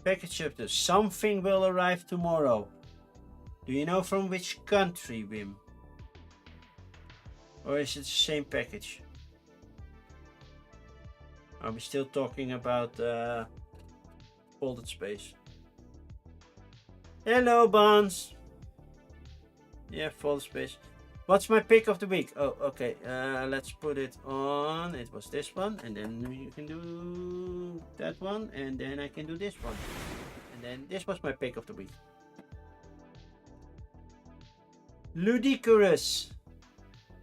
Speaker 1: Package update. Something will arrive tomorrow. Do you know from which country, Wim? Or is it the same package? Are we still talking about folded space? Hello, Bonds. Yeah, folded space. What's my pick of the week? Oh, okay. Let's put it on. It was this one, and then you can do that one, and then I can do this one. And then this was my pick of the week. Ludicrous.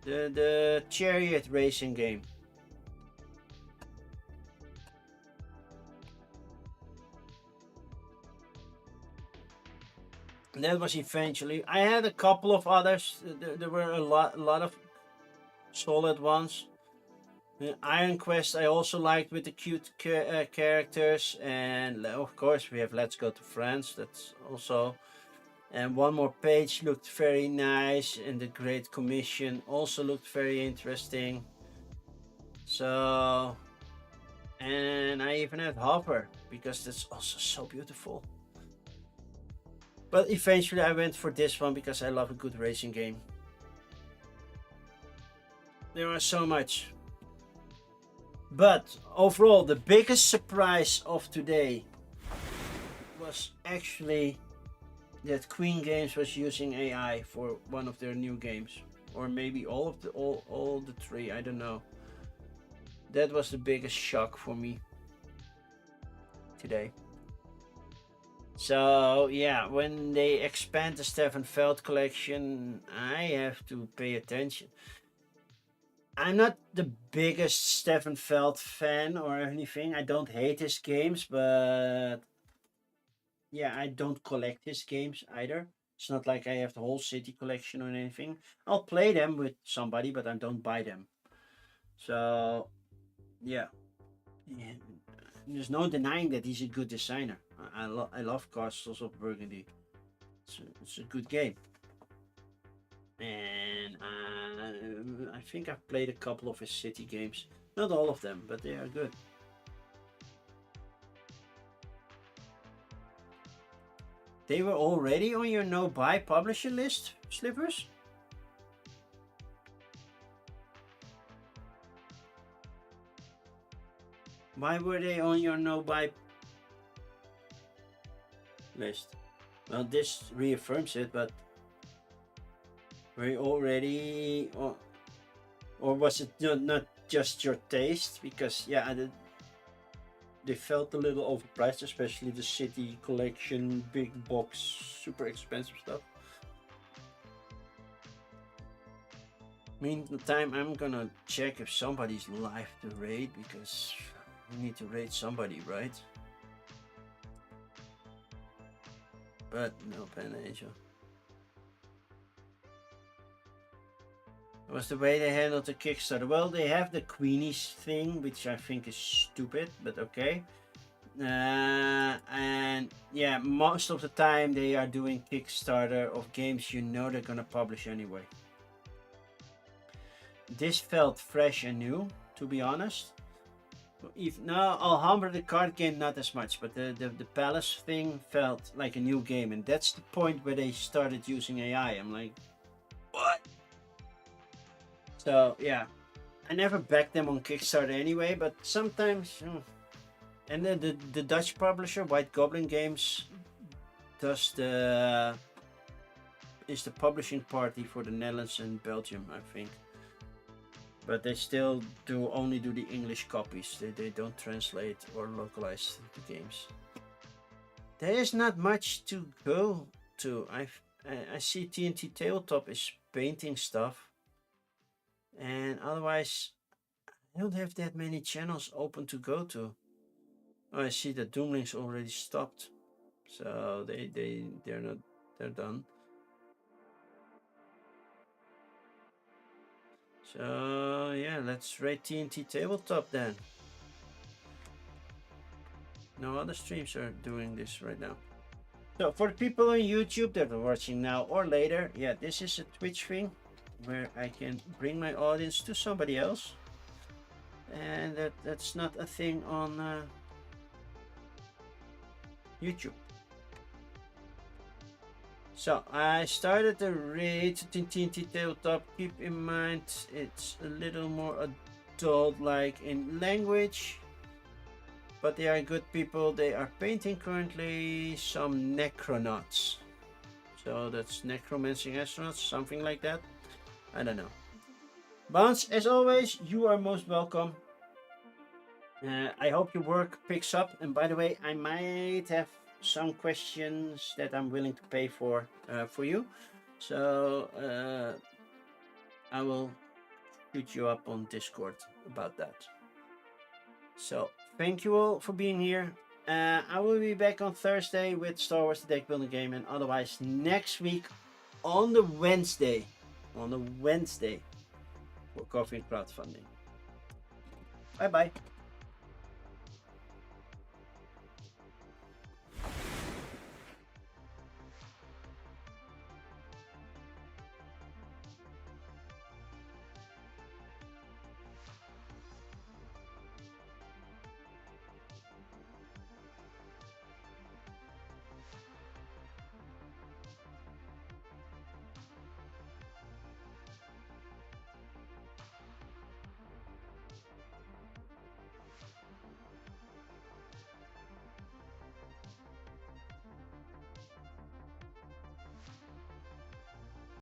Speaker 1: The chariot racing game. That was eventually. I had a couple of others. There were a lot of solid ones. Iron Quest I also liked with the cute characters, and of course we have Let's Go to France. That's also. And One More Page looked very nice, and the Great Commission also looked very interesting. So, and I even had Hover because that's also so beautiful. But eventually I went for this one because I love a good racing game. There are so much. But overall, the biggest surprise of today was actually that Queen Games was using AI for one of their new games, or maybe all the 3. I don't know. That was the biggest shock for me today. So yeah, when they expand the Stefan Feld collection, I have to pay attention. I'm not the biggest Stefan Feld fan or anything. I don't hate his games, but yeah, I don't collect his games either. It's not like I have the whole city collection or anything. I'll play them with somebody, but I don't buy them. So yeah. there's no denying that he's a good designer. I love Castles of Burgundy. It's a good game. And I think I've played a couple of his city games. Not all of them, but they are good. They were already on your no-buy publisher list, Slippers? Why were they on your no-buy list? Well, this reaffirms it, but were you already... Or was it not just your taste? Because, yeah, they felt a little overpriced, especially the City Collection, big box, super expensive stuff. Meantime, I'm gonna check if somebody's live to raid, because we need to raid somebody, right? But no Pan Asia. Was the way they handled the Kickstarter. Well, they have the Queenies thing, which I think is stupid, but okay. And yeah, most of the time they are doing Kickstarter of games you know they're gonna publish anyway. This felt fresh and new, to be honest. No, Alhambra the card game not as much, but the Palace thing felt like a new game, and that's the point where they started using AI. I'm like, what? So yeah, I never backed them on Kickstarter anyway, but sometimes. And then the Dutch publisher, White Goblin Games, is the publishing party for the Netherlands and Belgium, I think. But they still only do the English copies. They don't translate or localize the games. There is not much to go to. I see TNT Tabletop is painting stuff. And otherwise, I don't have that many channels open to go to. Oh, I see that Doomlings already stopped. So they're done. So yeah, let's rate TNT Tabletop then. No other streams are doing this right now. So for the people on YouTube that are watching now or later, yeah, this is a Twitch thing where I can bring my audience to somebody else, and that's not a thing on YouTube. So I started the raid to TNT Tabletop. Keep in mind it's a little more adult-like in language, but they are good people. They are painting currently some Necronauts. So that's Necromancing Astronauts, something like that. I don't know. Bounce, as always, you are most welcome. I hope your work picks up. And by the way, I might have some questions that I'm willing to pay for you. So I will shoot you up on Discord about that. So thank you all for being here. I will be back on Thursday with Star Wars the Deck Building Game, and otherwise next week on the Wednesday for Coffee and Crowdfunding. Bye bye.